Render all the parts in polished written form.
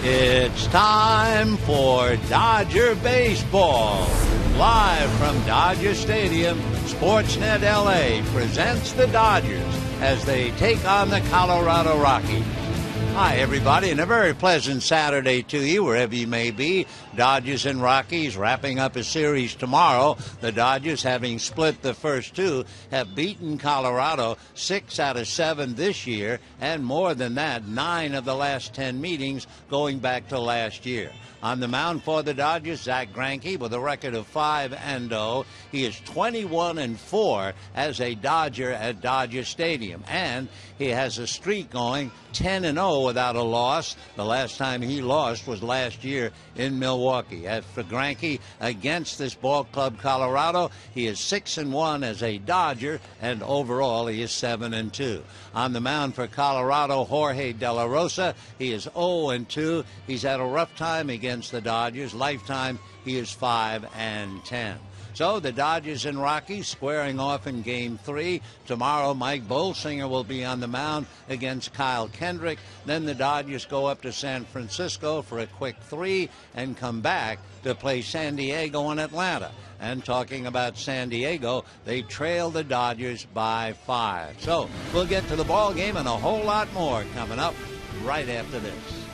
It's time for Dodger Baseball. Live from Dodger Stadium, Sportsnet LA presents the Dodgers as they take on the Colorado Rockies. Hi, everybody, and a very pleasant Saturday to you, wherever you may be. Dodgers and Rockies wrapping up a series tomorrow. The Dodgers, having split the first two, have beaten Colorado 6 out of 7 this year, and more than that, 9 of the last 10 meetings going back to last year. On the mound for the Dodgers, Zach Greinke with a record of 5-0. He is 21-4 as a Dodger at Dodger Stadium, and he has a streak going 10-0 without a loss. The last time he lost was last year in Milwaukee. As for Greinke against this ball club Colorado, he is 6-1 as a Dodger, and overall he is 7-2. On the mound for Colorado, Jorge De La Rosa, he is 0-2. He's had a rough time against the Dodgers. Lifetime, he is 5-10. So the Dodgers and Rockies squaring off in Game 3. Tomorrow, Mike Bolsinger will be on the mound against Kyle Kendrick. Then the Dodgers go up to San Francisco for a quick 3 and come back to play San Diego and Atlanta. And talking about San Diego, they trail the Dodgers by 5. So we'll get to the ball game and a whole lot more coming up right after this.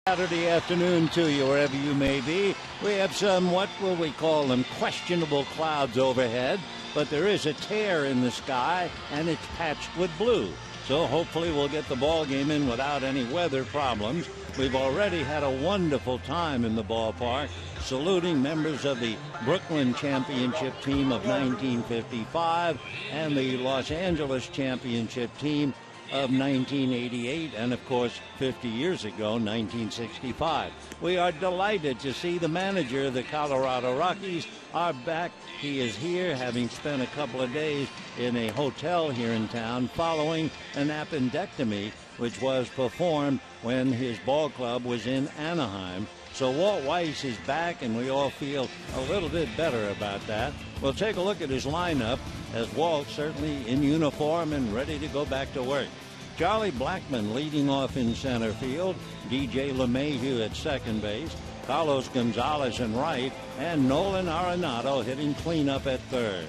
Saturday afternoon to you, wherever you may be. We have some, what will we call them, questionable clouds overhead, but there is a tear in the sky, and it's patched with blue. So hopefully we'll get the ball game in without any weather problems. We've already had a wonderful time in the ballpark, saluting members of the Brooklyn championship team of 1955 and the Los Angeles championship team of 1988, and of course 50 years ago, 1965. We are delighted to see the manager of the Colorado Rockies are back. He is here, having spent a couple of days in a hotel here in town following an appendectomy which was performed when his ball club was in Anaheim. So Walt Weiss is back, and we all feel a little bit better about that. We'll take a look at his lineup, as Walt certainly in uniform and ready to go back to work. Charlie Blackmon leading off in center field, DJ LeMahieu at second base, Carlos Gonzalez in right, and Nolan Arenado hitting cleanup at third.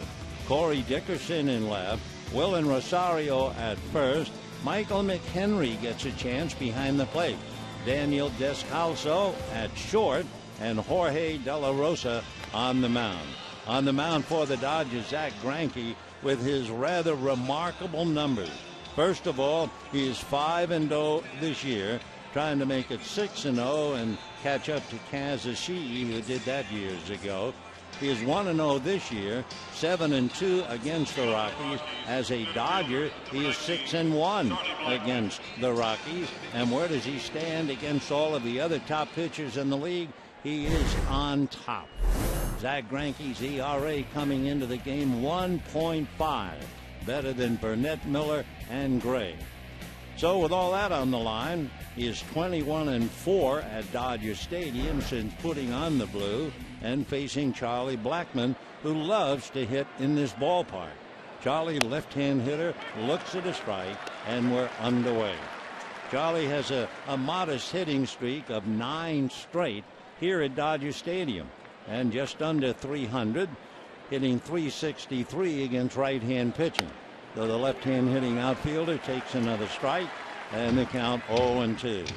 Corey Dickerson in left, Willen Rosario at first. Michael McHenry gets a chance behind the plate. Daniel Descalso at short, and Jorge De La Rosa on the mound. On the mound for the Dodgers, Zach Greinke with his rather remarkable numbers. First of all, he is 5-0 this year, trying to make it 6-0 and catch up to Kansas City, who did that years ago. He is 1-0 this year, 7-2 against the Rockies. As a Dodger, he is 6-1 against the Rockies. And where does he stand against all of the other top pitchers in the league? He is on top. Zach Greinke's ERA coming into the game 1.5, better than Burnett, Miller, and Gray. So with all that on the line, he is 21-4 at Dodger Stadium since putting on the blue, and facing Charlie Blackmon, who loves to hit in this ballpark. Charlie, left-hand hitter, looks at a strike, and we're underway. Charlie has a modest hitting streak of 9 straight here at Dodger Stadium, and just under 300, hitting .363 against right-hand pitching. So the left-hand hitting outfielder takes another strike, and the count 0-2.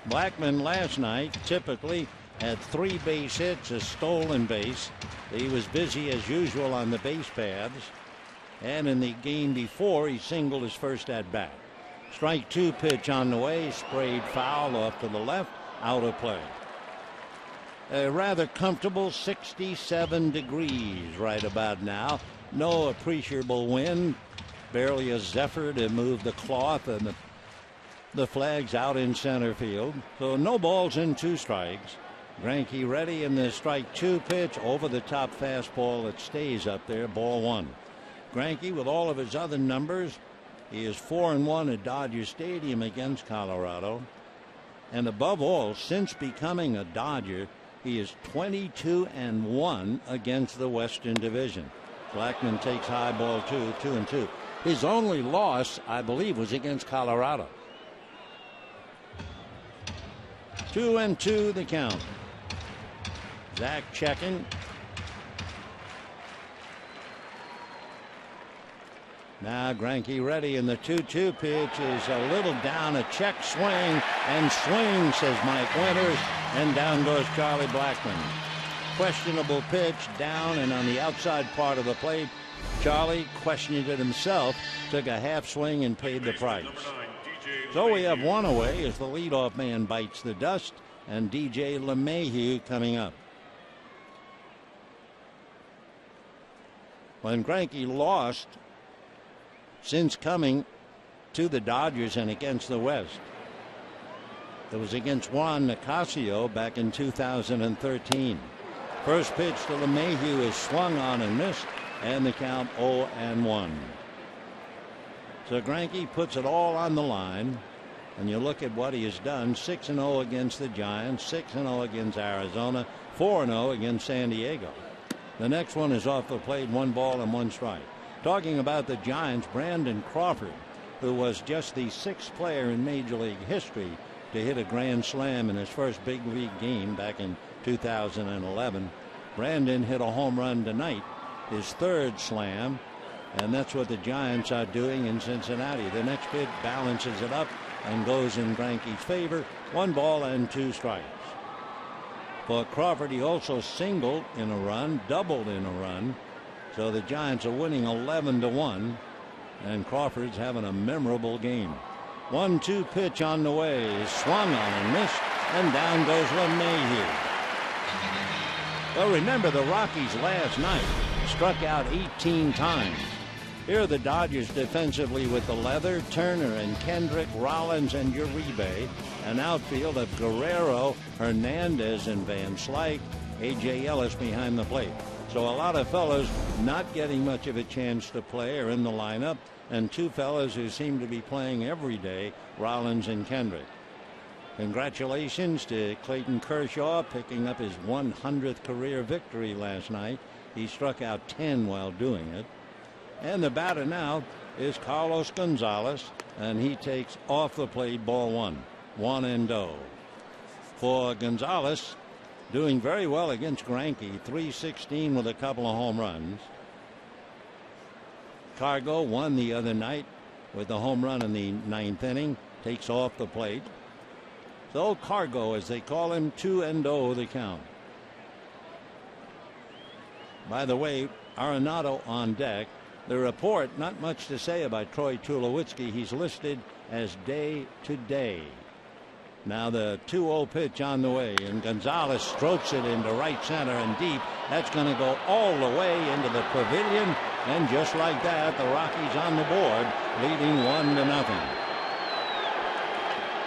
Blackmon last night typically had 3 base hits, a stolen base. He was busy as usual on the base paths, and in the game before, he singled his first at bat. Strike 2 pitch on the way, sprayed foul off to the left, out of play. A rather comfortable 67 degrees right about now. No appreciable wind, barely a zephyr to move the cloth, and the flag's out in center field. So no balls and 2 strikes. Greinke ready, in the strike 2 pitch, over the top fastball that stays up there, ball 1. Greinke, with all of his other numbers, he is 4-1 at Dodger Stadium against Colorado. And above all, since becoming a Dodger, he is 22-1 against the Western Division. Blackmon takes high ball 2, 2-2. His only loss, I believe, was against Colorado. 2-2 the count. Zach checking. Now Greinke ready, and the 2-2 pitch is a little down, a check swing, and swing, says Mike Winters, and down goes Charlie Blackmon. Questionable pitch, down and on the outside part of the plate. Charlie, questioning it himself, took a half swing and paid the price. So we have one away as the leadoff man bites the dust, and DJ LeMahieu coming up. When Greinke lost since coming to the Dodgers and against the West, it was against Juan Nicasio back in 2013. First pitch to LeMahieu is swung on and missed, and the count 0-1. So Greinke puts it all on the line, and you look at what he has done: 6-0 against the Giants, 6-0 against Arizona, 4-0 against San Diego. The next one is off the plate, 1 ball and 1 strike. Talking about the Giants, Brandon Crawford, who was just the 6th player in Major League history to hit a grand slam in his first big league game back in 2011. Brandon hit a home run tonight, his 3rd slam, and that's what the Giants are doing in Cincinnati. The next pitch balances it up, and goes in Greinke's favor. 1 ball and 2 strikes. For Crawford, he also singled in a run, doubled in a run. So the Giants are winning 11-1, and Crawford's having a memorable game. 1-2 pitch on the way, is swung on and missed, and down goes LeMahieu. Well, remember the Rockies last night struck out 18 times. Here are the Dodgers defensively with the Leather, Turner and Kendrick, Rollins and Uribe. An outfield of Guerrero, Hernandez and Van Slyke, A.J. Ellis behind the plate. So a lot of fellows not getting much of a chance to play are in the lineup, and 2 fellows who seem to be playing every day, Rollins and Kendrick. Congratulations to Clayton Kershaw picking up his 100th career victory last night. He struck out 10 while doing it. And the batter now is Carlos Gonzalez, and he takes off the plate ball 1. 1-0. For Gonzalez, doing very well against Greinke, 316 with a couple of home runs. Cargo won the other night with a home run in the 9th inning, takes off the plate. So Cargo, as they call him, 2-0 the count. By the way, Arenado on deck. The report, not much to say about Troy Tulowitzki. He's listed as day to day. Now the 2-0 pitch on the way, and Gonzalez strokes it into right center and deep. That's going to go all the way into the pavilion, and just like that, the Rockies on the board, leading 1-0.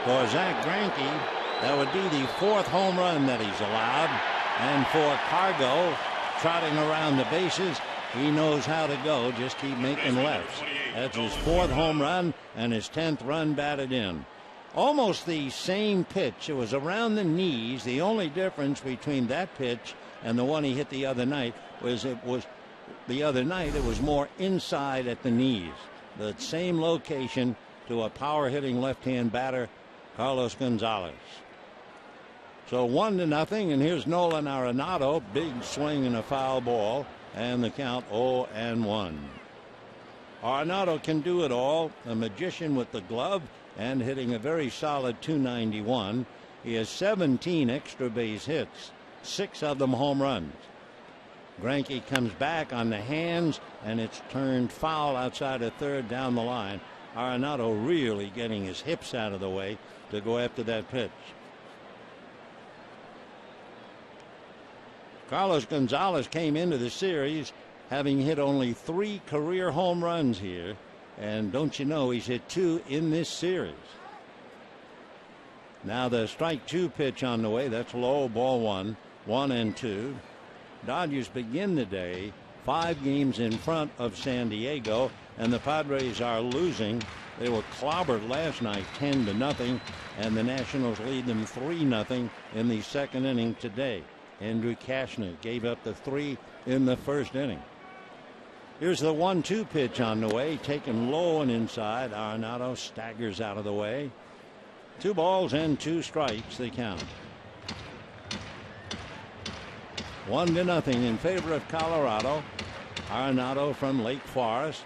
For Zach Greinke, that would be the 4th home run that he's allowed, and for Cargo, trotting around the bases, he knows how to go. Just keep making lefts. That's his 4th home run and his 10th run batted in. Almost the same pitch. It was around the knees. The only difference between that pitch and the one he hit the other night was the other night it was more inside at the knees. The same location to a power hitting left-hand batter, Carlos Gonzalez. So 1-0, and here's Nolan Arenado. Big swing and a foul ball, and the count 0-1. Arenado can do it all. A magician with the glove and hitting a very solid .291. He has 17 extra base hits, 6 of them home runs. Greinke comes back on the hands, and it's turned foul outside of third down the line. Arenado really getting his hips out of the way to go after that pitch. Carlos Gonzalez came into the series having hit only 3 career home runs here, and don't you know, he's hit 2 in this series. Now the strike 2 pitch on the way. That's low, ball 1. 1-2. Dodgers begin the day 5 games in front of San Diego, and the Padres are losing. They were clobbered last night 10-0, and the Nationals lead them 3-0 in the 2nd inning today. Andrew Cashner gave up the 3 in the 1st inning. Here's the 1-2 pitch on the way, taken low and inside. Arenado staggers out of the way. 2 balls and 2 strikes, they count. 1-0 in favor of Colorado. Arenado from Lake Forest.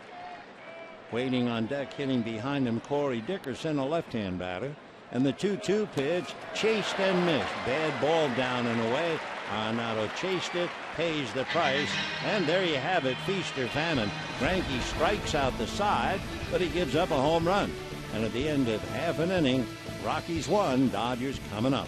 Waiting on deck, hitting behind him, Corey Dickerson, a left-hand batter. And the 2-2 pitch, chased and missed. Bad ball down and away. Arenado chased it, pays the price, and there you have it, feast or famine. Greinke strikes out the side, but he gives up a home run. And at the end of half an inning, Rockies 1, Dodgers coming up.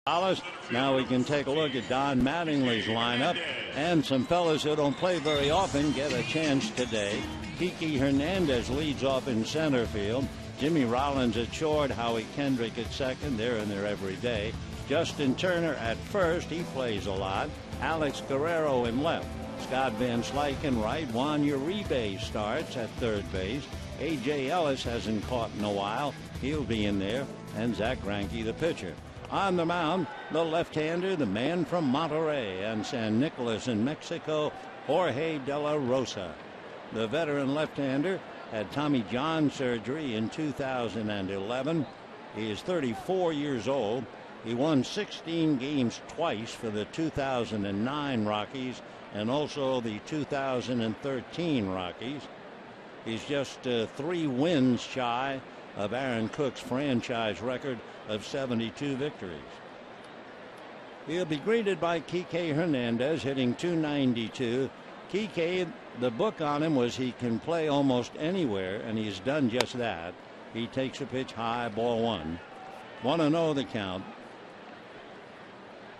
Now we can take a look at Don Mattingly's lineup, and some fellas who don't play very often get a chance today. Kiki Hernandez leads off in center field. Jimmy Rollins at short, Howie Kendrick at second. They're in there every day. Justin Turner at first. He plays a lot. Alex Guerrero in left. Scott Van Slyke in right. Juan Uribe starts at third base. A.J. Ellis hasn't caught in a while. He'll be in there. And Zach Greinke, the pitcher. On the mound, the left-hander, the man from Monterrey and San Nicolas in Mexico, Jorge De La Rosa. The veteran left-hander had Tommy John surgery in 2011. He is 34 years old. He won 16 games twice for the 2009 Rockies and also the 2013 Rockies. He's just 3 wins shy of Aaron Cook's franchise record of 72 victories. He'll be greeted by Kike Hernandez, hitting .292. Kike, the book on him was he can play almost anywhere, and he's done just that. He takes a pitch high, ball 1. 1-0 the count.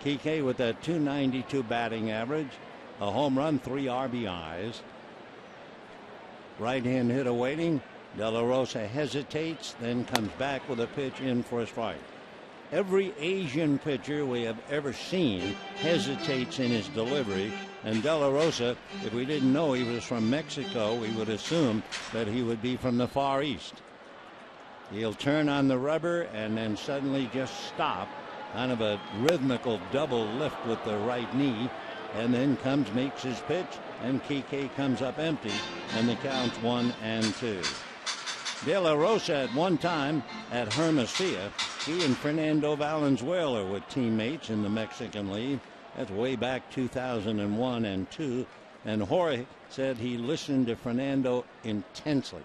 Kike with that .292 batting average, a home run, 3 RBIs. Right hand hitter waiting. De La Rosa hesitates, then comes back with a pitch in for a strike. Every Asian pitcher we have ever seen hesitates in his delivery, and De La Rosa, if we didn't know he was from Mexico, we would assume that he would be from the Far East. He'll turn on the rubber and then suddenly just stop, kind of a rhythmical double lift with the right knee, and then makes his pitch, and Kike comes up empty, and the count's 1-2. De La Rosa at one time at Hermosillo. He and Fernando Valenzuela were teammates in the Mexican League. That's way back 2001 and 2. And Jorge said he listened to Fernando intensely.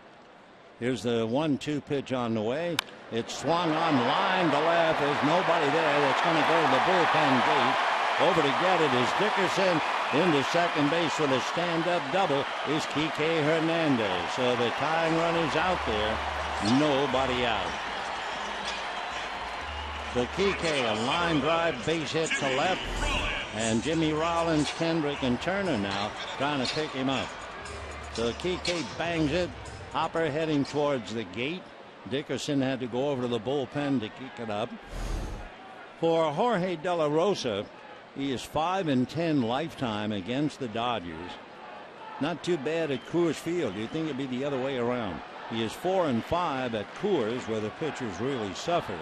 Here's the 1-2 pitch on the way. It's swung on line to left. There's nobody there. That's going to go to the bullpen gate. Over to get it is Dickerson. Into second base with a stand-up double is Kike Hernandez. So the tying run is out there. Nobody out. So Kike, a line drive base hit to left. And Jimmy Rollins, Kendrick, and Turner now trying to pick him up. So Kike bangs it. Hopper heading towards the gate. Dickerson had to go over to the bullpen to kick it up. For Jorge De La Rosa, he is 5-10 lifetime against the Dodgers. Not too bad at Coors Field. You'd think it'd be the other way around. He is 4-5 at Coors, where the pitchers really suffer.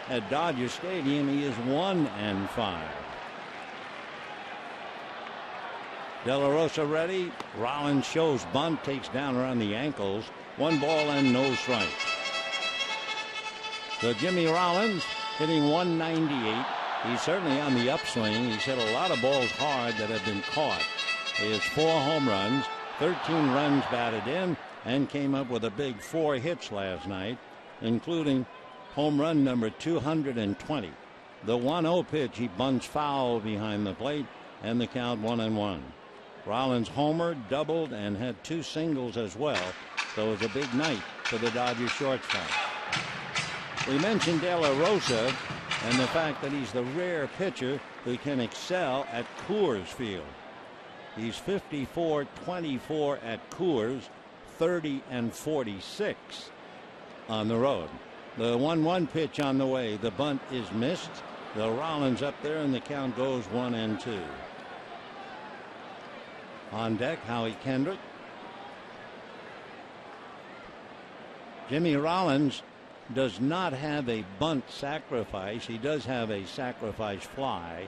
At Dodger Stadium, he is 1-5. De La Rosa ready. Rollins shows bunt, takes down around the ankles. 1 ball and no strikes. So Jimmy Rollins hitting .198. He's certainly on the upswing. He's hit a lot of balls hard that have been caught. He has 4 home runs, 13 runs batted in, and came up with a big 4 hits last night, including home run number 220. The 1-0 pitch, he bunts foul behind the plate, and the count 1-1. Rollins homered, doubled, and had 2 singles as well. So it was a big night for the Dodgers shortstop. We mentioned De La Rosa and the fact that he's the rare pitcher who can excel at Coors Field. He's 54-24 at Coors, 30-46 on the road. The 1-1 pitch on the way. The bunt is missed. The Rollins up there, and the count goes 1-2. On deck, Howie Kendrick. Jimmy Rollins does not have a bunt sacrifice. He does have a sacrifice fly.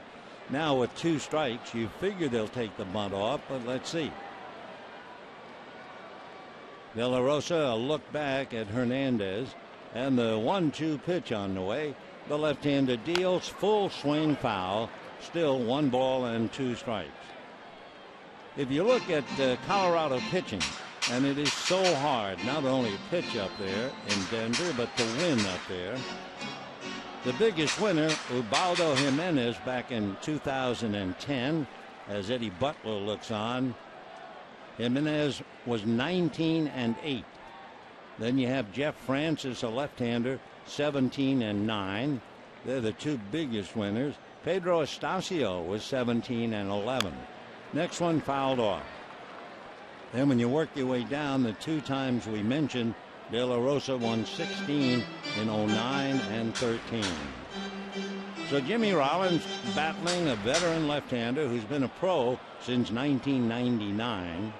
Now with 2 strikes, you figure they'll take the bunt off, but let's see. De La Rosa, a look back at Hernandez, and the 1-2 pitch on the way. The left-hander deals, full swing foul, still 1 ball and 2 strikes. If you look at Colorado pitching, and it is so hard not only to pitch up there in Denver, but to win up there. The biggest winner, Ubaldo Jimenez, back in 2010, as Eddie Butler looks on. Jimenez was 19-8. Then you have Jeff Francis, a left-hander, 17-9. They're the two biggest winners. Pedro Estacio was 17 and 11. Next one fouled off. Then when you work your way down, the two times we mentioned, De La Rosa won 16 in 09 and 13. So Jimmy Rollins battling a veteran left-hander who's been a pro since 1999.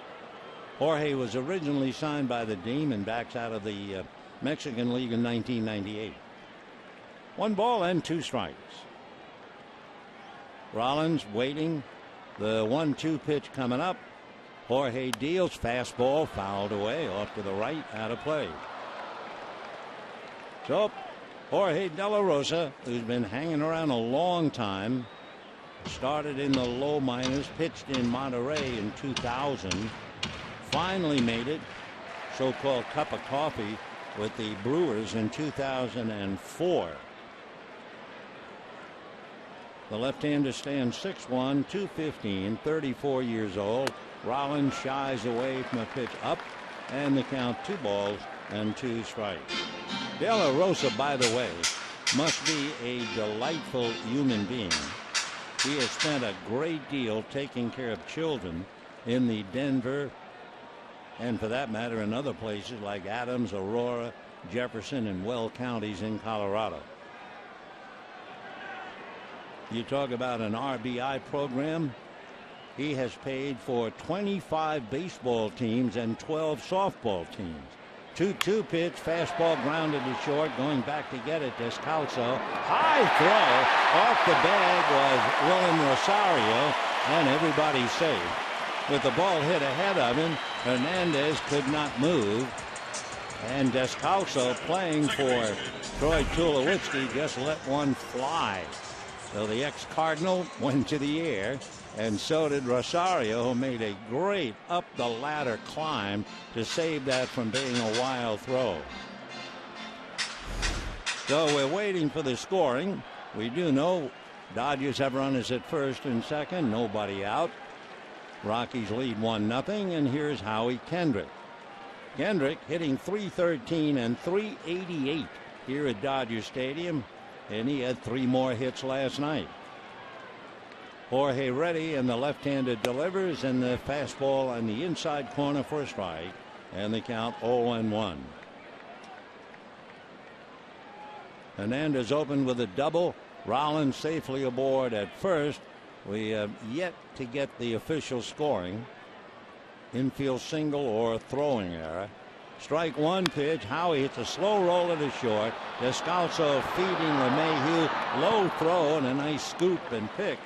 Jorge was originally signed by the Diamondbacks out of the Mexican League in 1998. 1 ball and 2 strikes. Rollins waiting. The 1-2 pitch coming up. Jorge deals, fastball fouled away off to the right, out of play. So Jorge De La Rosa, who's been hanging around a long time, started in the low minors, pitched in Monterey in 2000, finally made it, so-called cup of coffee, with the Brewers in 2004. The left-hander stands 6'1", 215, 34 years old. Rollins shies away from a pitch up, and the count 2 balls and 2 strikes. De La Rosa, by the way, must be a delightful human being. He has spent a great deal taking care of children in the Denver, and for that matter in other places like Adams, Aurora, Jefferson, and Weld counties in Colorado. You talk about an RBI program. He has paid for 25 baseball teams and 12 softball teams. 2-2 pitch, fastball grounded to short, going back to get it. Descalso, high throw off the bag was Willen Rosario, and everybody's safe. With the ball hit ahead of him, Hernandez could not move, and Descalso, playing for Troy Tulowitzki, just let one fly. So the ex-Cardinal went to the air, and so did Rosario, who made a great up-the-ladder climb to save that from being a wild throw. So we're waiting for the scoring. We do know Dodgers have runners at first and second, nobody out. Rockies lead 1-0, and here's Howie Kendrick. Kendrick hitting .313 and .388 here at Dodger Stadium, and he had 3 more hits last night. Jorge ready, and the left-hander delivers, and the fastball on the inside corner for a strike, and the count 0-1. Hernandez opened with a double. Rollins safely aboard at first. We have yet to get the official scoring. Infield single or throwing error. Strike 1 pitch. Howie hits a slow roller to short. Descalso feeding LeMahieu. Low throw and a nice scoop and pick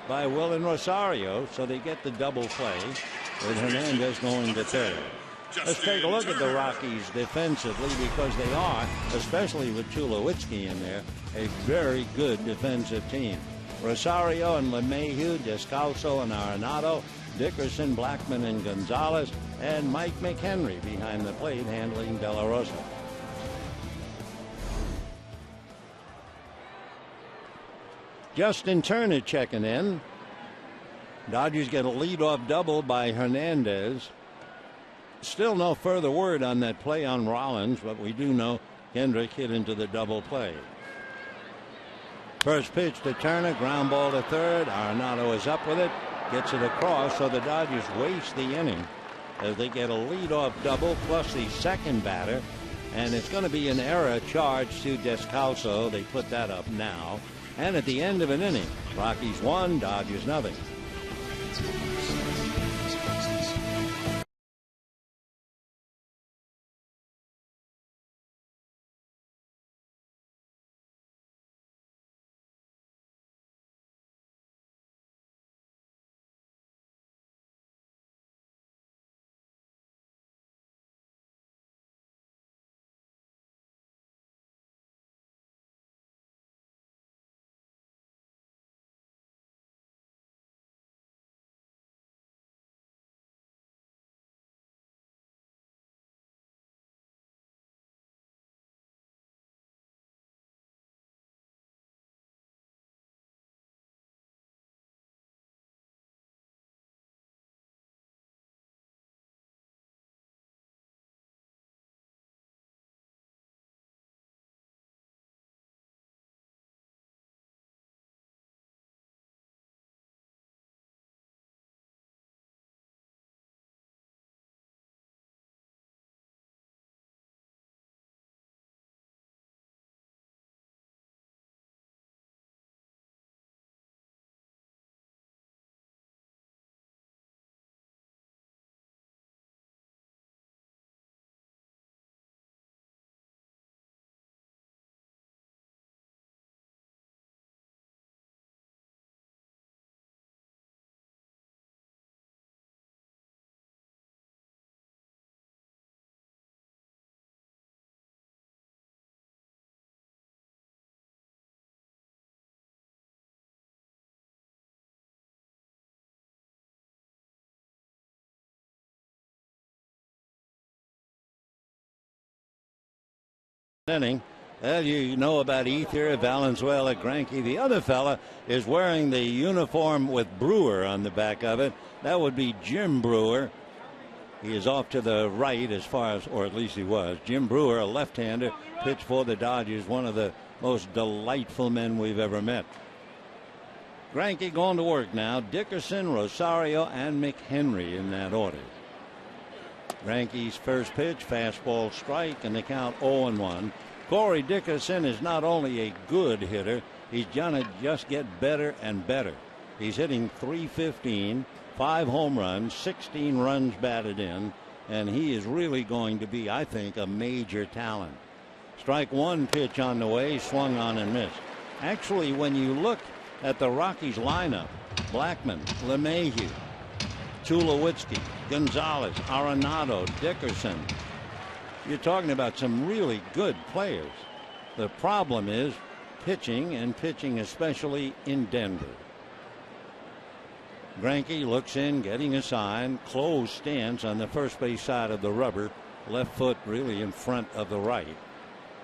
by Willen Rosario. So they get the double play with Hernandez going to third. Let's take a look at the Rockies defensively, because they are, especially with Tulowitzki in there, a very good defensive team. Rosario and LeMahieu, Descalso and Arenado, Dickerson, Blackman, and Gonzalez, and Mike McHenry behind the plate handling De La Rosa. Justin Turner checking in. Dodgers get a leadoff double by Hernandez. Still no further word on that play on Rollins, but we do know Kendrick hit into the double play. First pitch to Turner, ground ball to third. Arenado is up with it, gets it across, so the Dodgers waste the inning as they get a leadoff double plus the second batter, and it's going to be an error charge to Descalso. They put that up now, and at the end of an inning, Rockies 1, Dodgers 0. inning. Well, you know about Ether, Valenzuela, Greinke. The other fella is wearing the uniform with Brewer on the back of it. That would be Jim Brewer. He is off to the right as far as, or at least he was. Jim Brewer, a left-hander, pitched for the Dodgers. One of the most delightful men we've ever met. Greinke going to work now. Dickerson, Rosario, and McHenry in that order. Greinke's first pitch, fastball strike, and the count 0-1. Corey Dickerson is not only a good hitter, he's gonna just get better and better. He's hitting .315, 5 home runs, 16 runs batted in, and he is really going to be, I think, a major talent. Strike one pitch on the way, swung on and missed. Actually, when you look at the Rockies lineup, Blackmon, LeMahieu, Tulowitzki, Gonzalez, Arenado, Dickerson. You're talking about some really good players. The problem is pitching, and pitching especially in Denver. Greinke looks in, getting a sign. Close stance on the first base side of the rubber. Left foot really in front of the right.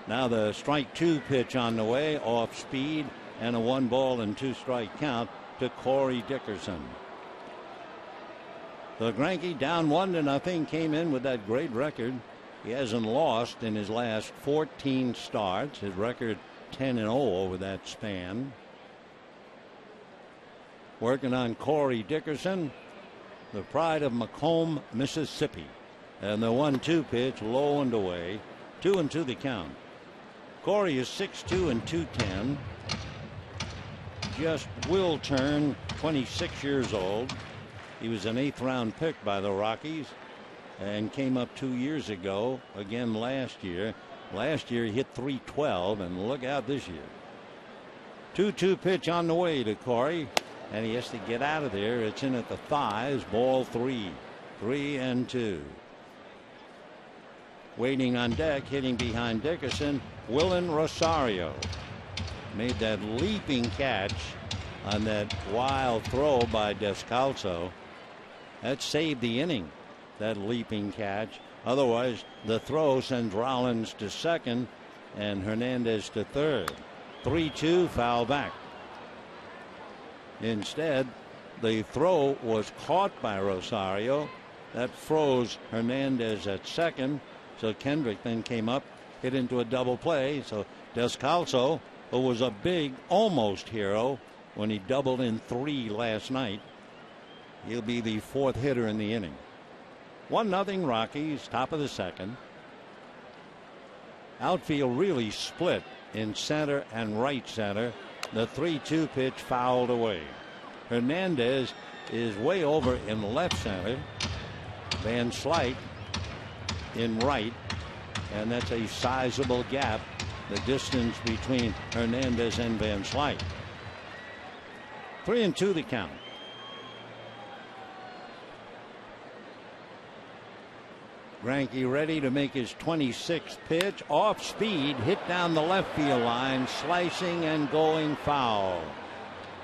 Now the strike two pitch on the way, off speed, and a 1-2 count to Corey Dickerson. So Greinke down 1-0, came in with that great record. He hasn't lost in his last 14 starts. His record 10-0 over that span. Working on Corey Dickerson, the pride of Macomb, Mississippi. And the 1-2 pitch low and away. 2-2 the count. Corey is 6'2" and 210. Just will turn 26 years old. He was an 8th round pick by the Rockies and came up 2 years ago again last year. Last year he hit .312, and look out this year. 2-2 pitch on the way to Corey, and he has to get out of there. It's in at the thighs. Ball 3. 3-2. Waiting on deck, hitting behind Dickerson, Willen Rosario. Made that leaping catch on that wild throw by Descalso. That saved the inning, that leaping catch. Otherwise, the throw sends Rollins to second and Hernandez to third. 3-2, foul back. Instead, the throw was caught by Rosario. That froze Hernandez at second. So Kendrick then came up, hit into a double play. So Descalso, who was a big almost hero when he doubled in 3 last night, he'll be the 4th hitter in the inning. 1-0 Rockies, top of the second. Outfield really split in center and right center. The 3-2 pitch fouled away. Hernandez is way over in left center. Van Slyke in right, and that's a sizable gap, the distance between Hernandez and Van Slyke. 3-2 the count. Greinke ready to make his 26th pitch. Off speed, hit down the left field line, slicing and going foul.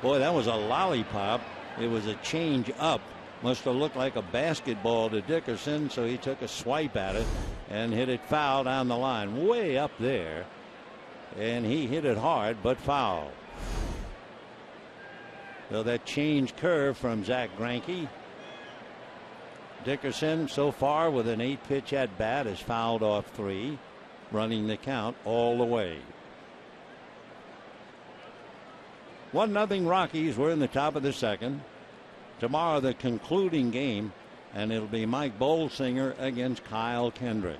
Boy, that was a lollipop. It was a change up. Must have looked like a basketball to Dickerson, so he took a swipe at it and hit it foul down the line, way up there. And he hit it hard, but foul. So that change curve from Zach Greinke. Dickerson so far with an 8-pitch at bat has fouled off 3, running the count all the way. 1-0 Rockies. We're in the top of the second. Tomorrow the concluding game, and it'll be Mike Bolsinger against Kyle Kendrick.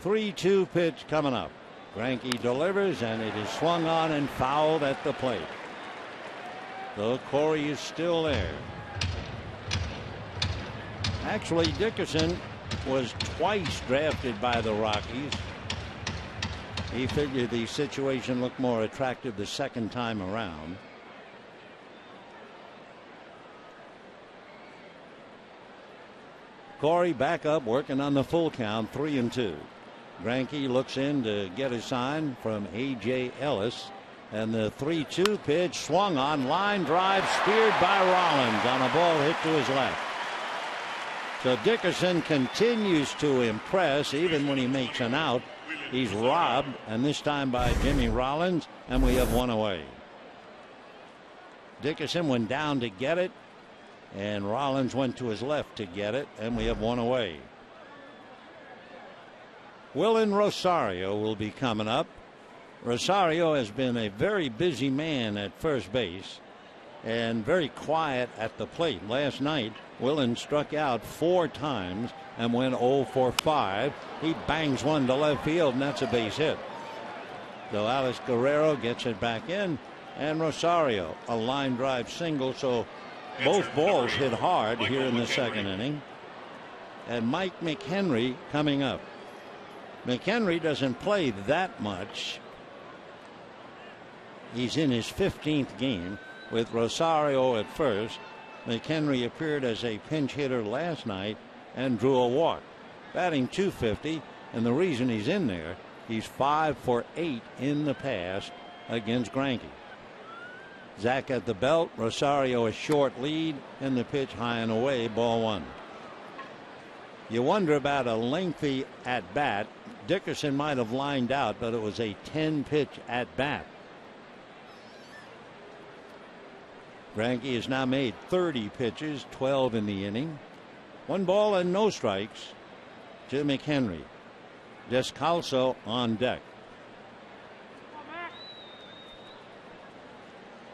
3-2 pitch coming up. Greinke delivers, and it is swung on and fouled at the plate. So Corey is still there. Actually, Dickerson was twice drafted by the Rockies. He figured the situation looked more attractive the second time around. Corey back up, working on the full count, 3-2. Greinke looks in to get a sign from A.J. Ellis, and the 3-2 pitch swung on, line drive, speared by Rollins on a ball hit to his left. So Dickerson continues to impress even when he makes an out. He's robbed, and this time by Jimmy Rollins, and we have one away. Dickerson went down to get it, and Rollins went to his left to get it, and we have one away. Willen Rosario will be coming up. Rosario has been a very busy man at first base and very quiet at the plate. Last night, Willen struck out 4 times and went 0 for 5. He bangs one to left field, and that's a base hit. So Alex Guerrero gets it back in, and Rosario a line drive single. So both balls hit hard here in the second inning. And Mike McHenry coming up. McHenry doesn't play that much. He's in his 15th game with Rosario at first. McHenry appeared as a pinch hitter last night and drew a walk, batting .250, and the reason he's in there, he's 5 for 8 in the past against Greinke. Zach at the belt, Rosario a short lead, and the pitch high and away, ball 1. You wonder about a lengthy at bat. Dickerson might have lined out, but it was a 10-pitch at bat. Greinke has now made 30 pitches, 12 in the inning. 1 ball and no strikes to McHenry. Descalso on deck.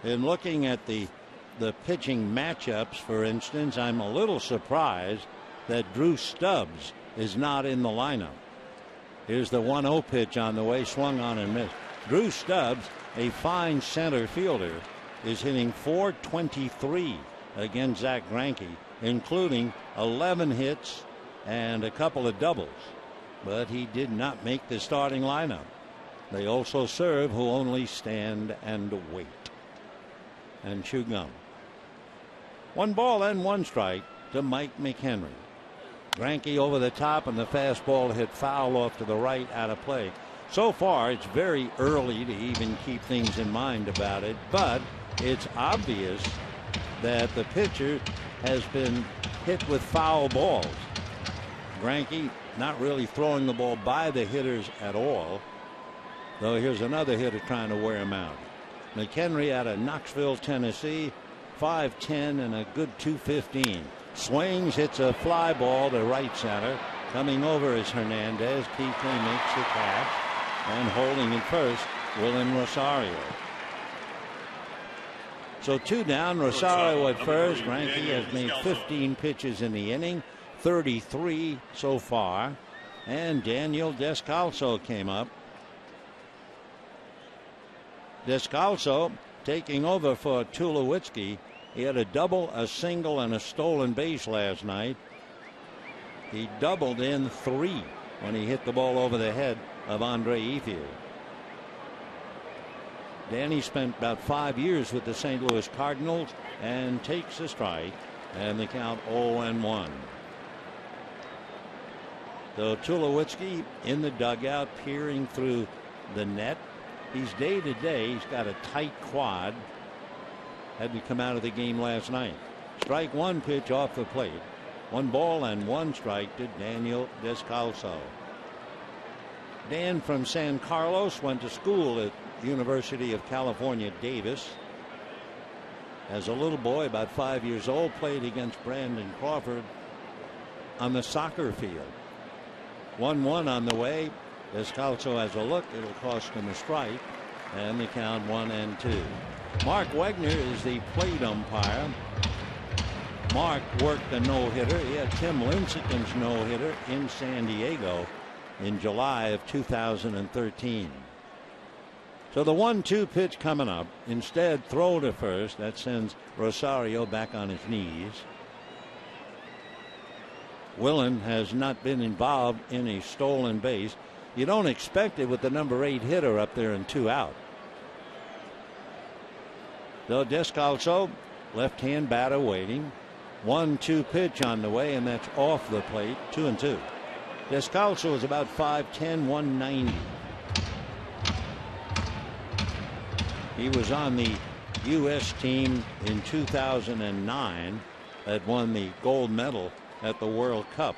In looking at the pitching matchups, for instance, I'm a little surprised that Drew Stubbs is not in the lineup. Here's the 1-0 pitch on the way, swung on and missed. Drew Stubbs, a fine center fielder, is hitting .423 against Zach Greinke, including 11 hits and a couple of doubles. But he did not make the starting lineup. They also serve who only stand and wait and chew gum. 1 ball and 1 strike to Mike McHenry. Greinke over the top, and the fastball hit foul off to the right, out of play. So far, it's very early to even keep things in mind about it, but it's obvious that the pitcher has been hit with foul balls. Greinke not really throwing the ball by the hitters at all, though here's another hitter trying to wear him out. McHenry out of Knoxville, Tennessee, 5'10" and a good .215. Swings, hits a fly ball to right center. Coming over is Hernandez. Keekly makes the catch, and holding it first, Willen Rosario. So 2 down, Rosario at first. Greinke has made 15 pitches in the inning, 33 so far, and Daniel Descalso came up. Descalso taking over for Tulowitzki. He had a double, a single, and a stolen base last night. He doubled in 3 when he hit the ball over the head of Andre Ethier. Danny spent about 5 years with the St. Louis Cardinals and takes a strike, and the count 0-1. So Tulowitzki in the dugout, peering through the net. He's day to day. He's got a tight quad. Had to come out of the game last night. Strike 1 pitch off the plate. 1 ball and 1 strike to Daniel Descalso. Dan from San Carlos went to school at University of California, Davis. As a little boy, about 5 years old, played against Brandon Crawford on the soccer field. 1-1 on the way. Descalso has a look. It'll cost him a strike, and the count 1-2. Mark Wegner is the plate umpire. Mark worked a no-hitter. He had Tim Lincecum's no-hitter in San Diego in July of 2013. So the 1-2 pitch coming up. Instead, throw to first. That sends Rosario back on his knees. Willen has not been involved in a stolen base. You don't expect it with the number 8 hitter up there and 2 out. So Descalso, left-hand batter waiting. 1-2 pitch on the way, and that's off the plate. 2-2. Descalso is about 5'10", 190. He was on the U.S. team in 2009 that won the gold medal at the World Cup.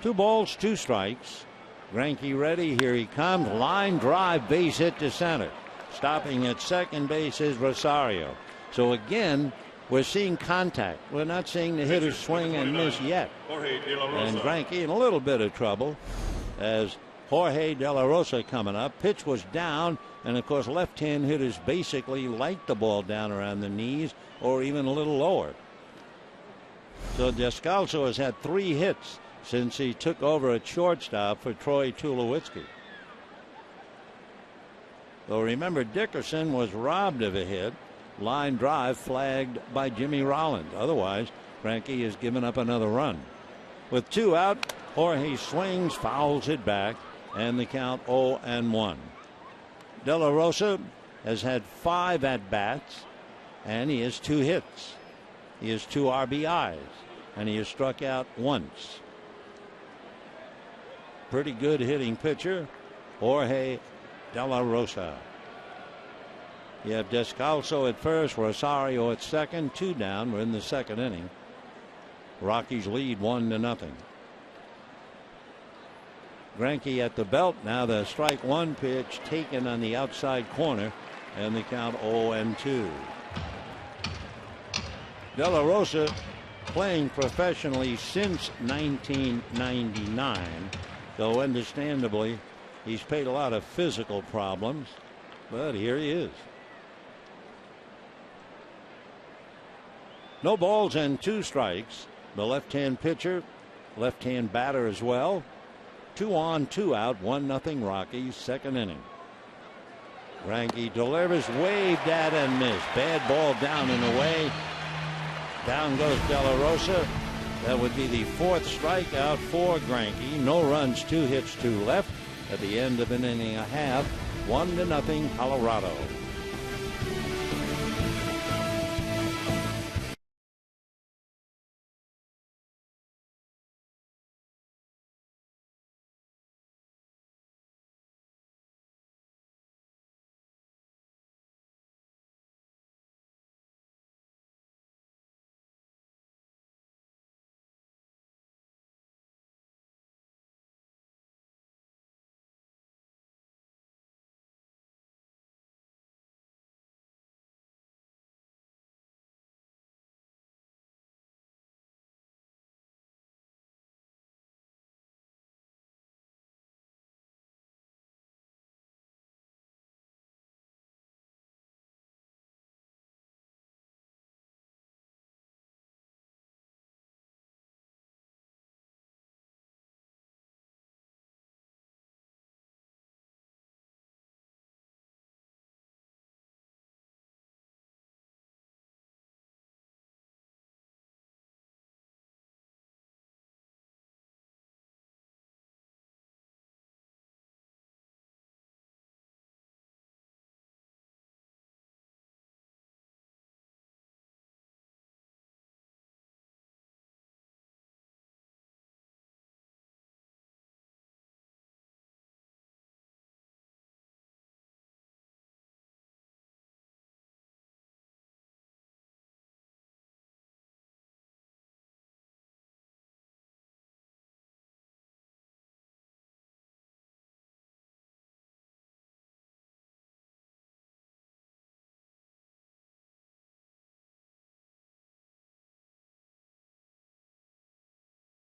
2 balls, 2 strikes. Greinke ready. Here he comes. Line drive, base hit to center. Stopping at second base is Rosario. So again, we're seeing contact. We're not seeing the hitter swing and miss yet. And Greinke in a little bit of trouble as Jorge De La Rosa coming up. Pitch was down, and of course left-hand hitters basically like the ball down around the knees or even a little lower. So Descalso has had 3 hits since he took over at shortstop for Troy Tulowitzki. Though remember, Dickerson was robbed of a hit. Line drive flagged by Jimmy Rollins. Otherwise, Greinke has given up another run. With 2 out, Jorge swings, fouls it back, and the count 0-1. De La Rosa has had 5 at-bats, and he has 2 hits. He has 2 RBIs, and he has struck out once. Pretty good hitting pitcher, Jorge De La Rosa. You have Descalso at first, Rosario at second, 2 down. We're in the 2nd inning. Rockies lead 1-0. Greinke at the belt. Now the strike 1 pitch taken on the outside corner, and the count 0-2. De La Rosa playing professionally since 1999. So understandably, he's paid a lot of physical problems, but here he is. No balls and 2 strikes. The left-hand pitcher, left-hand batter as well. 2 on, 2 out, 1-0 Rockies, 2nd inning. Greinke delivers, waved at and missed. Bad ball down and away. Down goes De La Rosa. That would be the 4th strikeout for Greinke. No runs, 2 hits, 2 left. At the end of an inning and a half, 1-0 Colorado.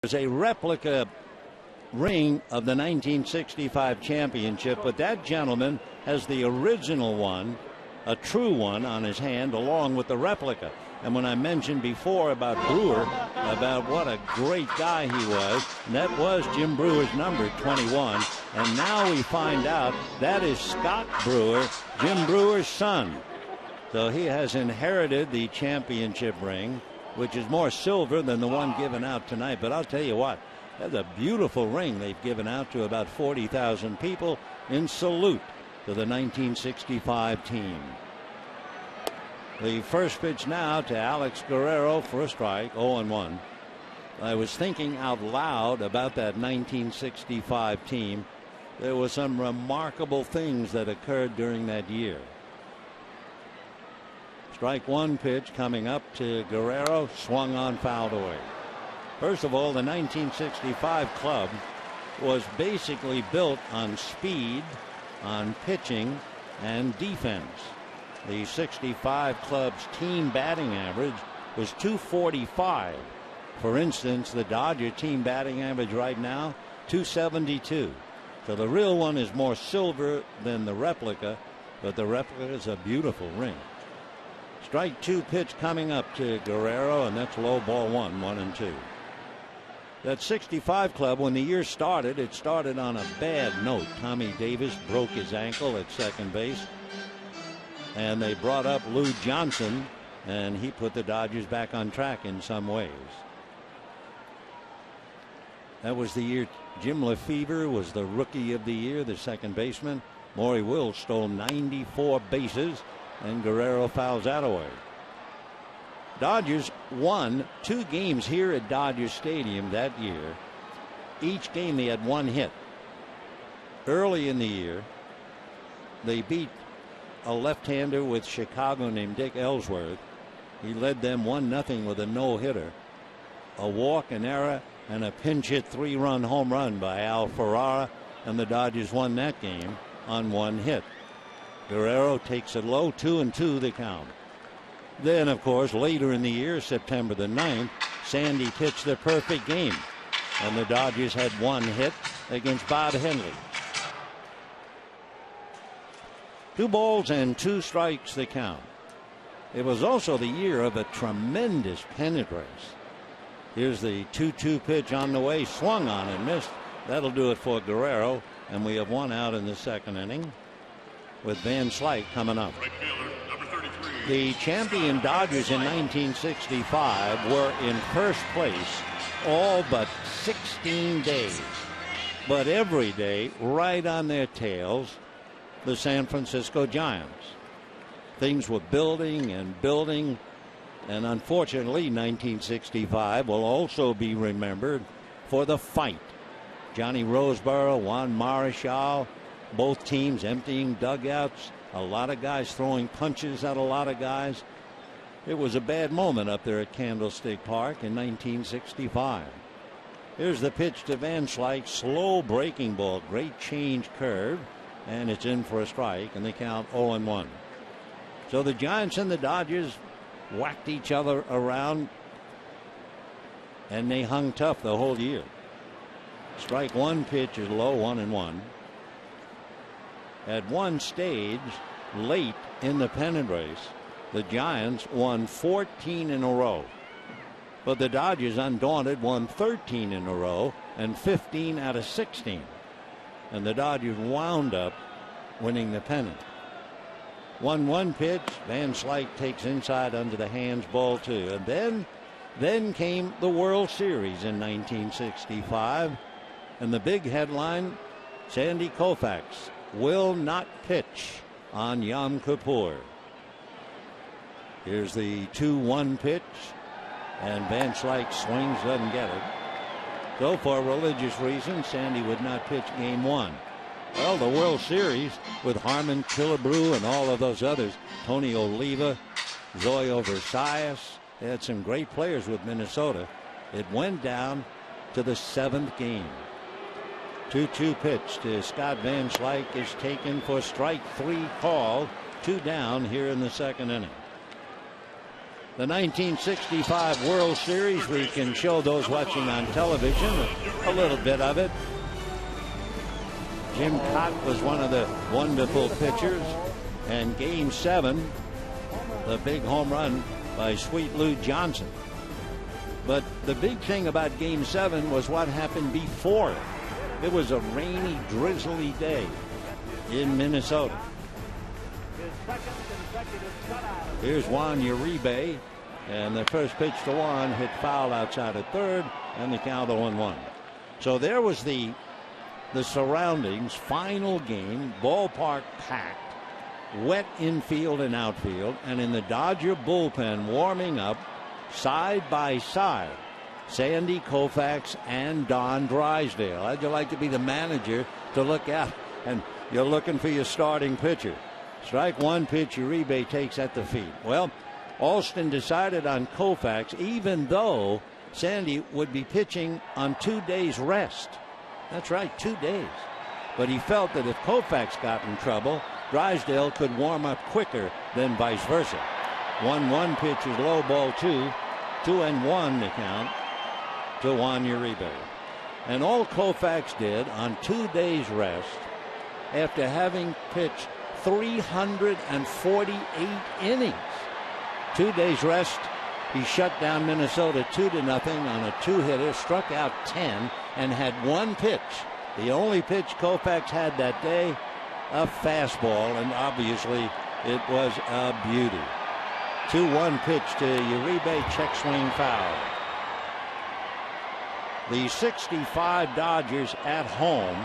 There's a replica ring of the 1965 championship, but that gentleman has the original one, a true one, on his hand along with the replica. And when I mentioned before about Brewer, about what a great guy he was, that was Jim Brewer's number, 21. And now we find out that is Scott Brewer, Jim Brewer's son. So he has inherited the championship ring, which is more silver than the one given out tonight. But I'll tell you what, that's a beautiful ring they've given out to about 40,000 people in salute to the 1965 team. The first pitch now to Alex Guerrero for a strike, 0-1. I was thinking out loud about that 1965 team. There were some remarkable things that occurred during that year. Strike one pitch coming up to Guerrero, swung on, fouled away. First of all, the 1965 club was basically built on speed, on pitching, and defense. The 65 club's team batting average was .245. For instance, the Dodger team batting average right now, .272. So the real one is more silver than the replica, but the replica is a beautiful ring. Strike two pitch coming up to Guerrero, and that's low ball 1-2. That 65 club, when the year started, it started on a bad note. Tommy Davis broke his ankle at second base, and they brought up Lou Johnson, and he put the Dodgers back on track in some ways. That was the year Jim Lefevre was the Rookie of the Year, the second baseman. Maury Wills stole 94 bases, and Guerrero fouls that away. Dodgers won 2 games here at Dodger Stadium that year. Each game they had 1 hit. Early in the year, they beat a left-hander with Chicago named Dick Ellsworth. He led them 1-0 with a no-hitter. A walk, an error, and a pinch-hit 3-run home run by Al Ferrara, and the Dodgers won that game on 1 hit. Guerrero takes it low, 2-2 the count. Then, of course, later in the year, September the 9th, Sandy pitched the perfect game, and the Dodgers had 1 hit against Bob Henley. 2 balls and 2 strikes the count. It was also the year of a tremendous pennant race. Here's the 2-2 pitch on the way, swung on and missed. That'll do it for Guerrero, and we have 1 out in the second inning with Van Slyke coming up. The champion Dodgers in 1965 were in first place all but 16 days. But every day, right on their tails, the San Francisco Giants. Things were building and building, and unfortunately 1965 will also be remembered for the fight. Johnny Roseboro, Juan Marichal, both teams emptying dugouts, a lot of guys throwing punches at a lot of guys. It was a bad moment up there at Candlestick Park in 1965. Here's the pitch to Van Slyke, slow breaking ball, great change curve, and it's in for a strike, and they count 0-1. So the Giants and the Dodgers whacked each other around, and they hung tough the whole year. Strike one pitch is low, 1-1. At one stage, late in the pennant race, the Giants won 14 in a row. But the Dodgers, undaunted, won 13 in a row and 15 out of 16. And the Dodgers wound up winning the pennant. 1-1 pitch. Van Slyke takes inside under the hands, ball 2. And then came the World Series in 1965. And the big headline, Sandy Koufax will not pitch on Yom Kippur. Here's the 2-1 pitch, and Van Slyke swings, doesn't get it. So for religious reasons, Sandy would not pitch game 1. Well, the World Series with Harmon Killebrew and all of those others, Tony Oliva, Zoyo Versalles, they had some great players with Minnesota. It went down to the 7th game. 2-2 pitch to Scott Van Slyke is taken for strike 3 call. 2 down here in the second inning. The 1965 World Series, we can show those watching on television a little bit of it. Jim Cott was one of the wonderful pitchers, and game 7, the big home run by Sweet Lou Johnson. But the big thing about game 7 was what happened before it. It was a rainy, drizzly day in Minnesota. Here's Juan Uribe, and the first pitch to Juan hit foul outside of third, and the count 0-1. So there was the surroundings, final game, ballpark packed, wet infield and outfield, and in the Dodger bullpen warming up side by side, Sandy Koufax and Don Drysdale. How'd you like to be the manager to look out, and you're looking for your starting pitcher? Strike one pitch, Uribe takes at the feet. Well, Alston decided on Koufax, even though Sandy would be pitching on 2 days rest. That's right, 2 days. But he felt that if Koufax got in trouble, Drysdale could warm up quicker than vice versa. 1-1 pitch is low, ball 2. 2-1 to count to Juan Uribe. And all Koufax did on 2 days rest, after having pitched 348 innings. 2 days rest, he shut down Minnesota 2-0 on a 2-hitter, struck out 10, and had one pitch. The only pitch Koufax had that day, a fastball, and obviously it was a beauty. 2-1 pitch to Uribe, check swing foul. The 65 Dodgers at home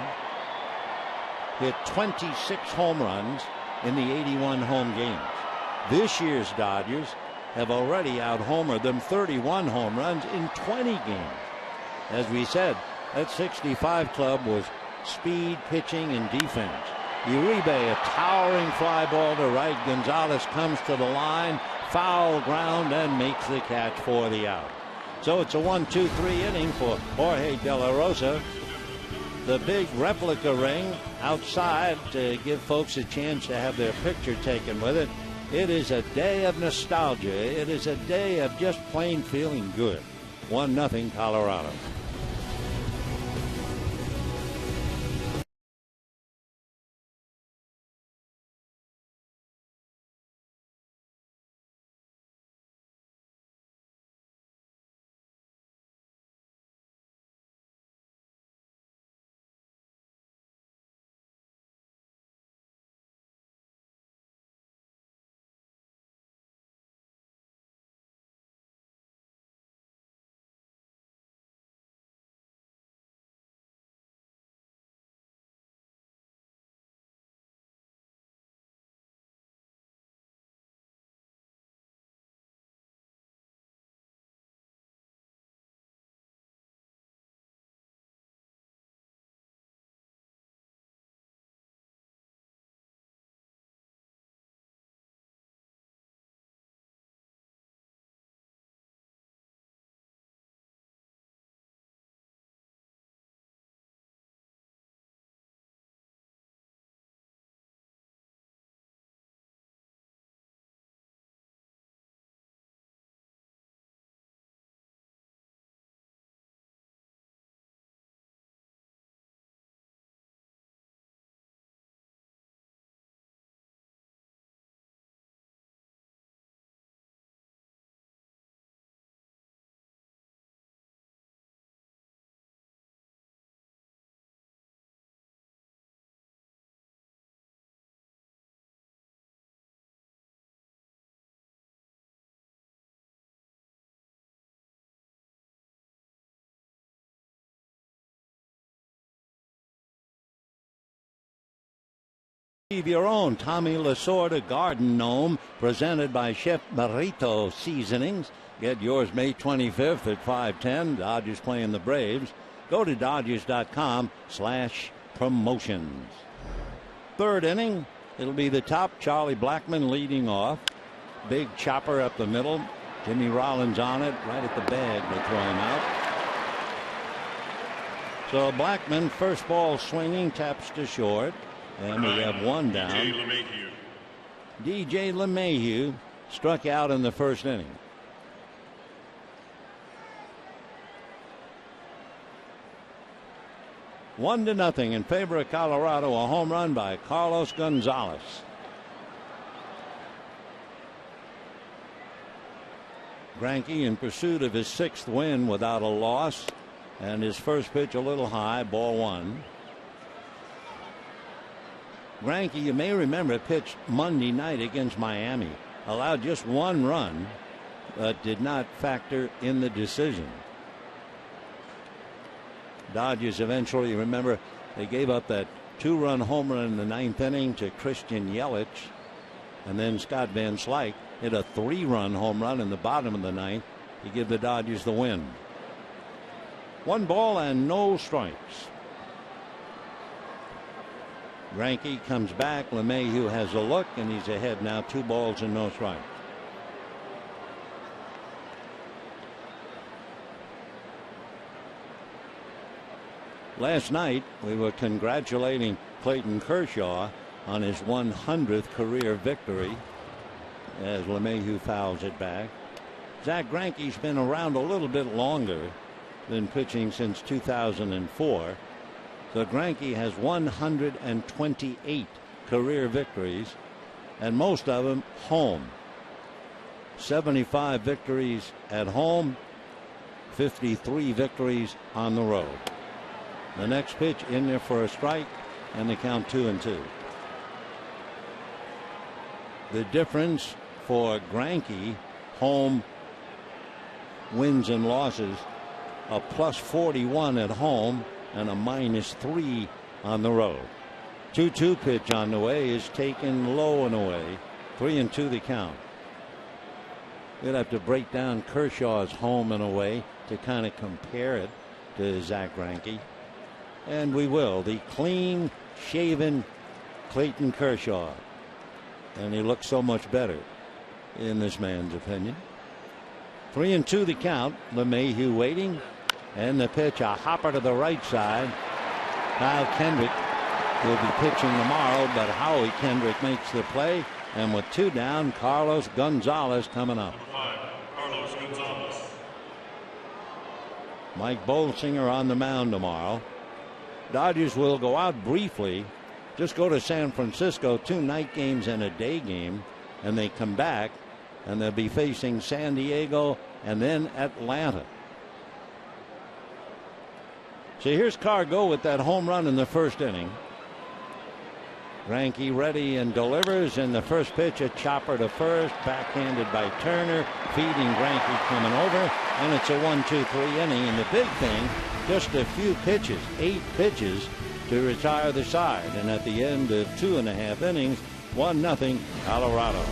hit 26 home runs in the 81 home games. This year's Dodgers have already out-homered them 31 home runs in 20 games. As we said, that 65 club was speed, pitching, and defense. Uribe, a towering fly ball to right. Gonzalez comes to the line, foul ground, and makes the catch for the out. So it's a 1-2-3 inning for Jorge De La Rosa. The big replica ring outside to give folks a chance to have their picture taken with it. It is a day of nostalgia. It is a day of just plain feeling good. 1-0 Colorado. Your own Tommy Lasorda Garden Gnome, presented by Chef Marito Seasonings. Get yours May 25th at 5:10. Dodgers playing the Braves. Go to Dodgers.com/promotions. Third inning, it'll be the top. Charlie Blackmon leading off. Big chopper up the middle. Jimmy Rollins on it, right at the bag to throw him out. So Blackmon, first ball swinging, taps to short. And we have one down. DJ LeMahieu struck out in the first inning. One to nothing in favor of Colorado. A home run by Carlos Gonzalez. Greinke in pursuit of his 6th win without a loss. And his first pitch a little high, ball 1. Greinke, you may remember, pitched Monday night against Miami. Allowed just 1 run, but did not factor in the decision. Dodgers eventually, remember, they gave up that 2-run home run in the 9th inning to Christian Yelich. And then Scott Van Slyke hit a 3-run home run in the bottom of the 9th to give the Dodgers the win. 1 ball and no strikes. Greinke comes back. LeMahieu has a look, and he's ahead now. 2 balls and no strikes. Last night we were congratulating Clayton Kershaw on his 100th career victory as LeMahieu fouls it back. Zack Greinke's been around a little bit longer than pitching since 2004. So Greinke has 128 career victories, and most of them home. 75 victories at home, 53 victories on the road. The next pitch in there for a strike, and they count 2-2. The difference for Greinke, home wins and losses, a +41 at home and a -3 on the road. 2-2 pitch on the way is taken low and away. 3-2 the count. We'd have to break down Kershaw's home and away to kind of compare it to Zack Greinke. And we will. The clean shaven Clayton Kershaw. And he looks so much better in this man's opinion. 3-2 the count. LeMahieu waiting. And the pitch, a hopper to the right side. Kyle Kendrick will be pitching tomorrow, but Howie Kendrick makes the play. And with 2 down, Carlos Gonzalez coming up. Carlos Gonzalez. Mike Bolsinger on the mound tomorrow. Dodgers will go out briefly, just go to San Francisco, 2 night games and a day game, and they come back, and they'll be facing San Diego and then Atlanta. So here's Cargo with that home run in the first inning. Greinke ready and delivers, and the first pitch, a chopper to first, backhanded by Turner, feeding Greinke coming over, and it's a 1-2-3 inning. And the big thing, just a few pitches, 8 pitches to retire the side. And at the end of 2.5 innings, 1-0 Colorado.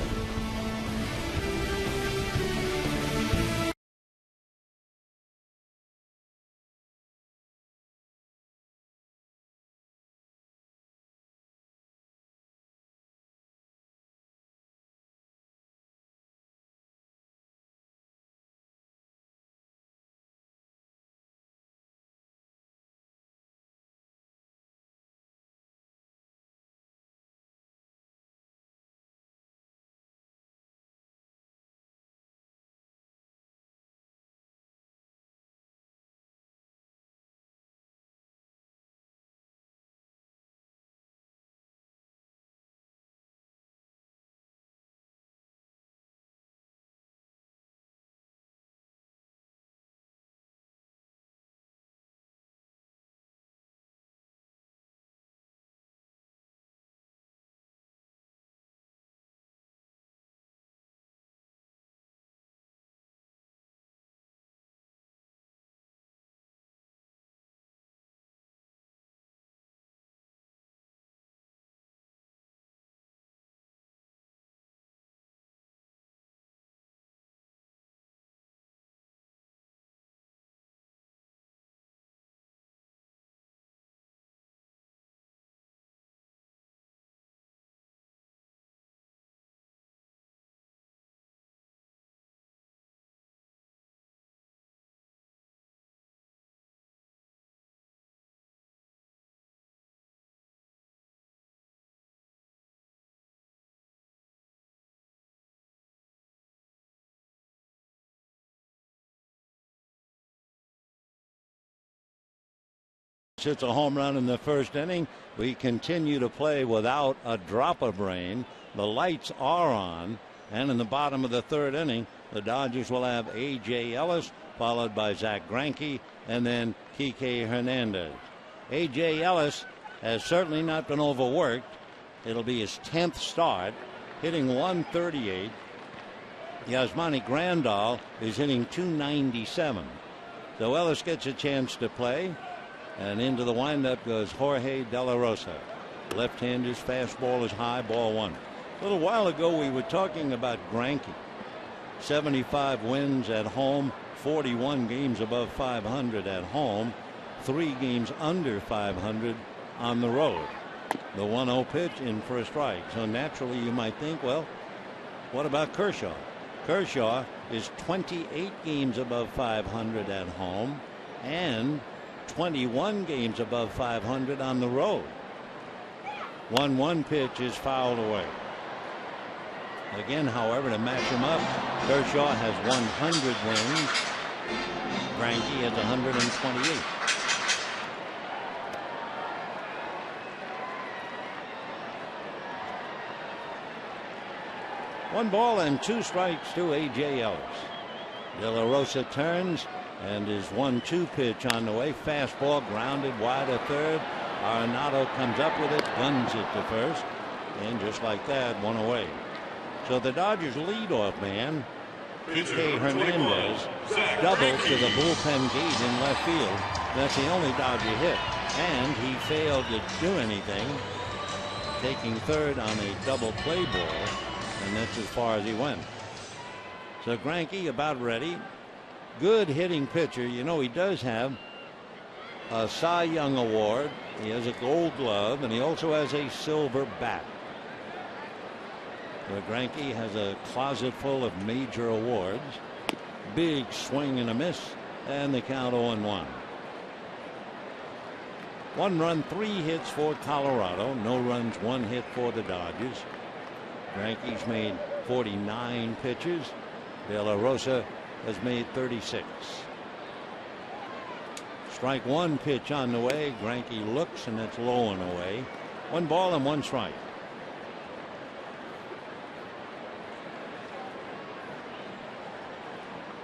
It's a home run in the first inning. We continue to play without a drop of rain. The lights are on, and in the bottom of the third inning, the Dodgers will have A.J. Ellis, followed by Zack Greinke, and then Kike Hernandez. A.J. Ellis has certainly not been overworked. It'll be his 10th start, hitting 138. Yasmani Grandal is hitting 297. So Ellis gets a chance to play. And into the windup goes Jorge De La Rosa. Left-hander's fastball is high, ball 1. A little while ago we were talking about Greinke. 75 wins at home, 41 games above 500 at home, 3 games under 500 on the road. The 1-0 pitch in for a strike. So naturally you might think, well, what about Kershaw? Kershaw is 28 games above 500 at home and 21 games above 500 on the road. 1-1 pitch is fouled away. Again, however, to match him up, Kershaw has 100 wins. Greinke has 128. One ball and 2 strikes to A.J. Ellis. De La Rosa turns, and his 1-2 pitch on the way. Fastball grounded wide to third. Arenado comes up with it, guns it to first, and just like that, 1 away. So the Dodgers leadoff man, Kike Hernandez, doubled to the bullpen gate in left field. That's the only Dodger hit, and he failed to do anything, taking third on a double play ball, and that's as far as he went. So Greinke about ready. Good hitting pitcher. You know, he does have a Cy Young award. He has a Gold Glove, and he also has a silver bat. So Greinke has a closet full of major awards. Big swing and a miss, and the count 0-1. 1 run, 3 hits for Colorado. No runs, 1 hit for the Dodgers. Greinke's made 49 pitches. De La Rosa has made 36. Strike 1 pitch on the way. Greinke looks, and it's low and away. 1 ball and 1 strike.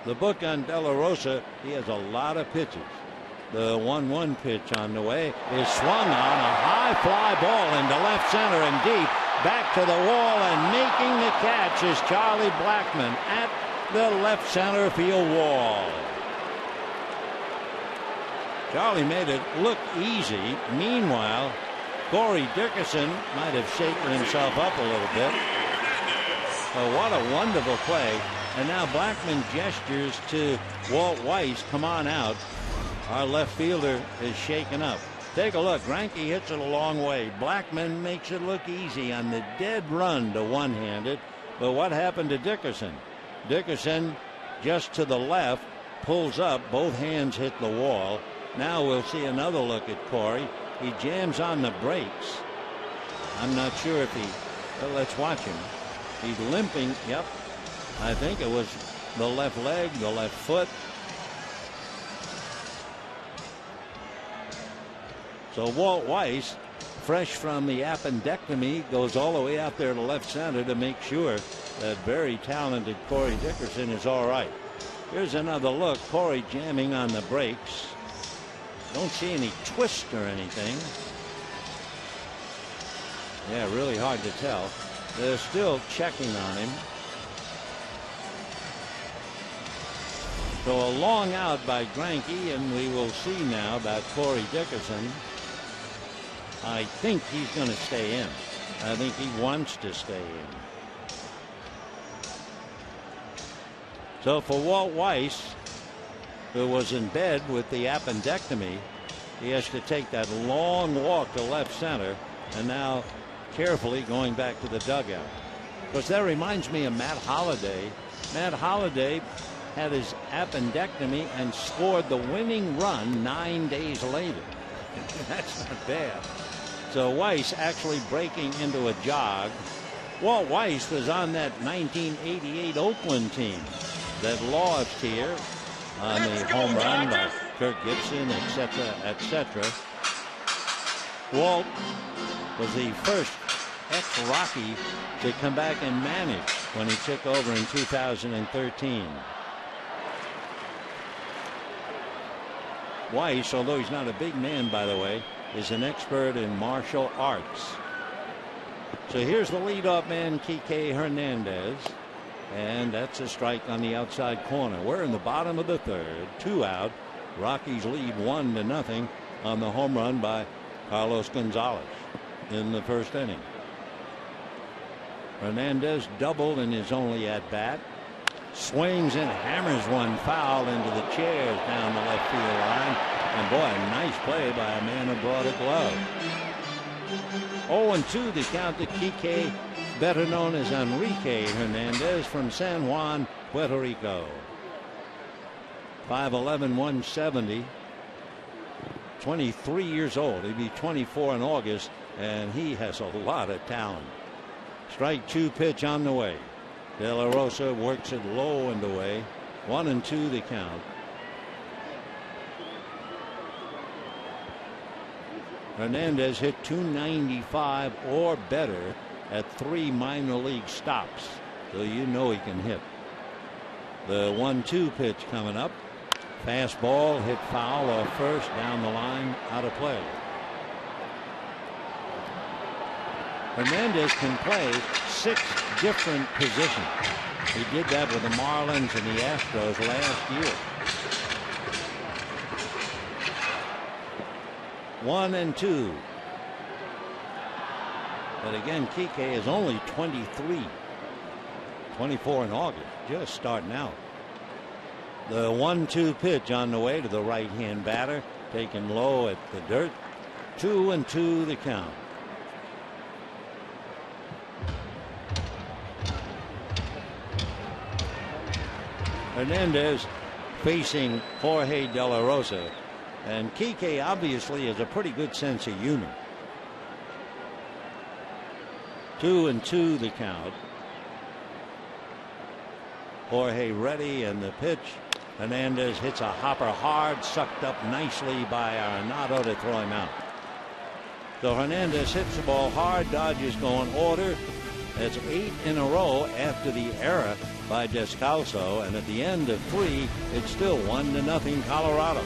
The book on De La Rosa, he has a lot of pitches. The 1-1 pitch on the way is swung on. A high fly ball into left center and deep. Back to the wall, and making the catch is Charlie Blackmon at the left center field wall. Charlie made it look easy. Meanwhile, Corey Dickerson might have shaken himself up a little bit. Oh, what a wonderful play. And now Blackmon gestures to Walt Weiss, come on out. Our left fielder is shaken up. Take a look. Greinke hits it a long way. Blackmon makes it look easy on the dead run to one-handed. But what happened to Dickerson? Dickerson just to the left, pulls up. Both hands hit the wall. Now we'll see another look at Corey. He jams on the brakes. I'm not sure if he... Well, let's watch him. He's limping. Yep. I think it was the left leg, the left foot. So Walt Weiss, fresh from the appendectomy, goes all the way out there to left center to make sure that very talented Corey Dickerson is all right. Here's another look. Corey jamming on the brakes. Don't see any twist or anything. Yeah, really hard to tell. They're still checking on him. So a long out by Greinke, and we will see now about Corey Dickerson. I think he's going to stay in. I think he wants to stay in. So for Walt Weiss, who was in bed with the appendectomy, he has to take that long walk to left center, and now carefully going back to the dugout. Because that reminds me of Matt Holliday. Matt Holliday had his appendectomy and scored the winning run 9 days later. That's not bad. So Weiss actually breaking into a jog. Walt Weiss was on that 1988 Oakland team that lost here on the home run by Kirk Gibson, etc., etc. Walt was the first ex-Rocky to come back and manage when he took over in 2013. Weiss, although he's not a big man, by the way, is an expert in martial arts. So here's the leadoff man, Kike Hernandez, and that's a strike on the outside corner. We're in the bottom of the third, 2 out. Rockies lead 1-0 on the home run by Carlos Gonzalez in the first inning. Hernandez doubled in his only at bat. Swings and hammers one foul into the chairs down the left field line. And boy, a nice play by a man who brought a glove. 0-2 the count to Kike, better known as Enrique Hernandez from San Juan, Puerto Rico. 5'11", 170. 23 years old. He'll be 24 in August, and he has a lot of talent. Strike 2 pitch on the way. De La Rosa works it low and away. 1-2 the count. Hernandez hit .295 or better at 3 minor league stops, so you know he can hit. The 1-2 pitch coming up. Fastball hit foul off first, down the line, out of play. Hernandez can play 6 different positions. He did that with the Marlins and the Astros last year. 1-2. But again, Kike is only 23. 24 in August, just starting out. The 1-2 pitch on the way to the right-hand batter, taken low at the dirt. 2-2 the count. Hernandez facing Jorge De La Rosa, and Kike obviously has a pretty good sense of humor. 2-2 the count. Jorge ready, and the pitch. Hernandez hits a hopper hard, sucked up nicely by Arenado to throw him out. So Hernandez hits the ball hard. Dodgers go in order. That's 8 in a row after the error by Descalso, and at the end of 3, it's still 1-0 Colorado.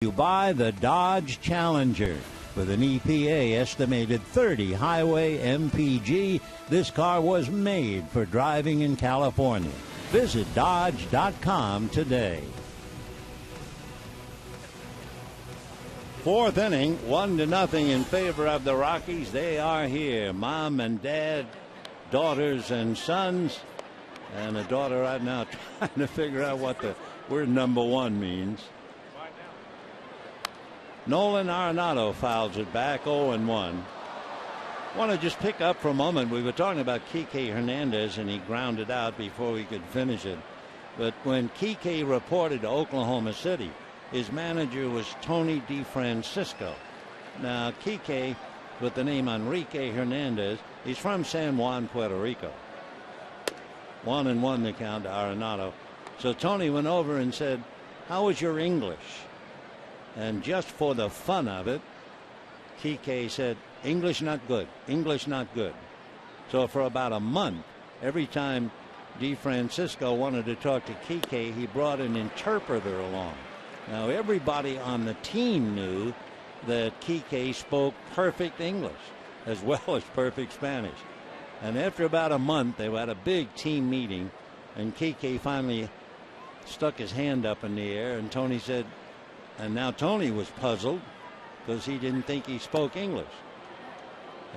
You buy the Dodge Challenger. With an EPA estimated 30 highway MPG, this car was made for driving in California. Visit Dodge.com today. 4th inning, 1-0 in favor of the Rockies. They are here. Mom and dad, daughters and sons. And a daughter right now trying to figure out what the word number 1 means. Nolan Arenado fouls it back, 0-1. Want to just pick up for a moment. We were talking about Kike Hernandez, and he grounded out before we could finish it. But when Kike reported to Oklahoma City, his manager was Tony DeFrancisco. Now, Kike, with the name Enrique Hernandez, he's from San Juan, Puerto Rico. 1-1 the count to Arenado. So Tony went over and said, "How was your English?" And just for the fun of it, Kike said, "English not good, English not good." So for about a month, every time DeFrancisco wanted to talk to Kike, he brought an interpreter along. Now everybody on the team knew that Kike spoke perfect English as well as perfect Spanish. And after about a month, they had a big team meeting, and Kike finally stuck his hand up in the air, and Tony said, and now Tony was puzzled because he didn't think he spoke English.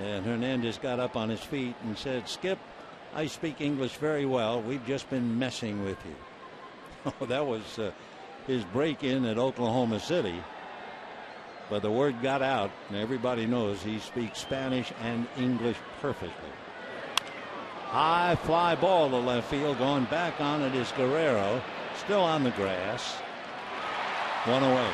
And Hernandez got up on his feet and said, "Skip, I speak English very well. We've just been messing with you. Oh, that was his break-in at Oklahoma City. But the word got out, and everybody knows he speaks Spanish and English perfectly. High fly ball to left field. Going back on it is Guerrero. Still on the grass. One away.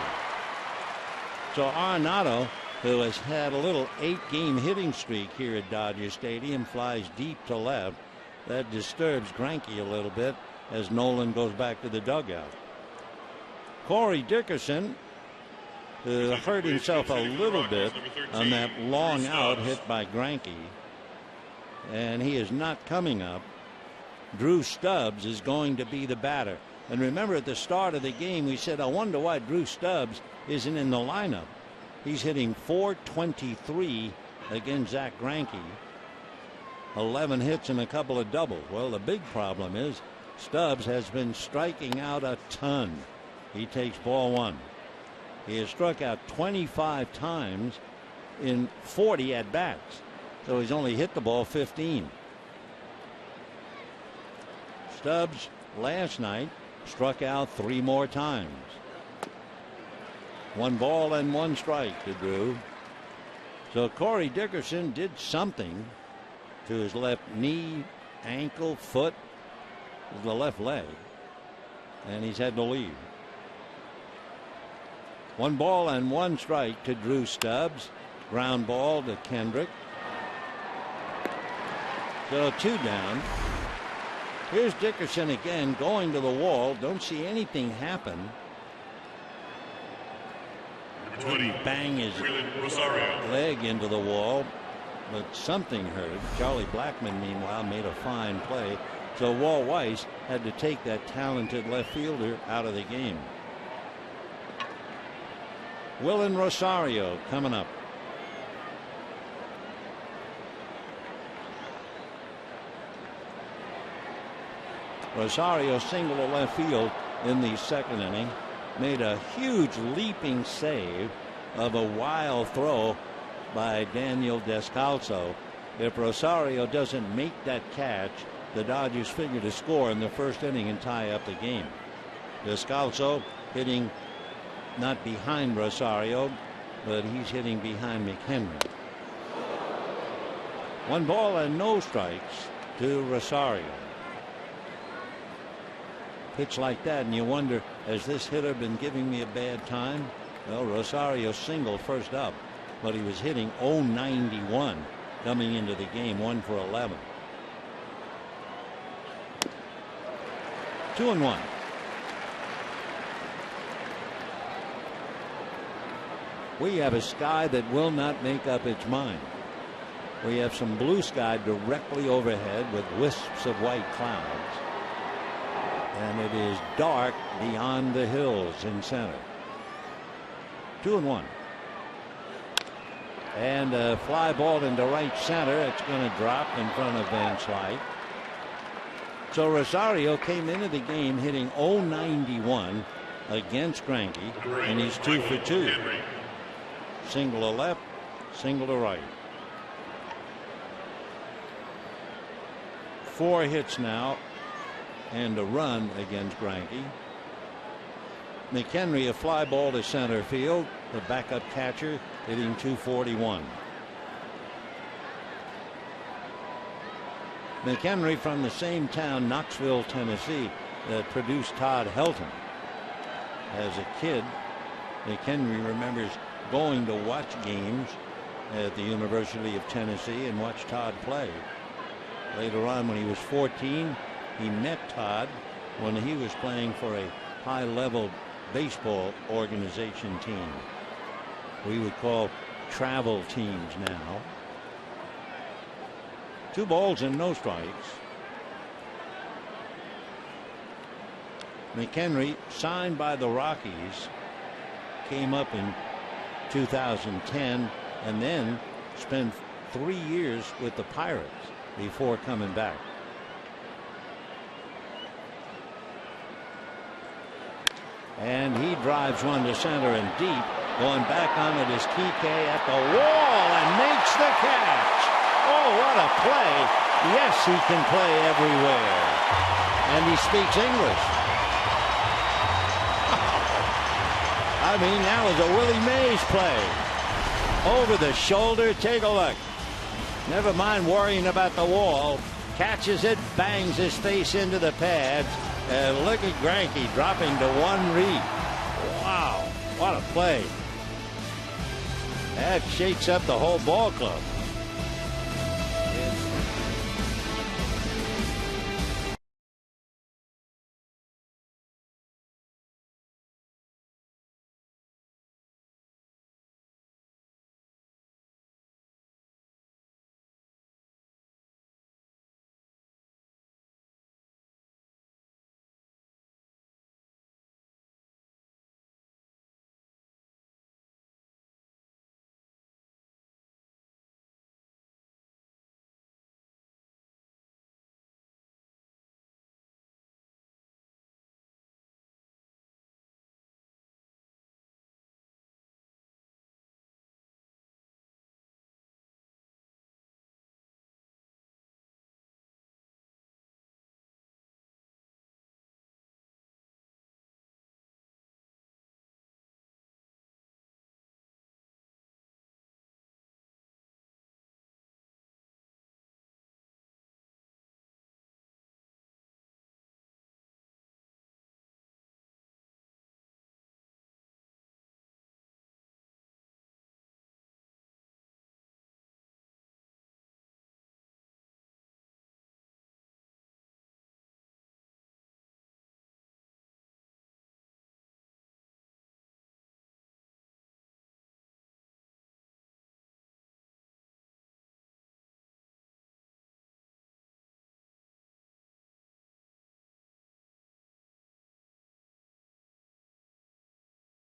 So Arenado, who has had a little 8-game hitting streak here at Dodger Stadium, flies deep to left. That disturbs Greinke a little bit as Nolan goes back to the dugout. Corey Dickerson hurt himself a little bit on that long out hit by Greinke, and he is not coming up. Drew Stubbs is going to be the batter. And remember, at the start of the game, we said, I wonder why Drew Stubbs isn't in the lineup. He's hitting .423 against Zach Greinke. 11 hits and a couple of doubles. Well, the big problem is Stubbs has been striking out a ton. He takes ball one. He has struck out 25 times in 40 at bats. So he's only hit the ball 15. Stubbs last night struck out 3 more times. 1 ball and 1 strike to Drew. So Corey Dickerson did something to his left knee, ankle, foot, the left leg, and he's had to leave. 1 ball and 1 strike to Drew Stubbs. Ground ball to Kendrick. So 2 down. Here's Dickerson again going to the wall. Don't see anything happen. Didn't bang his leg into the wall, but something hurt. Charlie Blackmon, meanwhile, made a fine play. So Walt Weiss had to take that talented left fielder out of the game. Willen Rosario coming up. Rosario singled to left field in the 2nd inning. Made a huge leaping save of a wild throw by Daniel Descalso. If Rosario doesn't make that catch, the Dodgers figure to score in the 1st inning and tie up the game. Descalso hitting not behind Rosario, but he's hitting behind McHenry. 1 ball and no strikes to Rosario. Pitch like that, and you wonder, has this hitter been giving me a bad time? Well, Rosario singled first up, but he was hitting .091 coming into the game, 1 for 11. 2-1. We have a sky that will not make up its mind. We have some blue sky directly overhead with wisps of white clouds. And it is dark beyond the hills in center. 2-1. And a fly ball into right center. It's going to drop in front of Van Slyke. So Rosario came into the game hitting .091 against Greinke, and he's 2 for 2. Single to left, single to right. 4 hits now and a run against Greinke. McHenry, a fly ball to center field. The backup catcher hitting .241. McHenry from the same town, Knoxville, Tennessee, that produced Todd Helton. As a kid, McHenry remembers going to watch games at the University of Tennessee and watch Todd play. Later on, when he was 14, he met Todd when he was playing for a high-level baseball organization team. We would call travel teams now. 2 balls and no strikes. McHenry, signed by the Rockies, came up in 2010 and then spent 3 years with the Pirates before coming back. And he drives one to center and deep. Going back on it is Kike at the wall and makes the catch. Oh, what a play Yes, he can play everywhere. And he speaks English. I mean, that was a Willie Mays play. Over the shoulder, take a look. Never mind worrying about the wall. Catches it, bangs his face into the pads. And look at Greinke dropping to one read. Wow, what a play. That shakes up the whole ball club.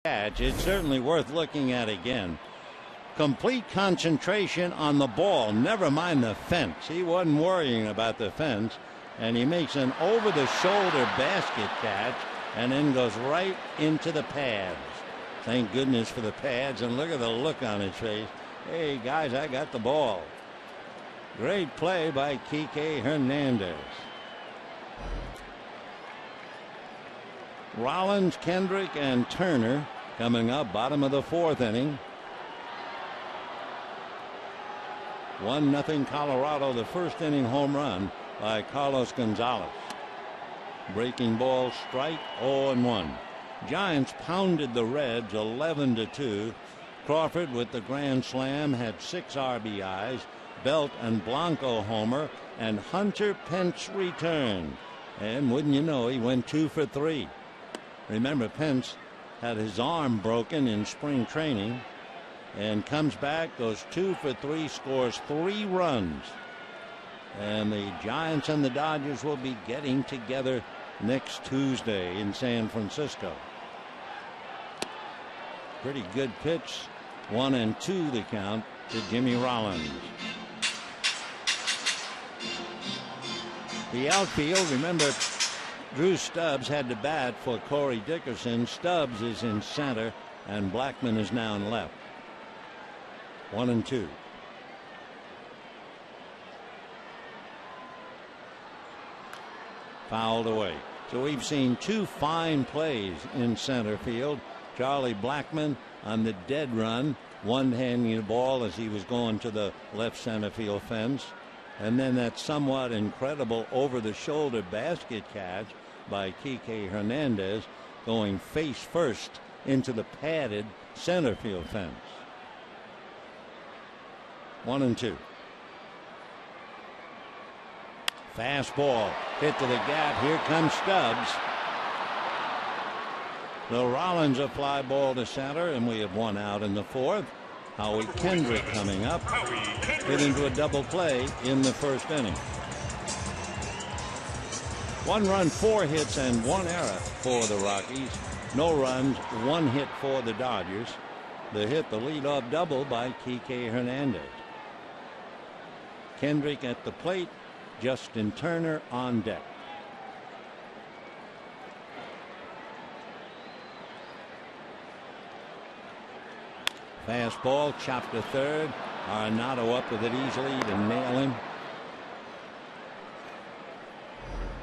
It's certainly worth looking at again. Complete concentration on the ball, never mind the fence. He wasn't worrying about the fence, and he makes an over-the-shoulder basket catch and then goes right into the pads. Thank goodness for the pads, and look at the look on his face. Hey, guys, I got the ball. Great play by Kike Hernandez. Rollins, Kendrick, and Turner coming up, bottom of the fourth inning. 1-0 Colorado, the first inning home run by Carlos Gonzalez. Breaking ball, strike, 0-1. Giants pounded the Reds 11-2. Crawford with the grand slam had 6 RBIs. Belt and Blanco homer, and Hunter Pence returned. And wouldn't you know, he went 2 for 3. Remember, Pence had his arm broken in spring training and comes back, goes 2 for 3, scores 3 runs. And the Giants and the Dodgers will be getting together next Tuesday in San Francisco. Pretty good pitch. 1-2 the count to Jimmy Rollins. The outfield, remember, Drew Stubbs had to bat for Corey Dickerson. Stubbs is in center, and Blackman is now in left. 1-2. Fouled away. So we've seen 2 fine plays in center field. Charlie Blackman on the dead run, one-handing the ball as he was going to the left center field fence. And then that somewhat incredible over-the-shoulder basket catch by Kike Hernandez going face first into the padded center field fence. 1-2. Fastball hit to the gap. Here comes Stubbs. The Rollins a fly ball to center, and we have 1 out in the 4th. Howie Kendrick coming up. Hit into a double play in the first inning. 1 run, 4 hits, and 1 error for the Rockies. No runs, 1 hit for the Dodgers. The hit, the leadoff double by Kike Hernandez. Kendrick at the plate. Justin Turner on deck. Fastball chopped to third. Arenado up with it easily to nail him.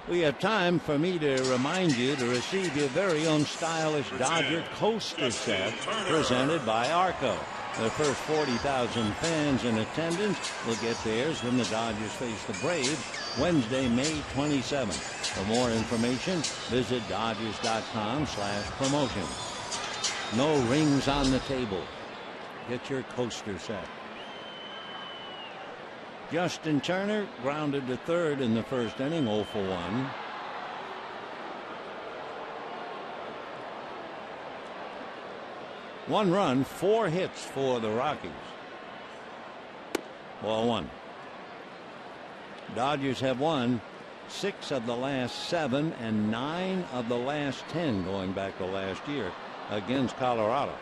We have time for me to remind you to receive your very own stylish Dodger coaster set presented by Arco. The first 40,000 fans in attendance will get theirs when the Dodgers face the Braves Wednesday, May 27th. For more information, visit Dodgers.com/promotion. No rings on the table. Get your coaster set. Justin Turner grounded to third in the first inning, 0 for 1. One run, 4 hits for the Rockies. Ball 1. Dodgers have won 6 of the last 7 and 9 of the last 10 going back to last year against Colorado.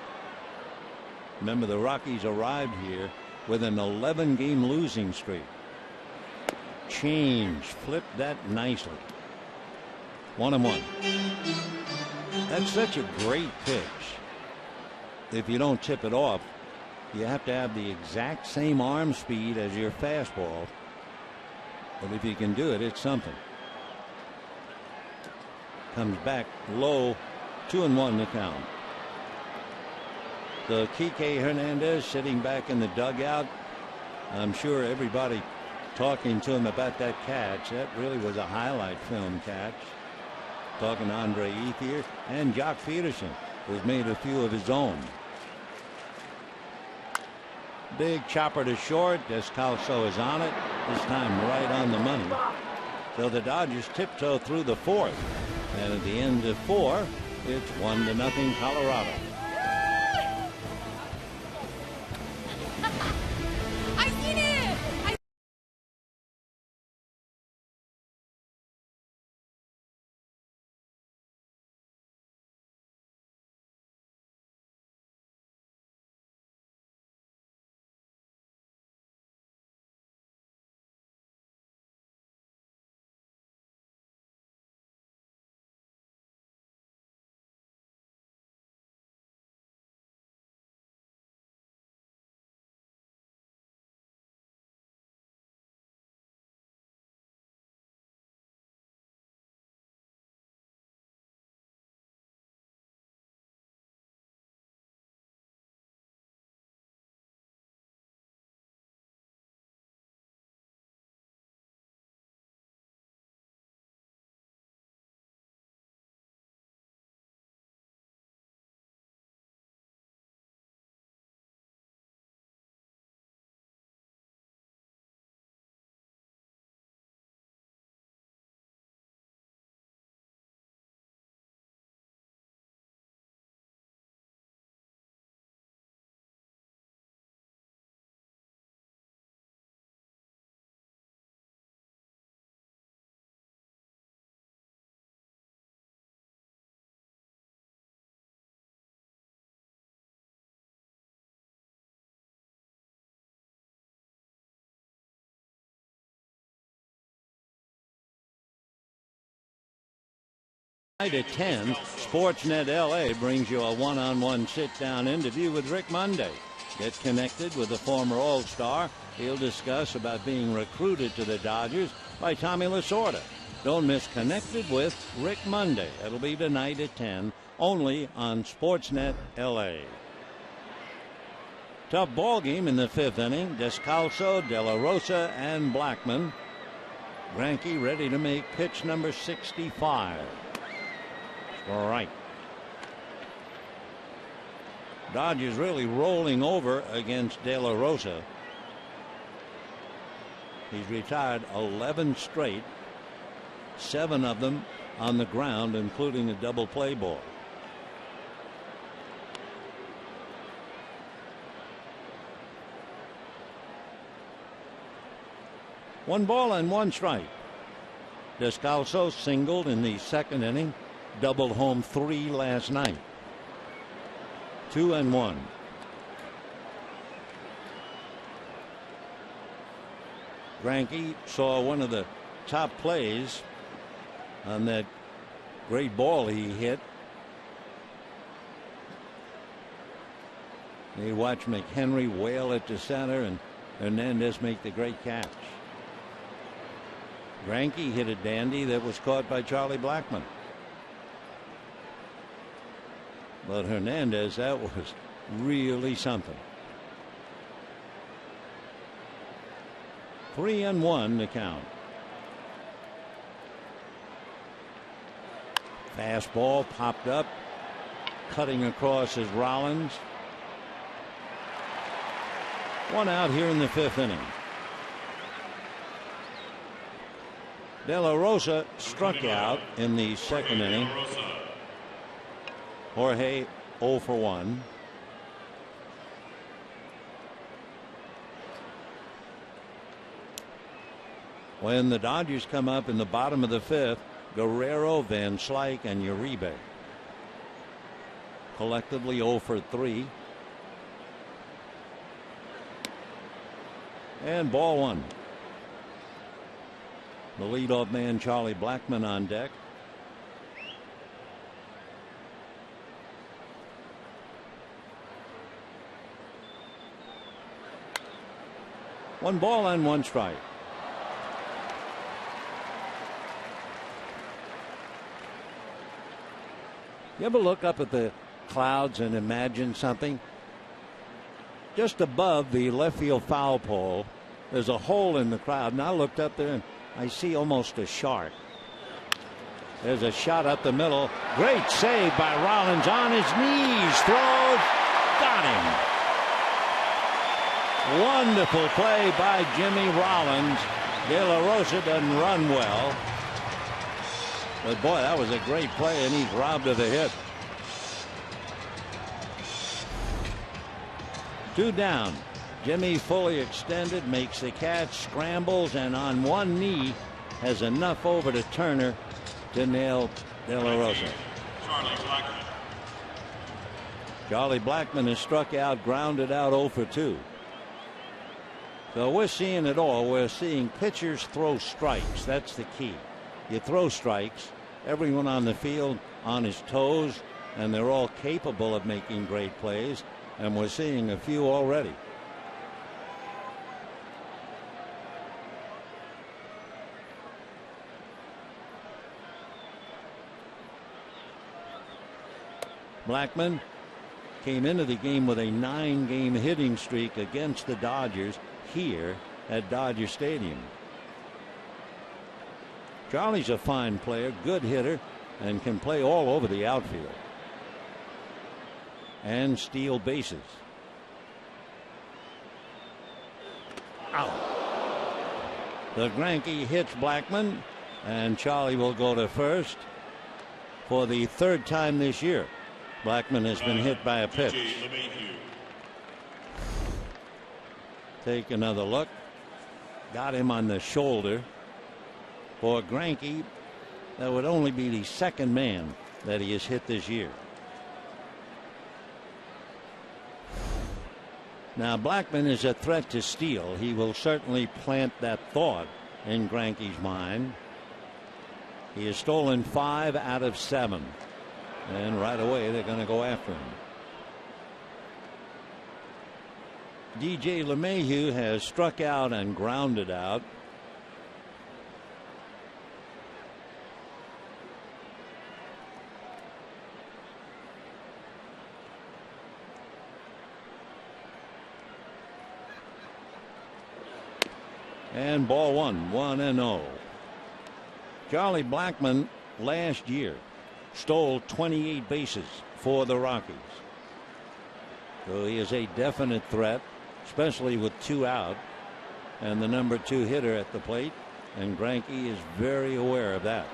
Remember, the Rockies arrived here with an 11-game losing streak. Flipped that nicely. 1-1. That's such a great pitch. If you don't tip it off, you have to have the exact same arm speed as your fastball. But if you can do it, it's something. Comes back low, 2-1 the count. The Kike Hernandez sitting back in the dugout. I'm sure everybody talking to him about that catch. That really was a highlight film catch. Talking to Andre Ethier and Jock Peterson, who's made a few of his own. Big chopper to short. Descalso is on it. This time right on the money. So the Dodgers tiptoe through the 4th. And at the end of 4, it's 1-0 Colorado. At 10, Sportsnet LA brings you a one-on-one sit-down interview with Rick Monday. Get connected with the former All-Star. He'll discuss about being recruited to the Dodgers by Tommy Lasorda. Don't miss Connected with Rick Monday. It'll be tonight at 10, only on Sportsnet LA. Tough ball game in the 5th inning. Descalso, De La Rosa, and Blackman. Greinke ready to make pitch number 65. All right. Dodgers really rolling over against De La Rosa. He's retired 11 straight, 7 of them on the ground, including a double play ball. One ball and 1 strike. Descalso singled in the 2nd inning. Doubled home 3 last night. 2-1. Greinke saw one of the top plays on that great ball he hit. He watched McHenry whale it to center and Hernandez make the great catch. Greinke hit a dandy that was caught by Charlie Blackmon. But Hernandez, that was really something. 3-1 to count. Fastball popped up, cutting across is Rollins. One out here in the 5th inning. De La Rosa struck out in the 2nd inning. Jorge 0 for 1. When the Dodgers come up in the bottom of the 5th, Guerrero, Van Slyke, and Uribe collectively 0 for 3. And ball 1. The leadoff man Charlie Blackmon on deck. One ball and one strike. You ever look up at the clouds and imagine something? Just above the left field foul pole, there's a hole in the crowd, and I looked up there and I see almost a shark. There's a shot up the middle. Great save by Rollins on his knees. Throws. Got him. Wonderful play by Jimmy Rollins. De La Rosa doesn't run well. But boy, that was a great play, and he's robbed of a hit. 2 down. Jimmy fully extended, makes the catch, scrambles, and on one knee has enough over to Turner to nail De La Rosa. Charlie Blackmon is struck out, grounded out 0 for 2. So we're seeing it all. We're seeing pitchers throw strikes. That's the key. You throw strikes, everyone on the field on his toes, and they're all capable of making great plays, and we're seeing a few already. Blackmon came into the game with a 9-game hitting streak against the Dodgers here at Dodger Stadium. Charlie's a fine player, good hitter, and can play all over the outfield and steal bases. Out. The Greinke hits Blackmon, and Charlie will go to first for the 3rd time this year. Blackmon has been hit by a pitch. Take another look. Got him on the shoulder. For Greinke, that would only be the 2nd man that he has hit this year. Now Blackmon is a threat to steal. He will certainly plant that thought in Greinke's mind. He has stolen 5 out of 7. And right away they're going to go after him. DJ LeMahieu has struck out and grounded out. And ball 1, 1-0. Charlie Blackmon last year stole 28 bases for the Rockies. So he is a definite threat, especially with 2 out and the number 2 hitter at the plate, and Greinke is very aware of that.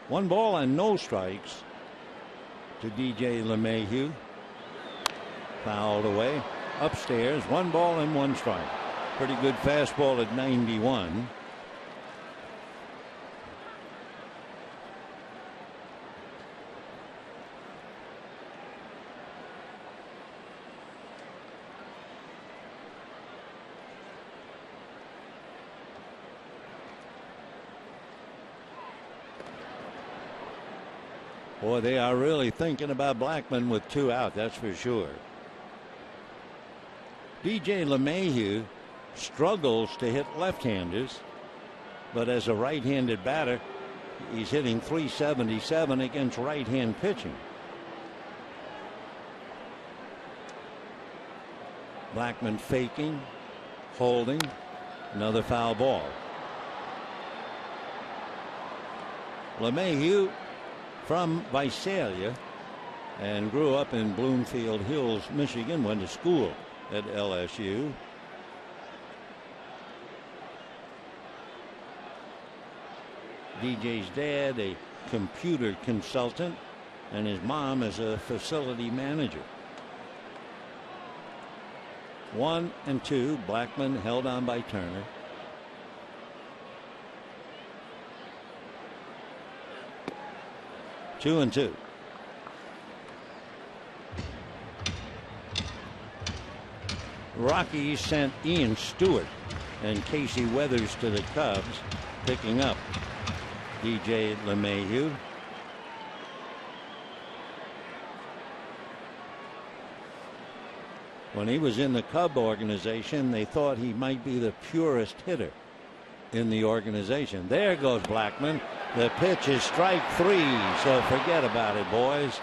One ball and no strikes to DJ LeMahieu. Fouled away. Upstairs, 1 ball and 1 strike. Pretty good fastball at 91. Boy, they are really thinking about Blackmon with 2 out, that's for sure. DJ LeMahieu struggles to hit left-handers, but as a right-handed batter, he's hitting .377 against right-hand pitching. Blackmon faking, holding, another foul ball. LeMahieu from Visalia and grew up in Bloomfield Hills, Michigan, went to school at LSU. DJ's dad, a computer consultant, and his mom is a facility manager. 1-2. Blackmon held on by Turner. Two and two. Rockies sent Ian Stewart and Casey Weathers to the Cubs, picking up DJ LeMahieu. When he was in the Cub organization, they thought he might be the purest hitter in the organization. There goes Blackmon. The pitch is strike 3, so forget about it, boys.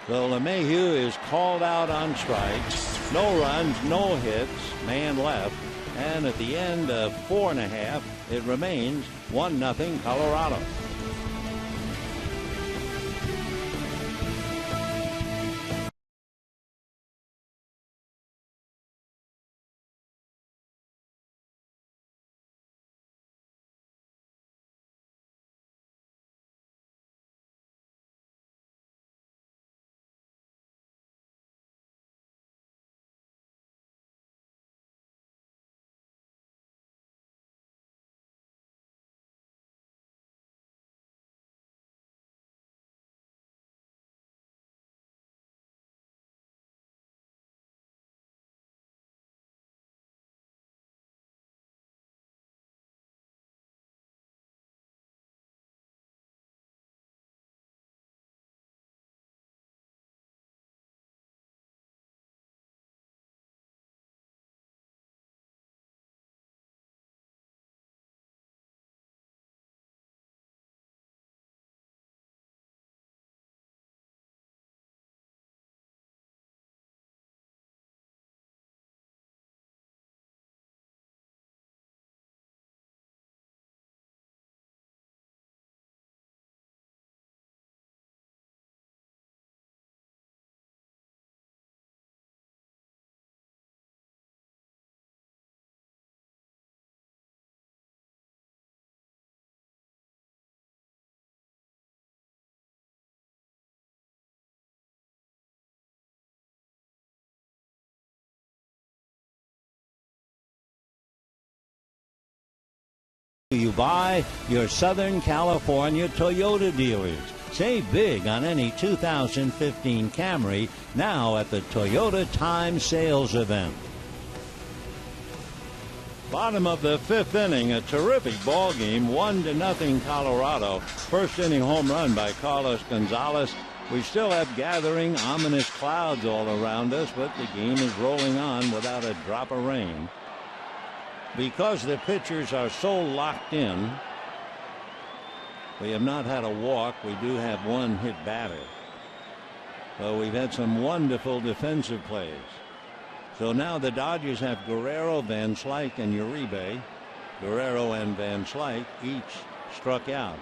So LeMahieu is called out on strikes. No runs, no hits, man left. And at the end of 4 1/2, it remains 1-0 Colorado. You buy your Southern California Toyota dealers. Save big on any 2015 Camry now at the Toyota Time Sales Event. Bottom of the 5th inning, a terrific ball game, 1-0 Colorado. First inning home run by Carlos Gonzalez. We still have gathering ominous clouds all around us, but the game is rolling on without a drop of rain. Because the pitchers are so locked in, we have not had a walk. We do have 1 hit batter. So we've had some wonderful defensive plays. So now the Dodgers have Guerrero, Van Slyke, and Uribe. Guerrero and Van Slyke each struck out.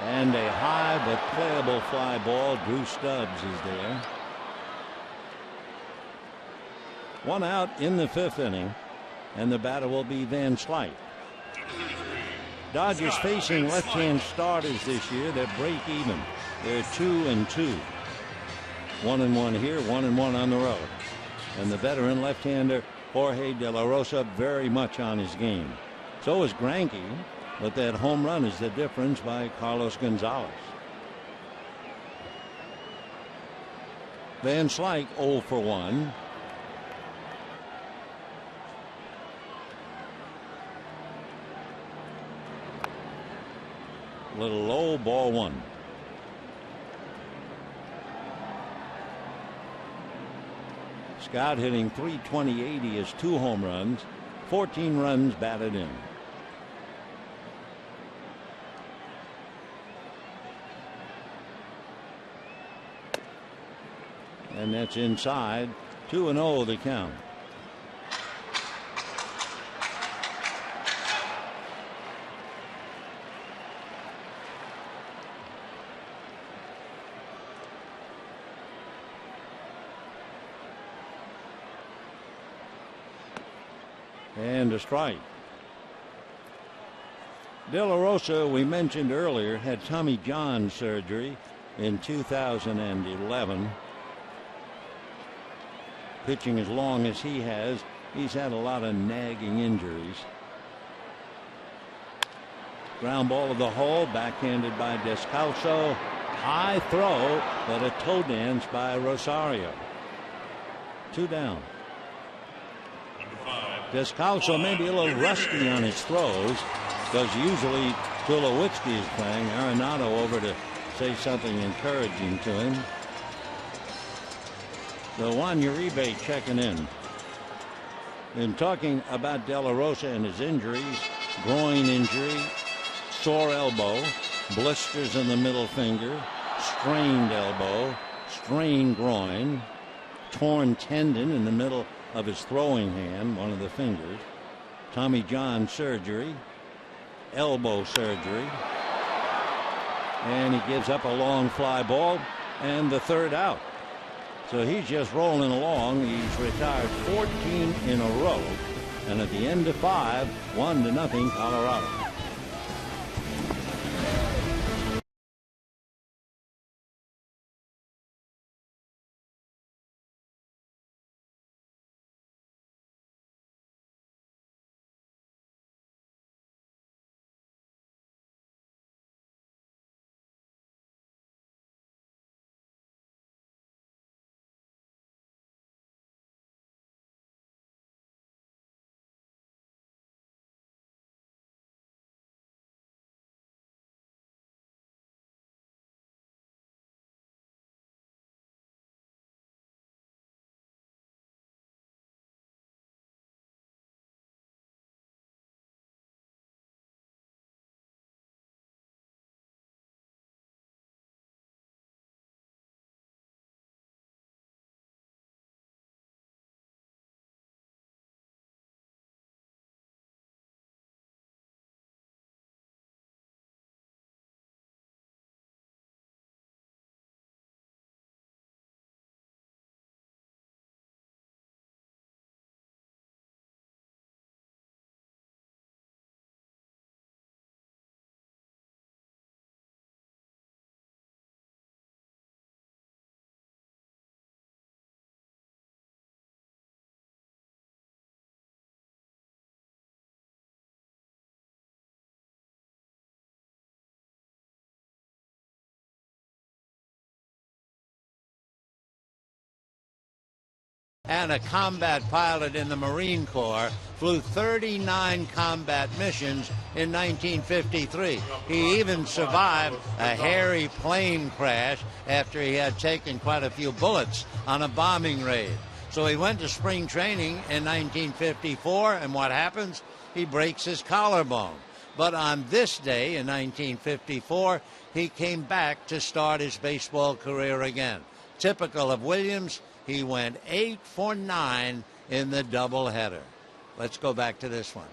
And a high but playable fly ball. Drew Stubbs is there. 1 out in the 5th inning, and the batter will be Van Slyke. Dodgers facing left-hand starters this year. They're break even. They're 2-2. 1-1 here, 1-1 on the road. And the veteran left-hander Jorge De La Rosa very much on his game. So is Greinke, but that home run is the difference by Carlos Gonzalez. Van Slyke 0 for 1. A little low, ball one. Scott hitting .328. He has 2 home runs, 14 runs batted in. And that's inside. 2-0 the count. And a strike. De La Rosa, we mentioned earlier, had Tommy John surgery in 2011. Pitching as long as he has, he's had a lot of nagging injuries. Ground ball to the hole, backhanded by Descalso. High throw, but a toe dance by Rosario. 2 down. Descalso may be a little rusty on his throws, because usually Tulowitzki is playing. Arenado over to say something encouraging to him. So Juan Uribe checking in. And talking about De La Rosa and his injuries, groin injury, sore elbow, blisters in the middle finger, strained elbow, strained groin, torn tendon in the middle of his throwing hand, one of the fingers, Tommy John surgery, elbow surgery, and he gives up a long fly ball and the 3rd out. So he's just rolling along. He's retired 14 in a row, and at the end of 5, 1-0 Colorado. And a combat pilot in the Marine Corps, flew 39 combat missions in 1953. He even survived a hairy plane crash after he had taken quite a few bullets on a bombing raid. So he went to spring training in 1954, and what happens? He breaks his collarbone. But on this day in 1954, he came back to start his baseball career again. Typical of Williams, he went 8 for 9 in the doubleheader. Let's go back to this one.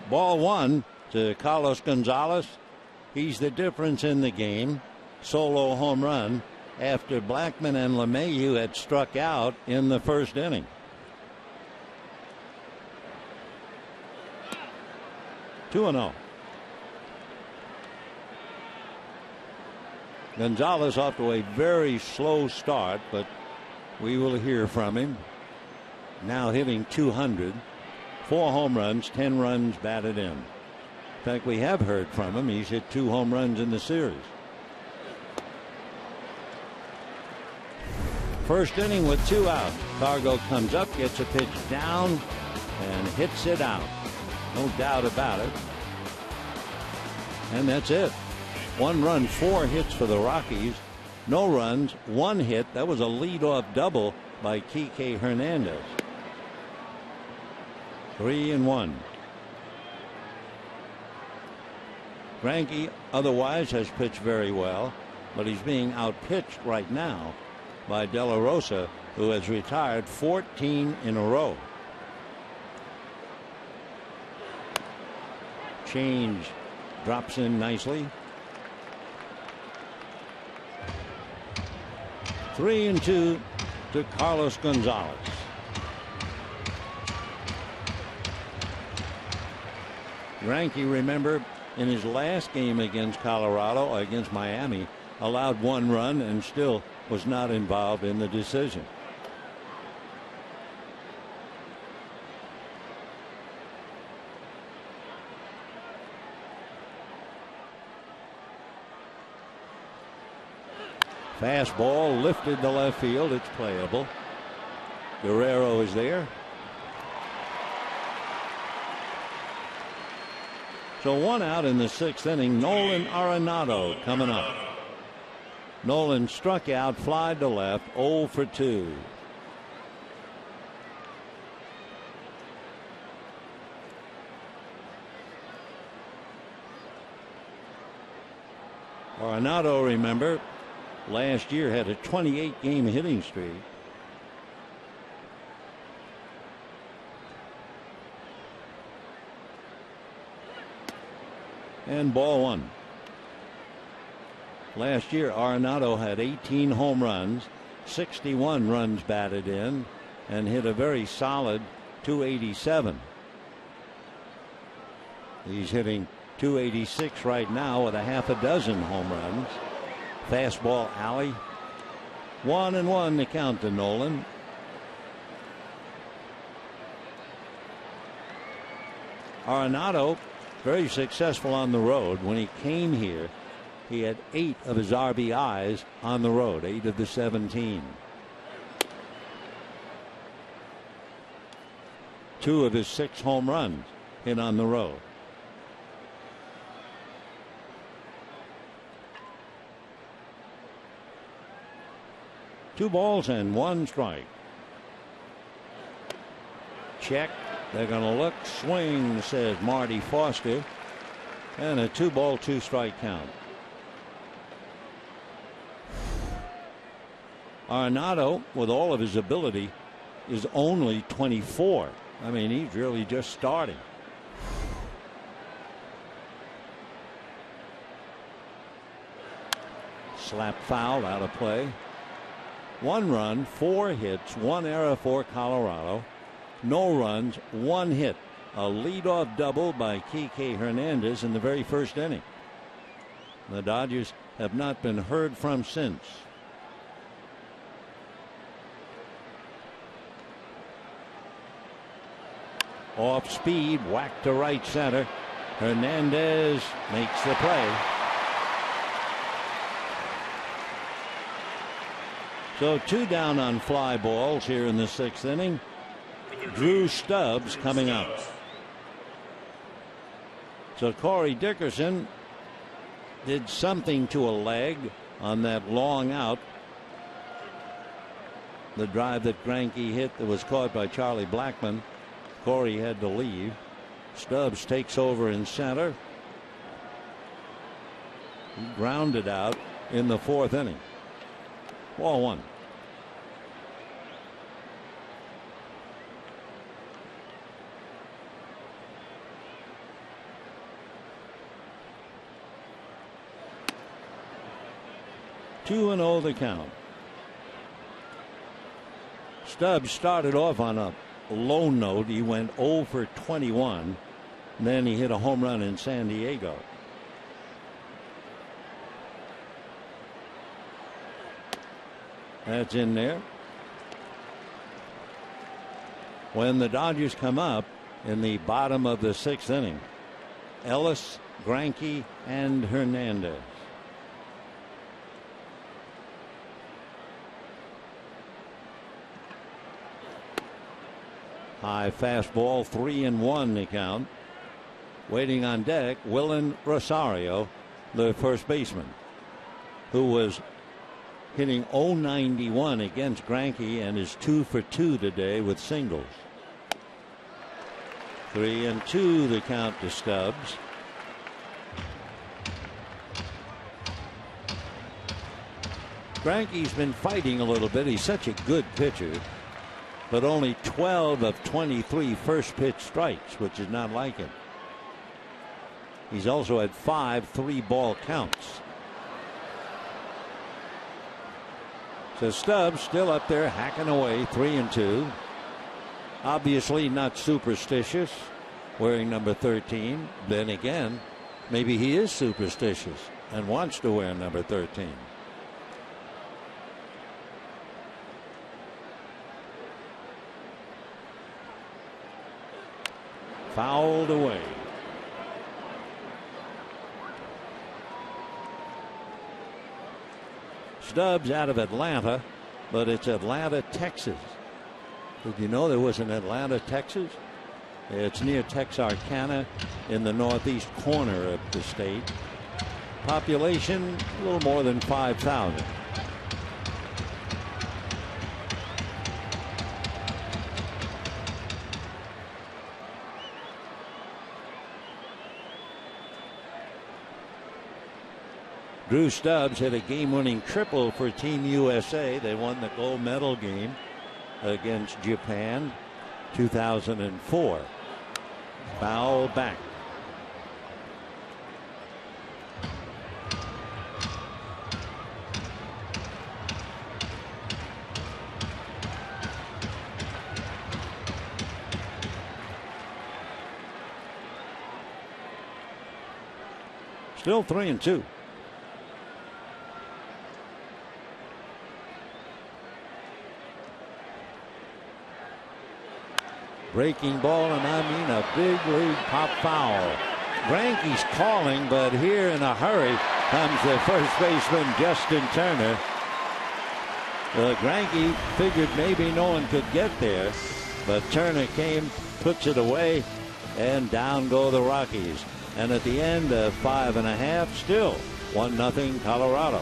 Ball 1 to Carlos Gonzalez. He's the difference in the game. Solo home run after Blackman and LeMahieu had struck out in the first inning. 2-0. Gonzalez off to a very slow start, but we will hear from him. Now hitting 200. 4 home runs, 10 runs batted in. In fact, we have heard from him. He's hit 2 home runs in the series. First inning with 2 out. Cargo comes up, gets a pitch down, and hits it out. No doubt about it. And that's it. 1 run, 4 hits for the Rockies. No runs, 1 hit. That was a leadoff double by Kike Hernandez. 3-1. Greinke otherwise has pitched very well, but he's being outpitched right now by De La Rosa, who has retired 14 in a row. Change drops in nicely. 3-2 to Carlos Gonzalez. Greinke, remember, in his last game against Colorado, against Miami, allowed 1 run and still was not involved in the decision. Fastball lifted to left field. It's playable. Guerrero is there. So 1 out in the 6th inning. Nolan Arenado coming up. Nolan struck out, fly to left, 0 for 2. Arenado, remember, last year had a 28-game hitting streak. And ball 1. Last year, Arenado had 18 home runs, 61 runs batted in, and hit a very solid .287. He's hitting .286 right now with a half a dozen home runs. Fastball alley. 1-1 to count to Nolan. Arenado very successful on the road. When he came here, he had 8 of his RBIs on the road, 8 of the 17. 2 of his 6 home runs hit on the road. Two balls and 1 strike. Check. They're going to look. Swing, says Marty Foster. And a 2-ball, 2-strike count. Arenado, with all of his ability, is only 24. I mean, he's really just starting. Slap foul, out of play. 1 run, 4 hits, 1 error for Colorado. No runs, 1 hit. A leadoff double by Kike Hernandez in the very first inning. The Dodgers have not been heard from since. Off speed, whack to right center. Hernandez makes the play. So 2 down on fly balls here in the 6th inning. Drew Stubbs coming up. So Corey Dickerson did something to a leg on that long out. The drive that Greinke hit that was caught by Charlie Blackmon. Corey had to leave. Stubbs takes over in center. He grounded out in the 4th inning. Ball 1. Two and 0 the count. Stubbs started off on a low note. He went 0 for 21. Then he hit a home run in San Diego. That's in there. When the Dodgers come up in the bottom of the 6th inning, Ellis, Greinke, and Hernandez. High fastball, 3-1 the count. Waiting on deck, Willen Rosario, the first baseman, who was hitting .091 against Greinke and is 2 for 2 today with singles. 3-2 the count to Stubbs. Greinke's been fighting a little bit. He's such a good pitcher, but only 12 of 23 first pitch strikes, which is not like him. He's also had 5 3-ball counts. So Stubbs still up there hacking away, 3-2. Obviously not superstitious, wearing number 13. Then again, maybe he is superstitious and wants to wear number 13. Fouled away. Stubbs out of Atlanta, but it's Atlanta, Texas. Did you know there was an Atlanta, Texas? It's near Texarkana in the northeast corner of the state. Population a little more than 5,000. Drew Stubbs hit a game-winning triple for Team USA. They won the gold medal game against Japan, 2004. Foul back. Still 3-2. Breaking ball, and I mean a big league pop foul. Greinke's calling, but here in a hurry comes the first baseman, Justin Turner. Greinke figured maybe no one could get there, but Turner came, puts it away, and down go the Rockies. And at the end of 5.5, still 1-0 Colorado.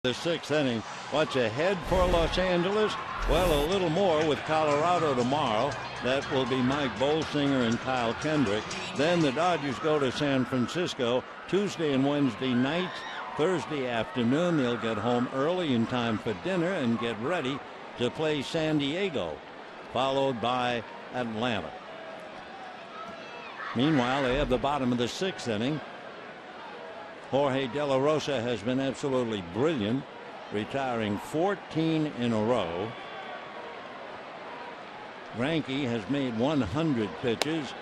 The 6th inning. What's ahead for Los Angeles? Well, a little more with Colorado tomorrow. That will be Mike Bolsinger and Kyle Kendrick. Then the Dodgers go to San Francisco Tuesday and Wednesday nights. Thursday afternoon, they'll get home early in time for dinner and get ready to play San Diego, followed by Atlanta. Meanwhile, they have the bottom of the 6th inning. Jorge De La Rosa has been absolutely brilliant, retiring 14 in a row. Greinke has made 100 pitches.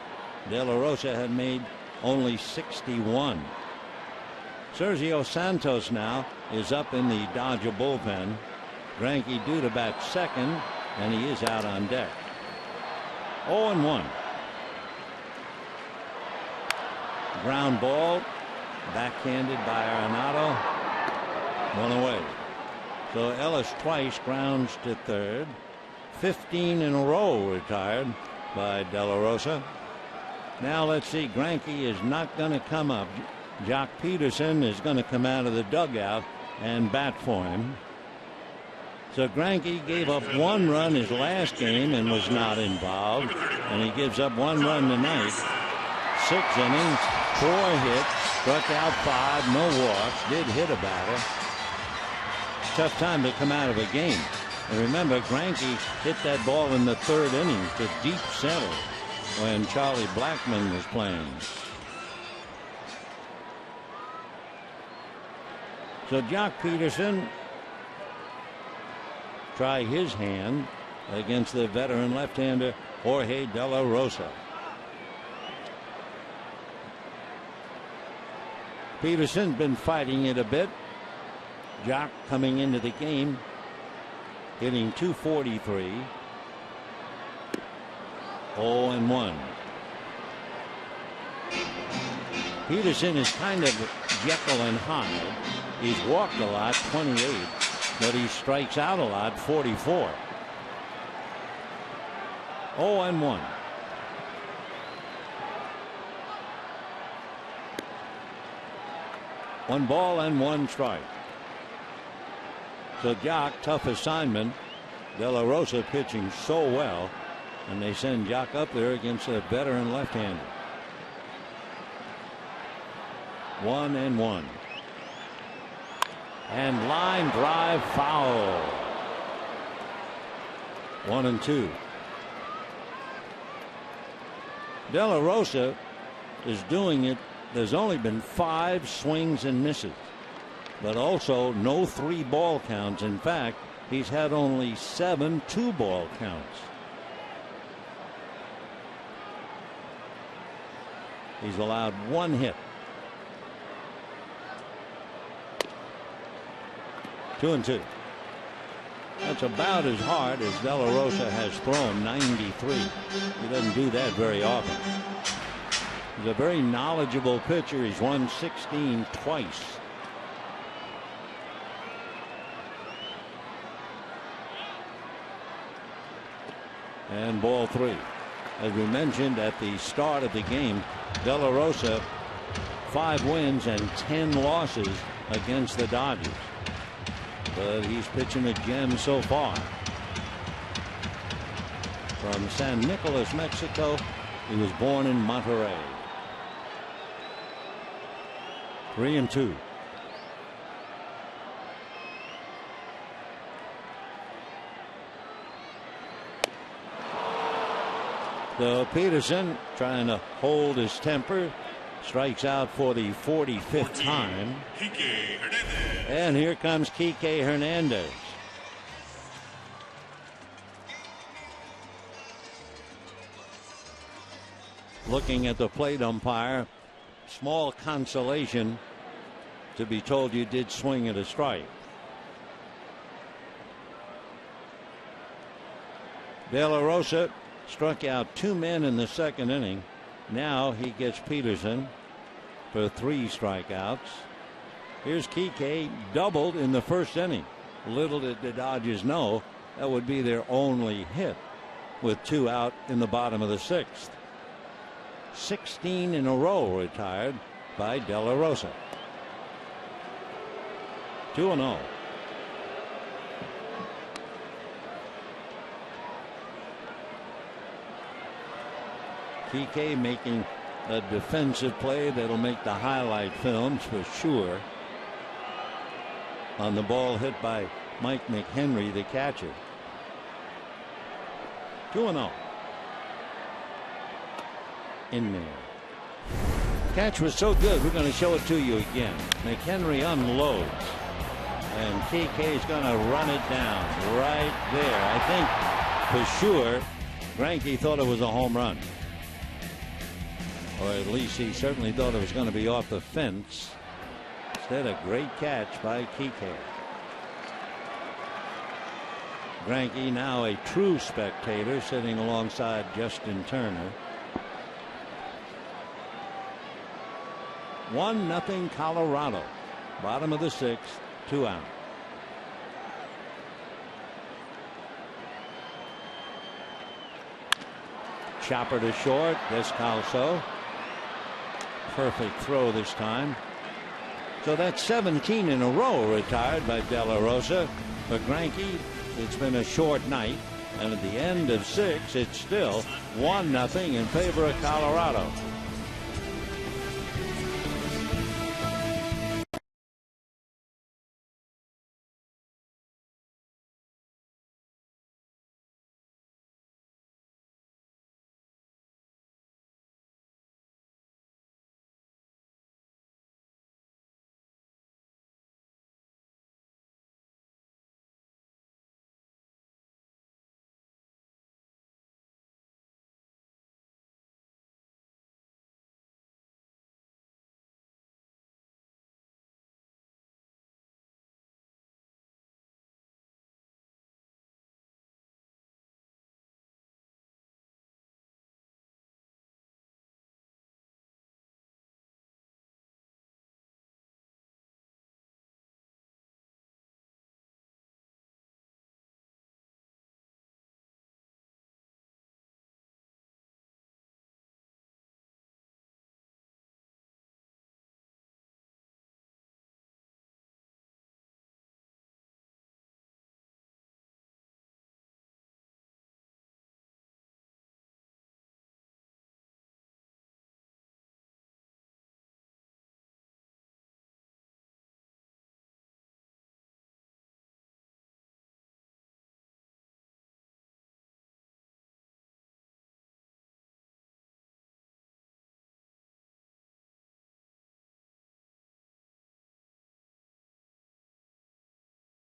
De La Rosa had made only 61. Sergio Santos now is up in the Dodger bullpen. Greinke due to bat second, and he is out on deck. 0-1. Ground ball, backhanded by Arenado. One away. So Ellis twice grounds to third. 15 in a row retired by De La Rosa. Now let's see. Greinke is not going to come up. Jock Peterson is going to come out of the dugout and bat for him. So Greinke gave up 1 run his last game and was not involved, and he gives up 1 run tonight. 6 innings, 4 hits, struck out 5, no walks, did hit a batter. Tough time to come out of a game. And remember, Greinke hit that ball in the 3rd inning to deep center when Charlie Blackmon was playing. So Jock Peterson try his hand against the veteran left-hander Jorge De La Rosa. Peterson's been fighting it a bit. Jock coming into the game hitting .243. 0-1. Peterson is kind of Jekyll and Hyde. He's walked a lot, 28, but he strikes out a lot, 44. 0-1. One ball and 1 strike. So Jock, tough assignment. De La Rosa pitching so well, and they send Jock up there against a veteran left-hander. 1-1. And line drive foul. 1-2. De La Rosa is doing it. There's only been 5 swings and misses, but also no 3-ball counts. In fact, he's had only 7 2-ball counts. He's allowed 1 hit. 2-2. That's about as hard as De La Rosa has thrown, 93. He doesn't do that very often. He's a very knowledgeable pitcher. He's won 16 twice. And ball 3. As we mentioned at the start of the game, De La Rosa 5 wins and 10 losses against the Dodgers. But he's pitching a gem so far. From San Nicolas, Mexico, he was born in Monterrey. 3-2. So Peterson trying to hold his temper, strikes out for the 45th time. And here comes Kike Hernandez. Looking at the plate umpire, small consolation to be told you did swing at a strike. De La Rosa struck out 2 men in the 2nd inning. Now he gets Peterson for 3 strikeouts. Here's Kike, doubled in the 1st inning. Little did the Dodgers know that would be their only hit, with 2 out in the bottom of the 6th. 16 in a row retired by De La Rosa. 2-0. Kike making a defensive play that'll make the highlight films for sure. On the ball hit by Mike McHenry, the catcher. 2-0. In there. Catch was so good, we're going to show it to you again. McHenry unloads, and Kike's going to run it down right there. I think for sure Greinke thought it was a home run, or at least he certainly thought it was going to be off the fence. Instead, a great catch by Kike. Greinke now a true spectator, sitting alongside Justin Turner. 1-0 Colorado. Bottom of the 6th, 2 out. Chopper to short. Descalso. Perfect throw this time. So that's 17 in a row retired by De La Rosa. For Greinke, it's been a short night, and at the end of 6, it's still 1-0 in favor of Colorado.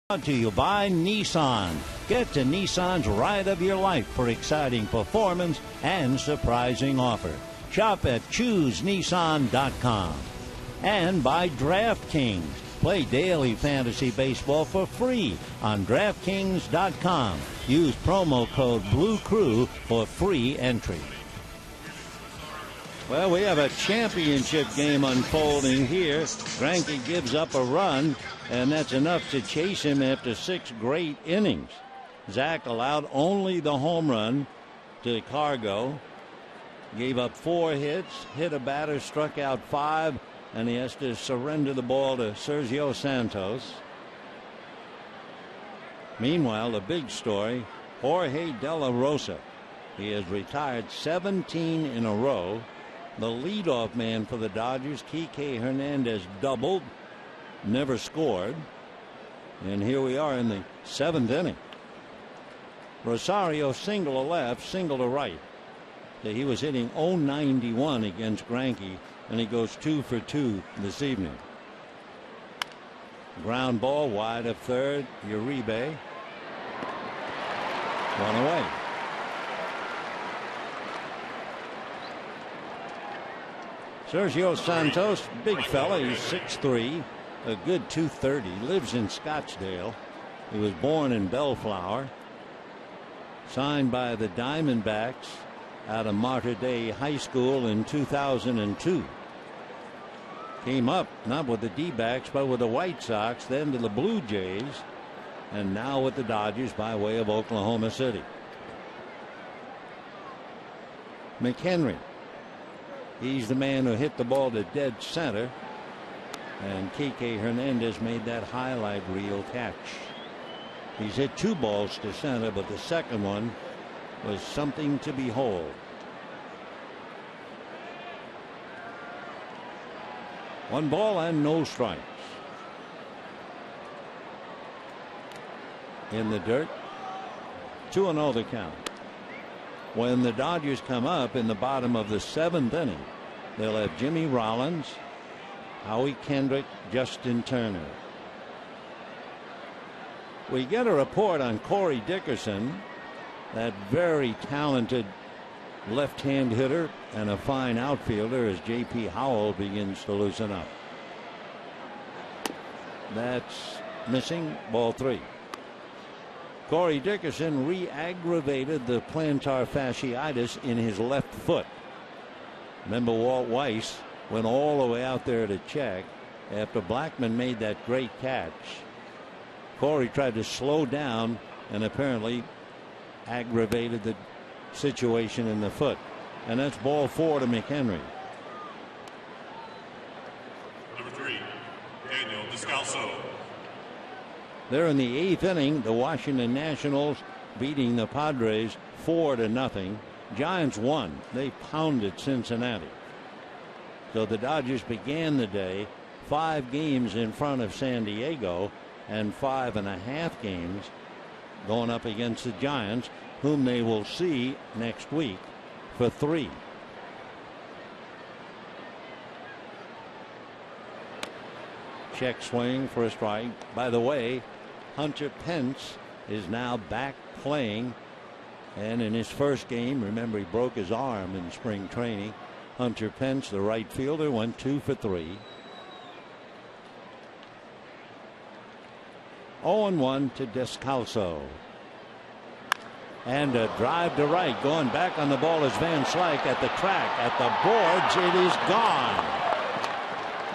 Brought to you by Nissan. Get to Nissan's ride of your life for exciting performance and surprising offer. Shop at ChooseNissan.com. And by DraftKings. Play daily fantasy baseball for free on DraftKings.com. Use promo code BlueCrew for free entry. Well, we have a championship game unfolding here. Greinke gives up a run, and that's enough to chase him after 6 great innings. Zach allowed only the home run to Cargo. Gave up 4 hits, hit a batter, struck out 5, and he has to surrender the ball to Sergio Santos. Meanwhile, the big story, Jorge De La Rosa. He has retired 17 in a row. The leadoff man for the Dodgers, Kike Hernandez, doubled, never scored. And here we are in the 7th inning. Rosario single to left, single to right. So he was hitting .091 against Greinke, and he goes 2 for 2 this evening. Ground ball wide of third, Uribe. 1 away. Sergio Santos, big fella, he's 6'3", a good 230, lives in Scottsdale. He was born in Bellflower. Signed by the Diamondbacks out of Mater Dei High School in 2002. Came up not with the D-backs but with the White Sox, then to the Blue Jays, and now with the Dodgers by way of Oklahoma City. McHenry. He's the man who hit the ball to dead center, and Kike Hernandez made that highlight reel catch. He's hit 2 balls to center, but the second one was something to behold. One ball and no strikes. In the dirt, 2-0 the count. When the Dodgers come up in the bottom of the 7th inning, they'll have Jimmy Rollins, Howie Kendrick, Justin Turner. We get a report on Corey Dickerson, that very talented left-hand hitter and a fine outfielder, as J.P. Howell begins to loosen up. That's missing, ball 3. Corey Dickerson re-aggravated the plantar fasciitis in his left foot. Remember, Walt Weiss went all the way out there to check after Blackman made that great catch. Corey tried to slow down and apparently aggravated the situation in the foot. And that's ball 4 to McHenry. Number 3, Daniel Descalso. They're in the 8th inning. The Washington Nationals beating the Padres 4-0. Giants won. They pounded Cincinnati. So the Dodgers began the day 5 games in front of San Diego and 5.5 games going up against the Giants, whom they will see next week for 3. Check swing for a strike. By the way, Hunter Pence is now back playing, and in his first game, remember, he broke his arm in spring training. Hunter Pence, the right fielder, went 2 for 3. 0-1 to Descalso. And a drive to right. Going back on the ball is Van Slyke at the track. At the boards, it is gone.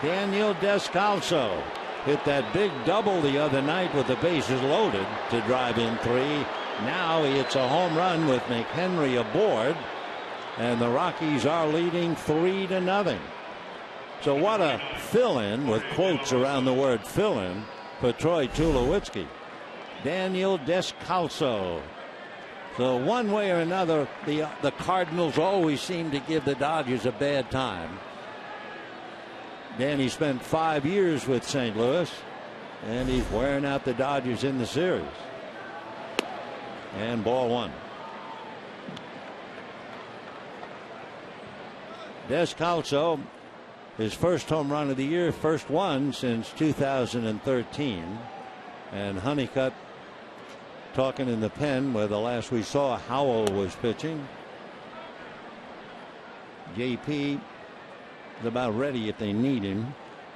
Daniel Descalso hit that big double the other night with the bases loaded to drive in 3. Now he hits a home run with McHenry aboard. And the Rockies are leading 3-0. So what a fill-in, with quotes around the word fill-in, for Troy Tulowitzki. Daniel Descalso. So one way or another, the Cardinals always seem to give the Dodgers a bad time. Danny spent 5 years with St. Louis, and he's wearing out the Dodgers in the series. And ball 1. Descalso, his first home run of the year, first one since 2013. And Honeycutt talking in the pen where the last we saw Howell was pitching. JP is about ready if they need him.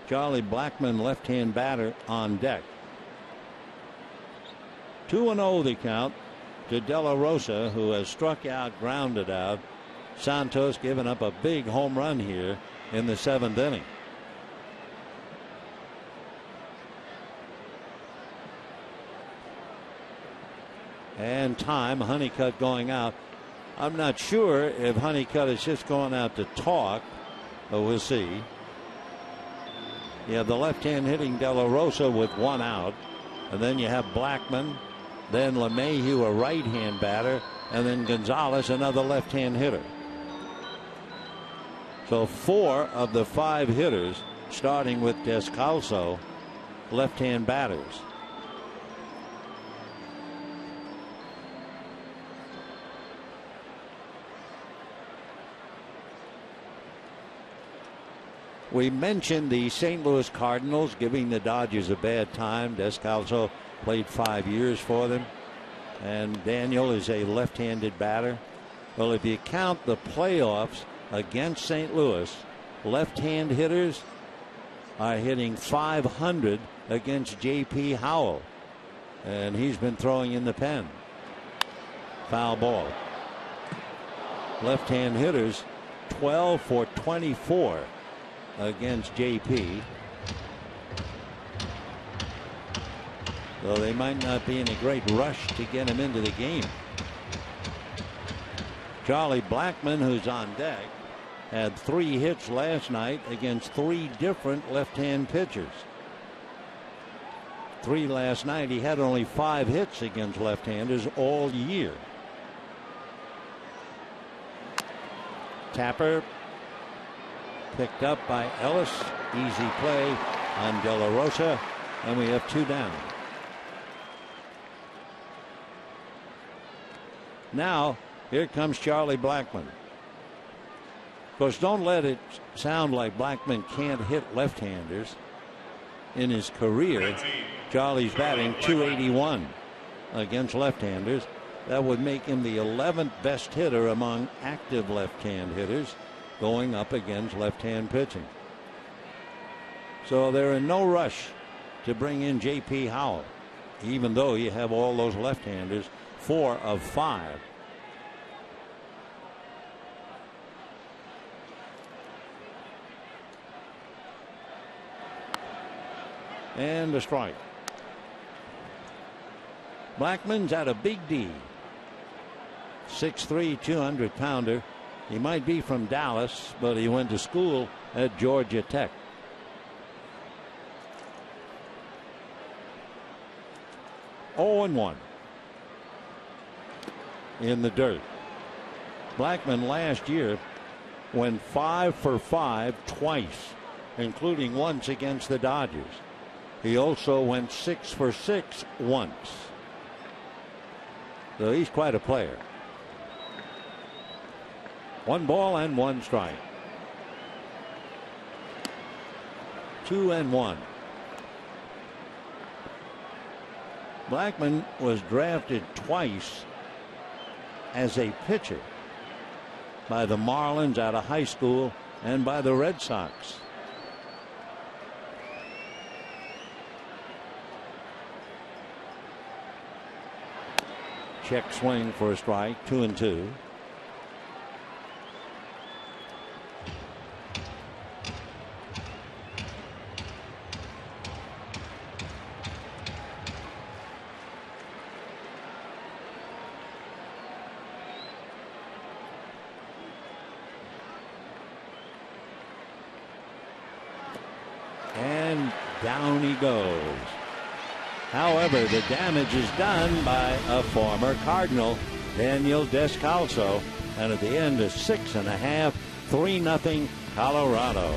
Charlie Blackmon, left-hand batter, on deck. 2-0 the count to De La Rosa, who has struck out, grounded out. Santos giving up a big home run here in the 7th inning. And time, Honeycutt going out. I'm not sure if Honeycutt is just going out to talk, but we'll see. You have the left-hand hitting De La Rosa with 1 out, and then you have Blackmon, then LeMahieu, a right-hand batter, and then Gonzalez, another left-hand hitter. So 4 of the 5 hitters, starting with Descalso, left-hand batters. We mentioned the St. Louis Cardinals giving the Dodgers a bad time. Descalso played 5 years for them, and Daniel is a left-handed batter. Well, if you count the playoffs against St. Louis, left-hand hitters are hitting .500 against J.P. Howell, and he's been throwing in the pen. Foul ball. Left-hand hitters 12 for 24 against J.P. So they might not be in a great rush to get him into the game. Charlie Blackmon, who's on deck, had 3 hits last night against 3 different left-hand pitchers. 3 last night. He had only 5 hits against left-handers all year. Tapper picked up by Ellis. Easy play on De La Rosa, and we have 2 down. Now here comes Charlie Blackmon. Of course, don't let it sound like Blackmon can't hit left-handers. In his career, Charlie's batting .281 against left-handers. That would make him the 11th best hitter among active left-hand hitters going up against left-hand pitching. So they're in no rush to bring in J.P. Howell, even though you have all those left-handers, 4 of 5. And a strike. Blackman's at a big D. 6'3", 200-pounder. He might be from Dallas, but he went to school at Georgia Tech. Oh, 0-1 in the dirt. Blackman last year went 5 for 5 twice, including once against the Dodgers. He also went 6 for 6 once. So he's quite a player. 1 ball and 1 strike. 2-1. Blackman was drafted twice as a pitcher by the Marlins out of high school and by the Red Sox. Check swing for a strike. 2-2. And down he goes. However, the damage is done by a former Cardinal, Daniel Descalso, and at the end of 6.5, 3-0 Colorado.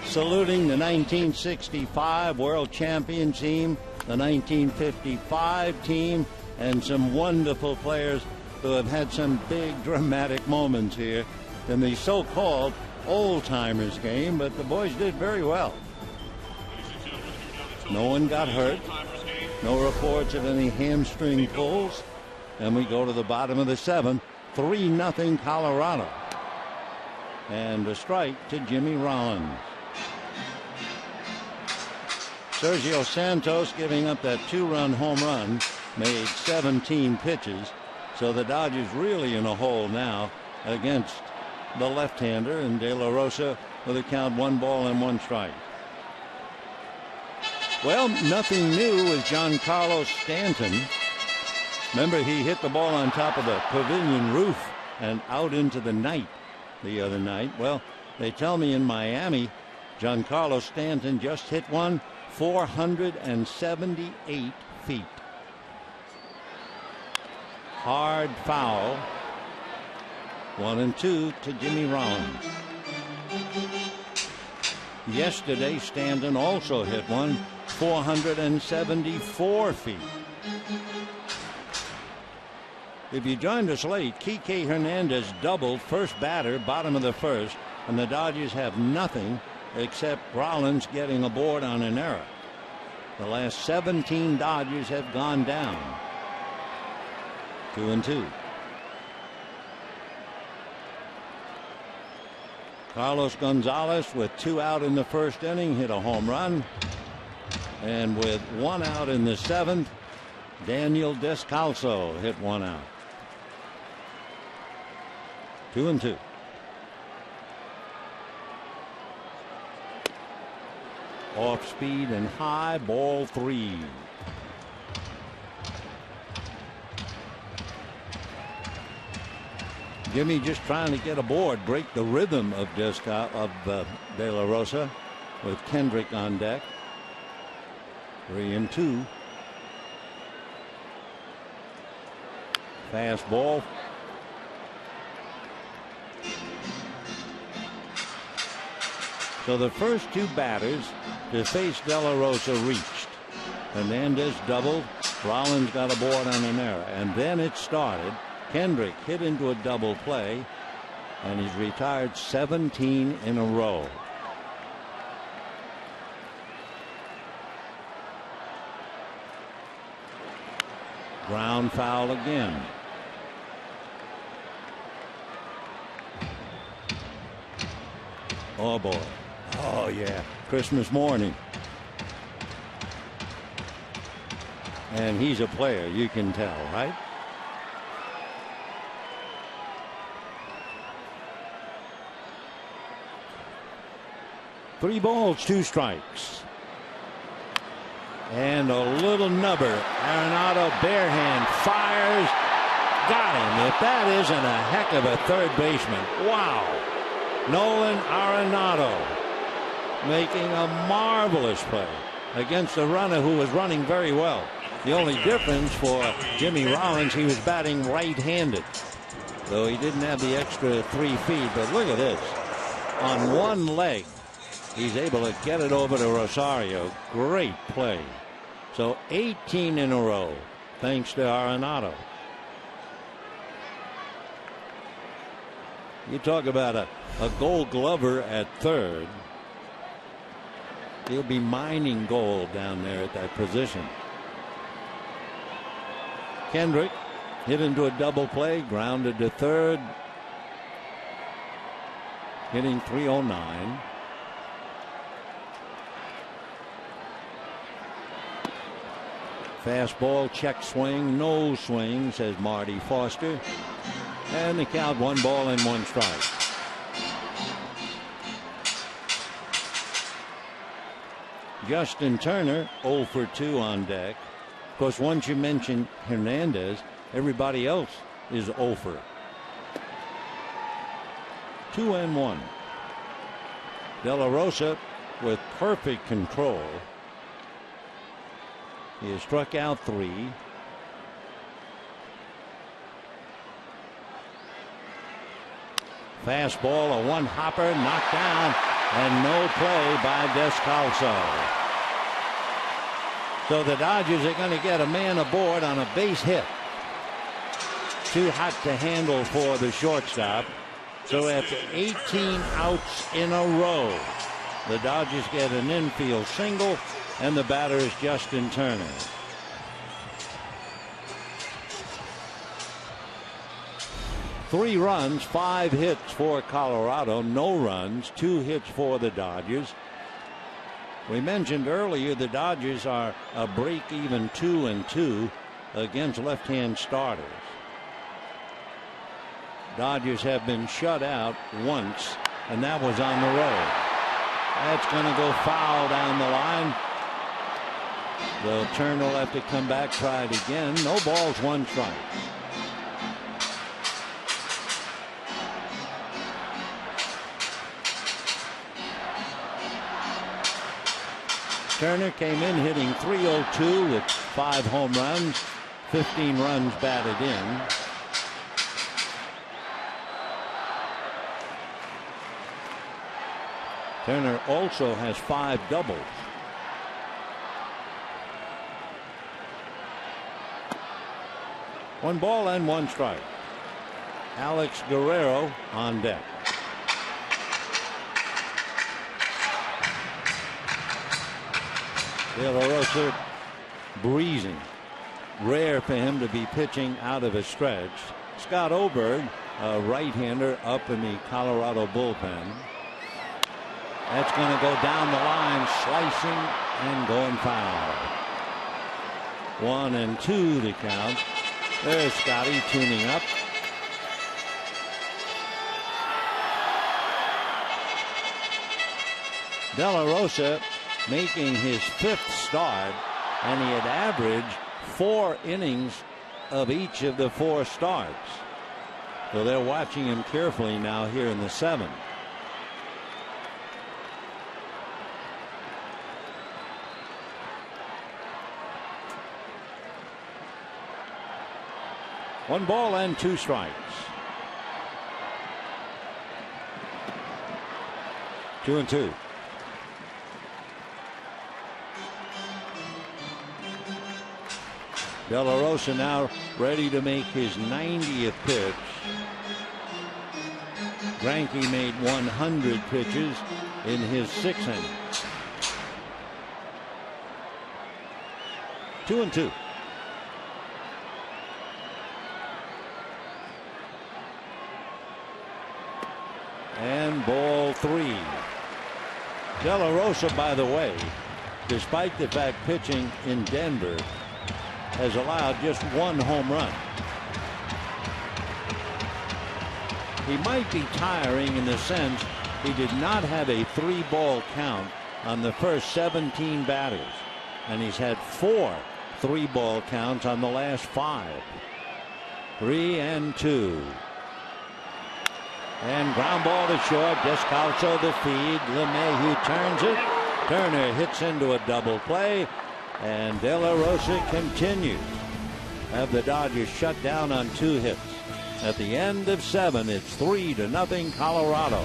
Saluting the 1965 World Champion team, the 1955 team, and some wonderful players who have had some big dramatic moments here in the so-called old-timers game, but the boys did very well. No one got hurt. No reports of any hamstring pulls. And we go to the bottom of the 7th, 3-0 Colorado. And a strike to Jimmy Rollins. Sergio Santos giving up that 2-run home run, made 17 pitches. So the Dodgers really in a hole now against the left-hander, and De La Rosa with a count 1 ball and 1 strike. Well, nothing new with Giancarlo Stanton. Remember, he hit the ball on top of the pavilion roof and out into the night the other night. Well, they tell me in Miami, Giancarlo Stanton just hit one 478 feet. Hard foul, 1-2 to Jimmy Rollins. Yesterday, Stanton also hit one, 474 feet. If you joined us late, Kike Hernandez doubled, first batter, bottom of the first, and the Dodgers have nothing except Rollins getting aboard on an error. The last 17 Dodgers have gone down. 2-2. Carlos Gonzalez, with 2 out in the first inning, hit a home run. And with 1 out in the 7th, Daniel Descalso hit 1 out. 2-2. Off speed and high, ball 3. Jimmy just trying to get aboard, break the rhythm of De La Rosa, with Kendrick on deck. 3-2. Fastball. So the first 2 batters to face De La Rosa reached. Hernandez doubled. Rollins got aboard on an error. And then it started. Kendrick hit into a double play. And he's retired 17 in a row. Ground foul again. Oh boy. Oh yeah. Christmas morning. And he's a player, you can tell, right? Three balls, 2 strikes. And a little nubber. Arenado barehand fires. Got him. If that isn't a heck of a third baseman. Wow. Nolan Arenado making a marvelous play against a runner who was running very well. The only difference for Jimmy Rollins, he was batting right-handed, though he didn't have the extra 3 feet. But look at this. On one leg, he's able to get it over to Rosario. Great play. So 18 in a row, thanks to Arenado. You talk about a Gold Glover at third. He'll be mining gold down there at that position. Kendrick hit into a double play, grounded to third, hitting .309. Fastball, check swing, no swing, says Marty Foster. And the count, 1 ball and 1 strike. Justin Turner, 0 for 2 on deck. Of course, once you mention Hernandez, everybody else is 0 for. 2-1. De La Rosa with perfect control. He has struck out 3. Fastball, a 1-hopper, knocked down, and no play by Descalso. So the Dodgers are going to get a man aboard on a base hit. Too hot to handle for the shortstop. So after 18 outs in a row, the Dodgers get an infield single, and the batter is Justin Turner. Three runs, 5 hits for Colorado, no runs, 2 hits for the Dodgers. We mentioned earlier the Dodgers are a break-even 2-2 against left-hand starters. Dodgers have been shut out once, and that was on the road. That's going to go foul down the line. The Turner will have to come back, try it again. No balls, 1 strike. Turner came in hitting .302 with 5 home runs, 15 runs batted in. Turner also has 5 doubles. One ball and 1 strike. Alex Guerrero on deck. De La Rosa breezing. Rare for him to be pitching out of a stretch. Scott Oberg, a right-hander up in the Colorado bullpen. That's going to go down the line, slicing and going foul. 1-2 to count. There's Scotty tuning up. De La Rosa making his 5th start, and he had averaged 4 innings of each of the 4 starts. So they're watching him carefully now here in the 7th. One ball and 2 strikes. 2-2. De La Rosa now ready to make his 90th pitch. Greinke made 100 pitches in his 6th inning. 2-2. And ball 3. De La Rosa, by the way, despite the fact pitching in Denver, has allowed just 1 home run. He might be tiring in the sense he did not have a 3-ball count on the first 17 batters, and he's had 4 3-ball counts on the last 5. 3-2. And ground ball to short. Descalso the feed. LeMahieu turns it. Turner hits into a double play. And De La Rosa continues. Have the Dodgers shut down on 2 hits. At the end of 7, it's 3-0 Colorado.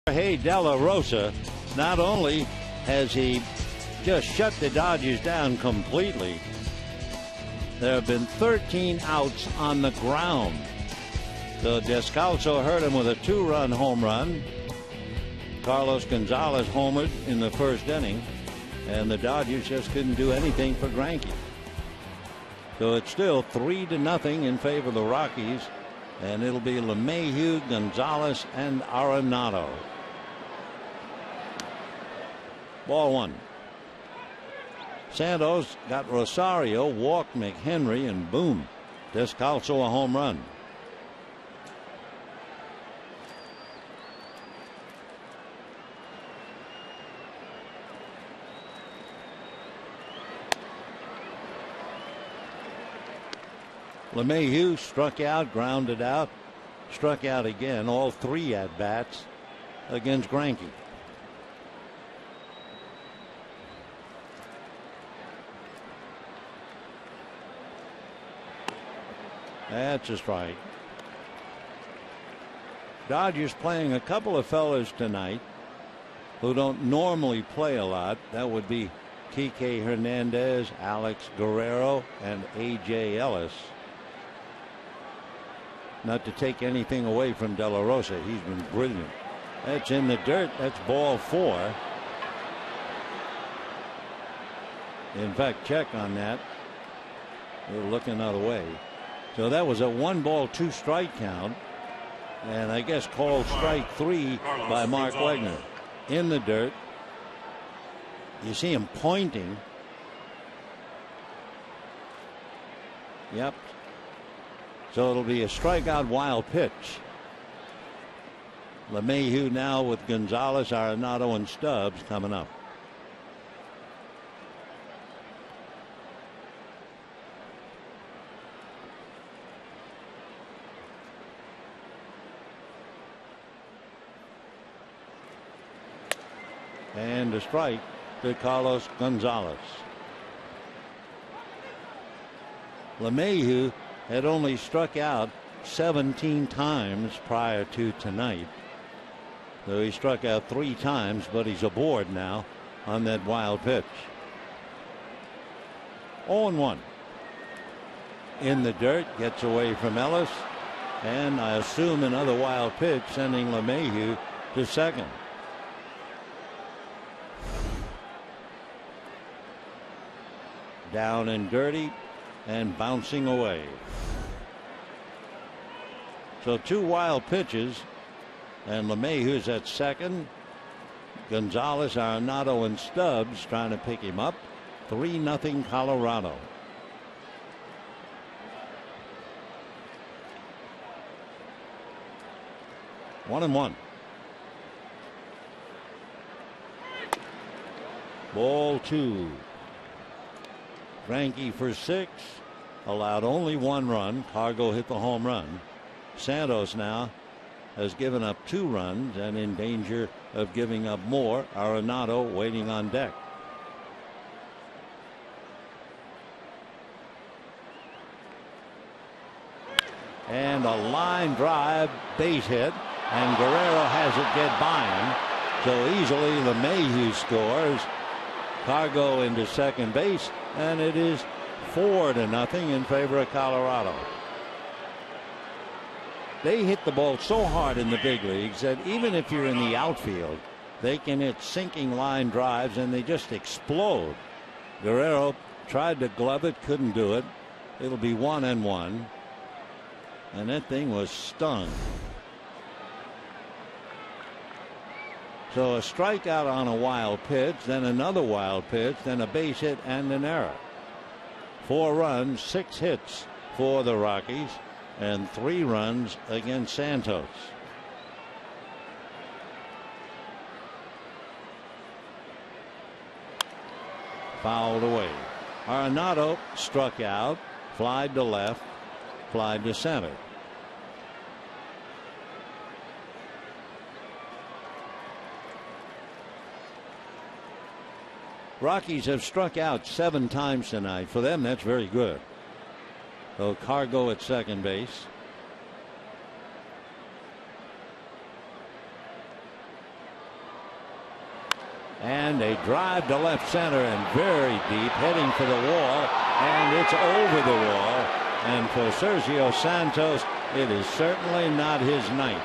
Hey, De La Rosa, not only has he just shut the Dodgers down completely, there have been 13 outs on the ground. So Descalso hurt him with a 2-run home run. Carlos Gonzalez homered in the 1st inning, and the Dodgers just couldn't do anything for Greinke. So it's still 3-0 in favor of the Rockies, and it'll be LeMahieu, Gonzalez, and Arenado. Ball 1. Santos got Rosario, walked McHenry, and boom, Descalso a home run. LeMahieu struck out, grounded out, struck out again, all 3 at bats against Greinke. That's a strike. Dodgers playing a couple of fellas tonight who don't normally play a lot. That would be Kike Hernandez, Alex Guerrero, and A.J. Ellis. Not to take anything away from De La Rosa. He's been brilliant. That's in the dirt. That's ball 4. In fact, check on that. They're looking the other way. So that was a 1-ball, 2-strike count. And I guess called strike 3 by Mark Wegner. In the dirt. You see him pointing. Yep. So it'll be a strikeout, wild pitch. LeMahieu now with Gonzalez, Arenado, and Stubbs coming up. And a strike to Carlos Gonzalez. LeMahieu had only struck out 17 times prior to tonight. So he struck out 3 times, but he's aboard now on that wild pitch. 0-1. In the dirt, gets away from Ellis, and I assume another wild pitch, sending LeMahieu to second. Down and dirty and bouncing away. So 2 wild pitches, and LeMahieu's at second. Gonzalez, Arenado, and Stubbs trying to pick him up. 3-0 Colorado. One and 1. Ball 2. Greinke for 6, allowed only 1 run. Cargo hit the home run. Santos now has given up 2 runs and in danger of giving up more. Arenado waiting on deck. And a line drive, base hit, and Guerrero has it get by him. So easily LeMahieu scores. Cargo into second base, and it is 4-0 in favor of Colorado. They hit the ball so hard in the big leagues that even if you're in the outfield, they can hit sinking line drives and they just explode. Guerrero tried to glove it, couldn't do it. It'll be 1-1, and that thing was stung. So a strikeout on a wild pitch, then another wild pitch, then a base hit and an error. 4 runs, 6 hits for the Rockies, and 3 runs against Santos. Fouled away. Arenado struck out, flied to left, flied to center. Rockies have struck out 7 times tonight. For them, that's very good. So Cargo at second base. And a drive to left center and very deep, heading for the wall, and it's over the wall. And for Sergio Santos, it is certainly not his night.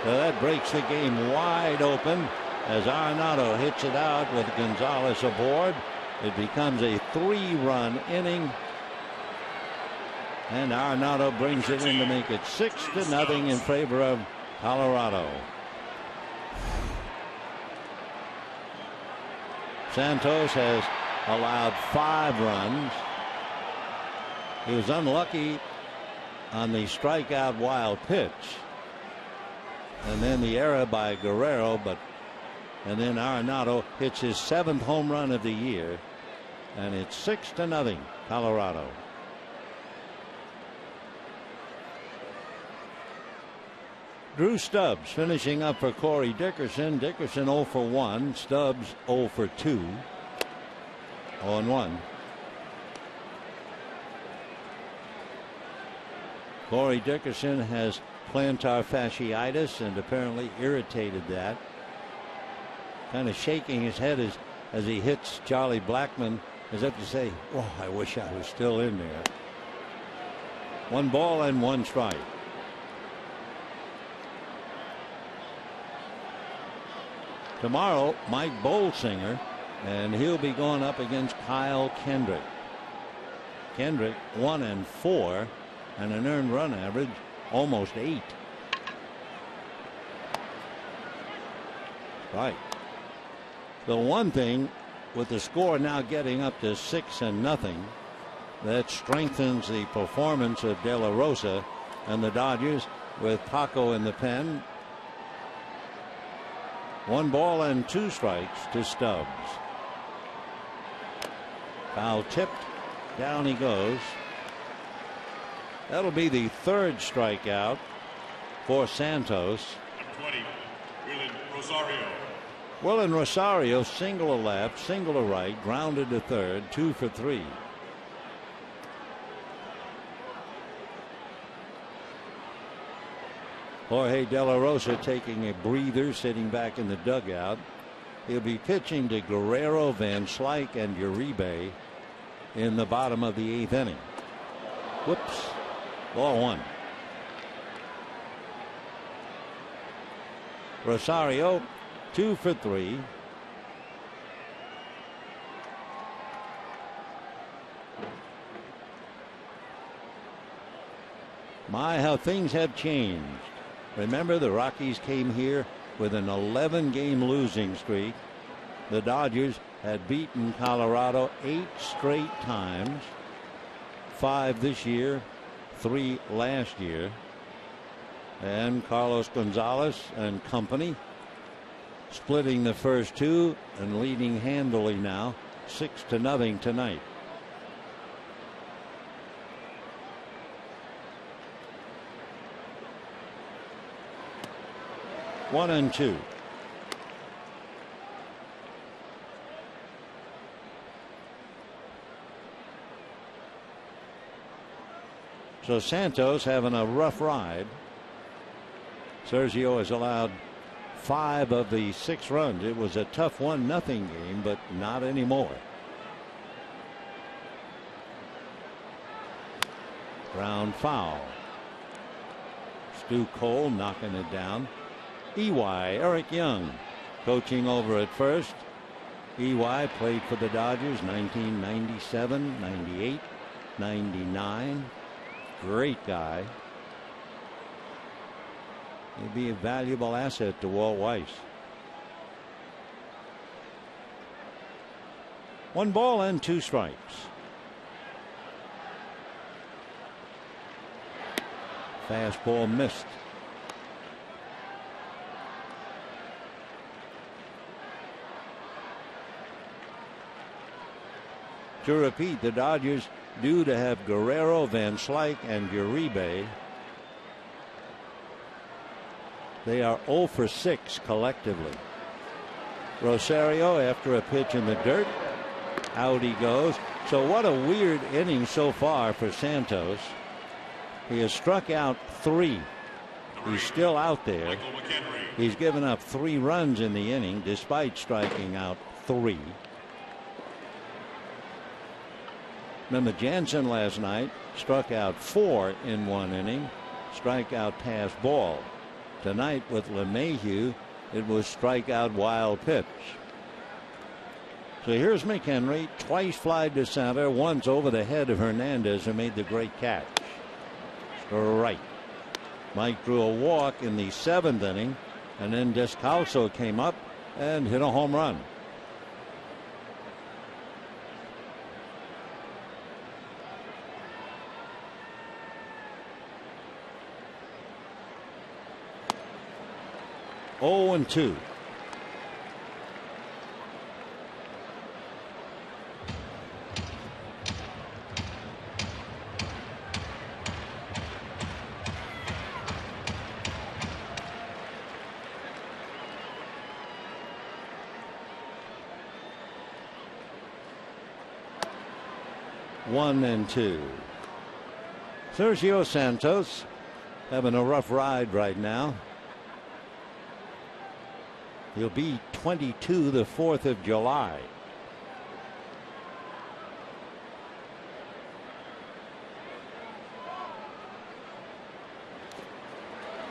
So that breaks the game wide open. As Arenado hits it out with Gonzalez aboard, it becomes a 3-run inning. And Arenado brings it in to make it 6-0 in favor of Colorado. Santos has allowed 5 runs. He was unlucky on the strikeout wild pitch. And then the error by Guerrero, and then Arenado hits his 7th home run of the year, and it's 6-0 Colorado. Drew Stubbs finishing up for Corey Dickerson. Dickerson 0 for 1. Stubbs 0 for 2. 0-1. Corey Dickerson has plantar fasciitis and apparently irritated that. Kind of shaking his head as he hits Charlie Blackmon, as if to say, oh, I wish I was still in there. 1 ball and 1 strike. Tomorrow, Mike Bolsinger, and he'll be going up against Kyle Kendrick. Kendrick 1 and 4, and an earned run average almost 8. Right. The one thing with the score now getting up to 6-0, that strengthens the performance of De La Rosa and the Dodgers with Paco in the pen. 1 ball and 2 strikes to Stubbs. Foul tipped. Down he goes. That'll be the 3rd strikeout for Santos. Number 20, Willen Rosario. Willen Rosario, single to left, single to right, grounded to third, 2 for 3. Jorge De La Rosa taking a breather, sitting back in the dugout. He'll be pitching to Guerrero, Van Slyke, and Uribe in the bottom of the 8th inning. Whoops. Ball 1. Rosario 2 for 3. My, how things have changed. Remember, the Rockies came here with an 11-game losing streak. The Dodgers had beaten Colorado 8 straight times, 5 this year, 3 last year. And Carlos Gonzalez and company splitting the first 2 and leading handily now 6-0 tonight. One and 2. So Santos having a rough ride. Sergio has allowed 5 of the 6 runs. It was a tough 1-0 game, but not anymore. Ground foul. Stu Cole knocking it down. EY, Eric Young, coaching over at first. EY played for the Dodgers 1997, 98, 99. Great guy. He'd be a valuable asset to Walt Weiss. 1 ball and 2 strikes. Fastball missed. To repeat, the Dodgers due to have Guerrero, Van Slyke, and Uribe. They are 0 for 6 collectively. Rosario, after a pitch in the dirt, out he goes. So what a weird inning so far for Santos. He has struck out 3. He's still out there. He's given up 3 runs in the inning despite striking out 3. Remember, Jansen last night struck out 4 in 1 inning, strikeout pass ball. Tonight with LeMahieu, it was strikeout wild pitch. So here's McHenry, twice flied to center, once over the head of Hernandez, who made the great catch. Right. Mike drew a walk in the 7th inning, and then Descalso came up and hit a home run. Oh and 2. 1-2. Sergio Santos having a rough ride right now. He'll be 22 the 4th of July.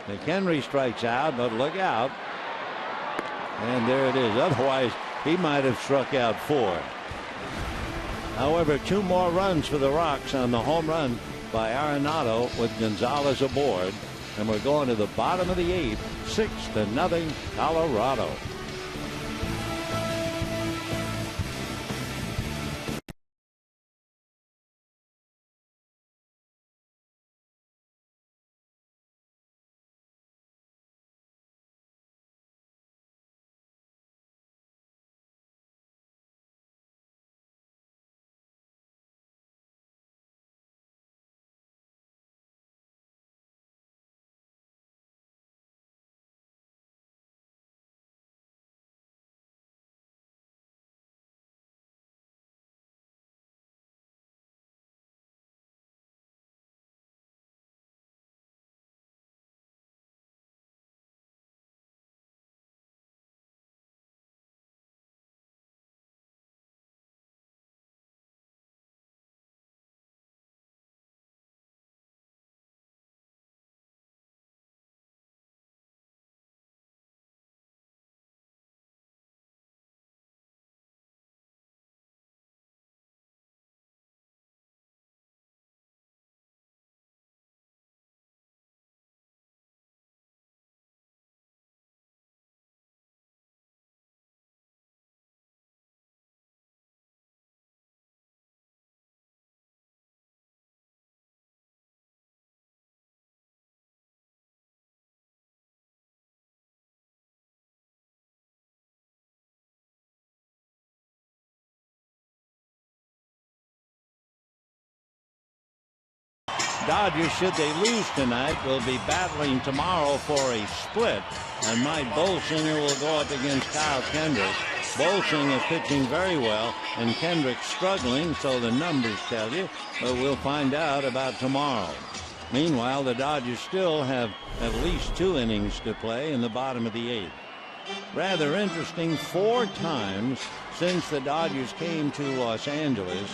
McHenry strikes out, but look out. And there it is. Otherwise, he might have struck out 4. However, 2 more runs for the Rocks on the home run by Arenado with Gonzalez aboard. And we're going to the bottom of the 8th, 6-0 Colorado. Dodgers, should they lose tonight, will be battling tomorrow for a split. And Mike Bolsinger will go up against Kyle Kendrick. Bolsinger pitching very well, and Kendrick struggling, so the numbers tell you. But we'll find out about tomorrow. Meanwhile, the Dodgers still have at least 2 innings to play in the bottom of the 8th. Rather interesting, 4 times since the Dodgers came to Los Angeles,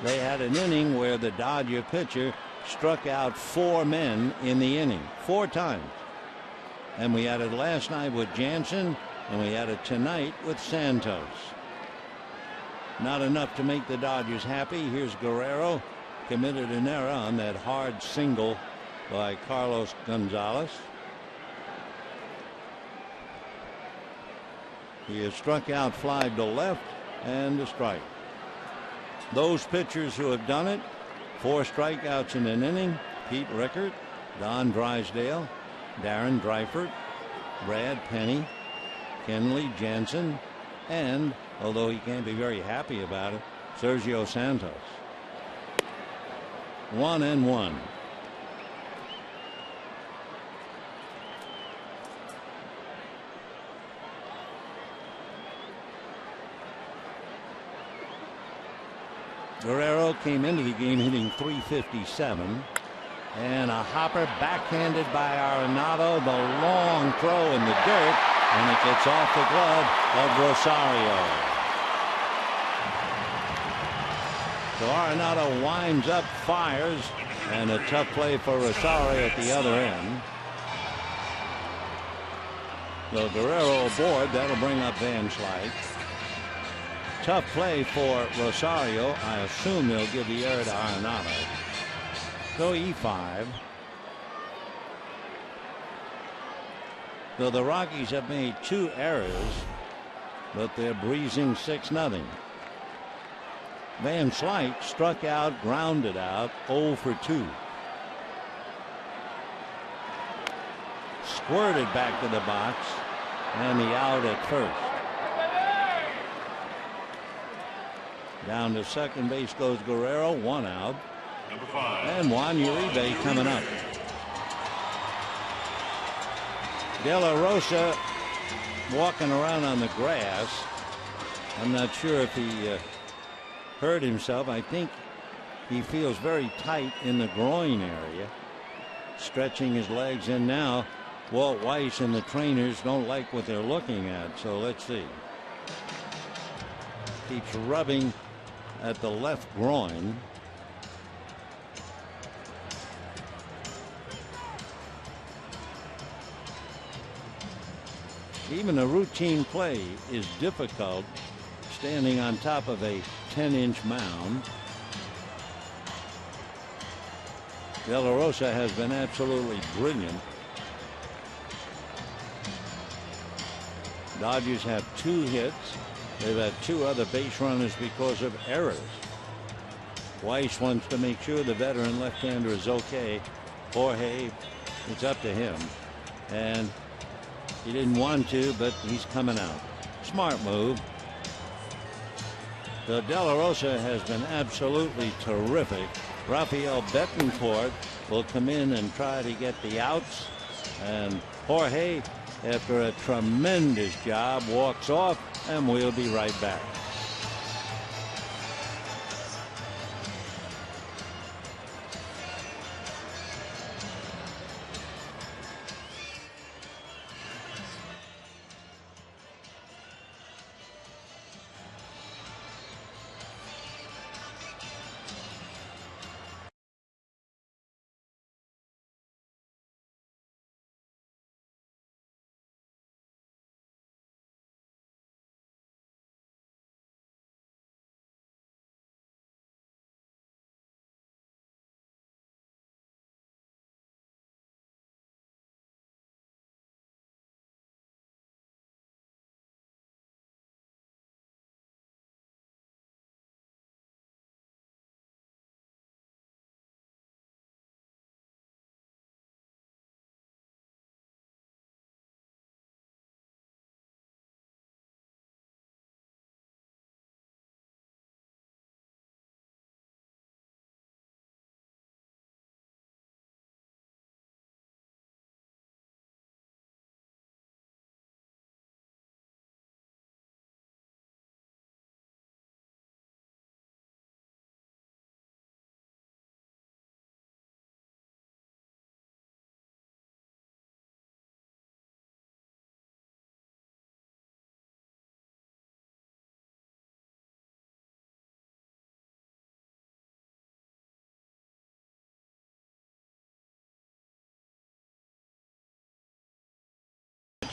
they had an inning where the Dodger pitcher struck out 4 men in the inning. 4 times. And we had it last night with Jansen, and we had it tonight with Santos. Not enough to make the Dodgers happy. Here's Guerrero, committed an error on that hard single by Carlos Gonzalez. He has struck out, fly to left, and a strike. Those pitchers who have done it, 4 strikeouts in an inning: Pete Rickard, Don Drysdale, Darren Dreifert, Brad Penny, Kenley Jansen, and, although he can't be very happy about it, Sergio Santos. 1-1. Guerrero came into the game hitting .357, and a hopper backhanded by Arenado. The long throw in the dirt, and it gets off the glove of Rosario. So Arenado winds up, fires, and a tough play for Rosario at the other end. So Guerrero aboard. That'll bring up Van Slyke. Tough play for Rosario. I assume they'll give the error to Arenado. So E5. So the Rockies have made 2 errors, but they're breezing 6-0. Van Slyke struck out, grounded out, 0 for 2. Squirted back to the box, and the out at first. Down to second base goes Guerrero, 1 out. Number 5. And Juan Uribe coming up. De La Rosa walking around on the grass. I'm not sure if he hurt himself. I think he feels very tight in the groin area, stretching his legs. And now Walt Weiss and the trainers don't like what they're looking at. So let's see. Keeps rubbing at the left groin. Even a routine play is difficult standing on top of a 10-inch mound. De La Rosa has been absolutely brilliant. Dodgers have 2 hits. They've had 2 other base runners because of errors. Weiss wants to make sure the veteran left-hander is okay. Jorge, it's up to him. And he didn't want to, but he's coming out. Smart move. So De La Rosa has been absolutely terrific. Rafael Betancourt will come in and try to get the outs. And Jorge, after a tremendous job, walks off, and we'll be right back.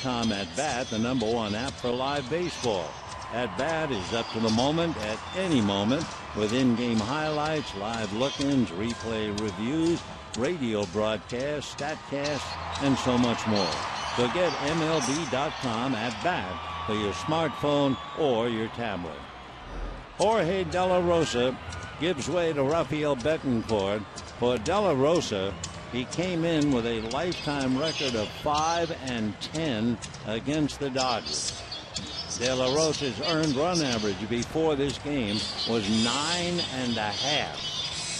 At Bat, the #1 app for live baseball. At Bat is up to the moment at any moment with in-game highlights, live look-ins, replay reviews, radio broadcasts, statcasts, and so much more. So get MLB.com at Bat for your smartphone or your tablet. Jorge De La Rosa gives way to Rafael Betancourt. For De La Rosa, he came in with a lifetime record of 5-10 against the Dodgers. De La Rosa's earned run average before this game was 9.5,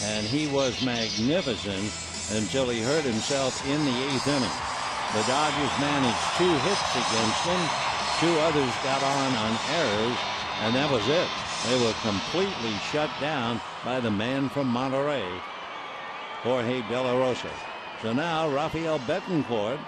and he was magnificent until he hurt himself in the 8th inning. The Dodgers managed 2 hits against him. 2 others got on errors, and that was it. They were completely shut down by the man from Monterrey, Jorge De La Rosa. So now Rafael Betancourt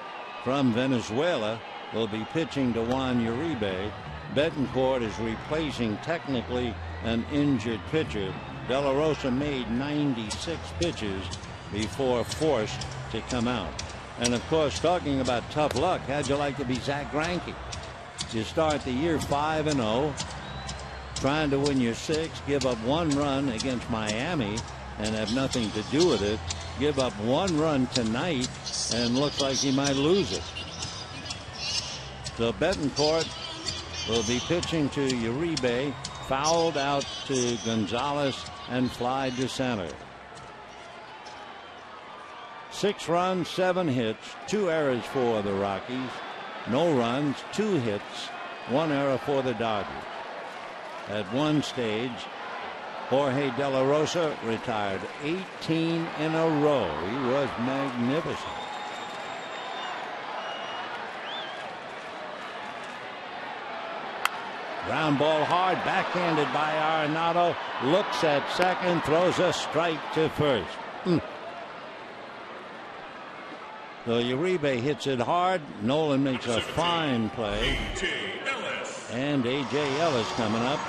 from Venezuela will be pitching to Juan Uribe. Betancourt is replacing technically an injured pitcher. De La Rosa made 96 pitches before forced to come out. And of course, talking about tough luck, how'd you like to be Zach Greinke? You start the year 5-0, trying to win your 6th, give up 1 run against Miami and have nothing to do with it. Give up 1 run tonight and looks like he might lose it. So Betancourt will be pitching to Uribe, fouled out to Gonzalez and fly to center. 6 runs, 7 hits, 2 errors for the Rockies. No runs, 2 hits, 1 error for the Dodgers. At one stage, Jorge De La Rosa retired 18 in a row. He was magnificent. Ground ball hard, backhanded by Arenado. Looks at second, throws a strike to first. So Uribe hits it hard. Nolan makes a fine play. And A.J. Ellis coming up.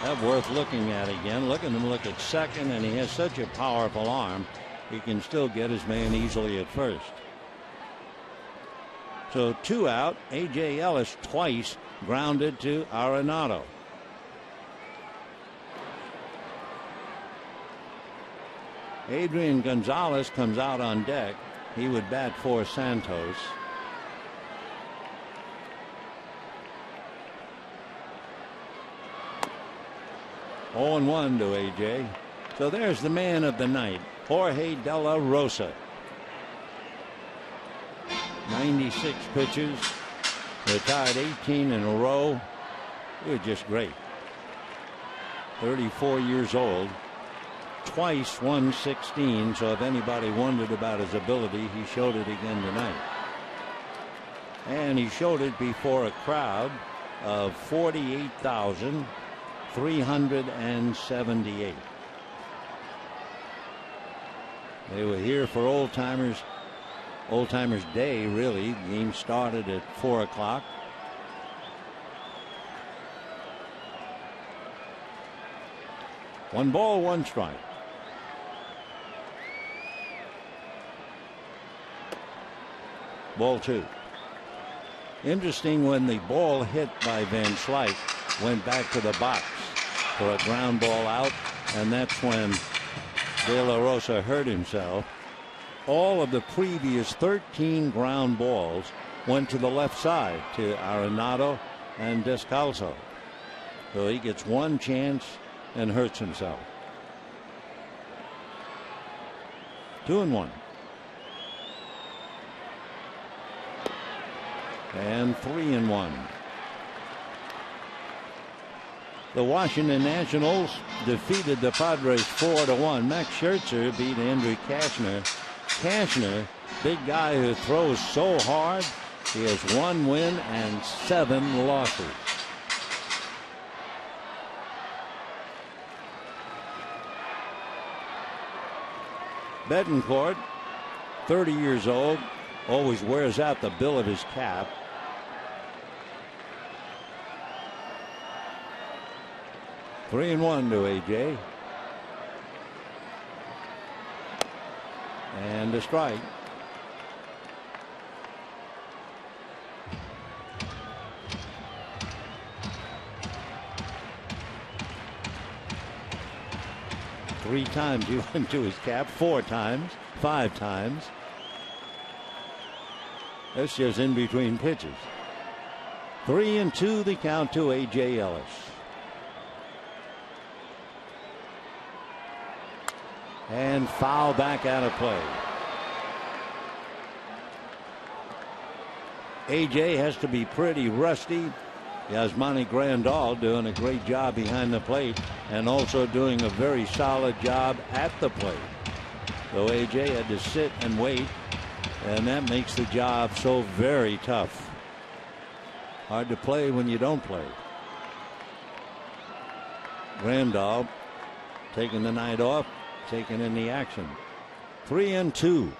That's worth looking at again. Look at him look at second, and he has such a powerful arm. He can still get his man easily at first. So 2 out. A.J. Ellis twice grounded to Arenado. Adrian Gonzalez comes out on deck. He would bat for Santos. Oh, 0-1 to A.J. So there's the man of the night, Jorge De La Rosa. 96 pitches, retired 18 in a row. He was just great. 34 years old. Twice won 16, so if anybody wondered about his ability, he showed it again tonight. And he showed it before a crowd of 48,378. They were here for Old Timers Day, really. The game started at 4 o'clock. One ball, one strike. Ball 2. Interesting, when the ball hit by Van Slyke, went back to the box for a ground ball out, and that's when De La Rosa hurt himself. All of the previous 13 ground balls went to the left side to Arenado and Descalso. So he gets one chance and hurts himself. 2-1. And 3-1. The Washington Nationals defeated the Padres 4-1. Max Scherzer beat Andrew Cashner. Cashner, big guy who throws so hard. He has 1 win and 7 losses. Betancourt, 30 years old, always wears out the bill of his cap. 3-1 to A.J. And a strike. Three times he went to his cap, 4 times, 5 times. That's just in between pitches. 3-2 the count to A.J. Ellis. And foul back out of play. A.J. has to be pretty rusty. Yasmani Grandal doing a great job behind the plate and also doing a very solid job at the plate. So A.J. had to sit and wait, and that makes the job so very tough. Hard to play when you don't play. Grandal taking the night off, taking in the action. 3-2.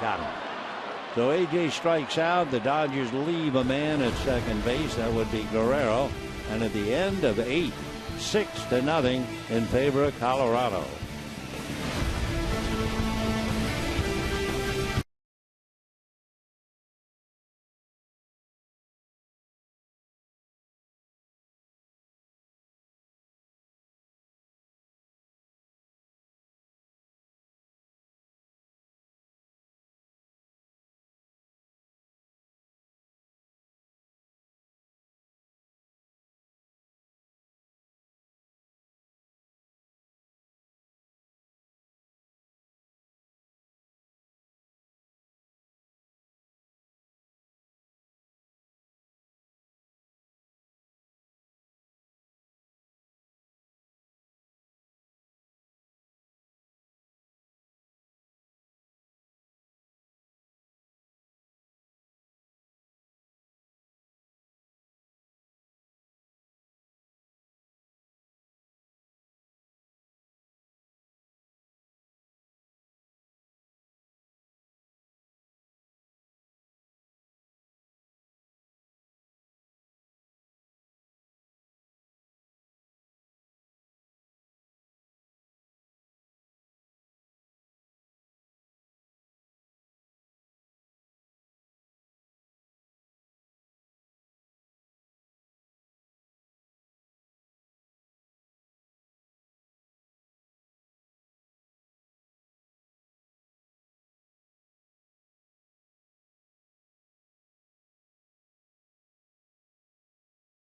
Got him. So A.J. strikes out. The Dodgers leave a man at second base. That would be Guerrero. And at the end of 8, 6-0 in favor of Colorado.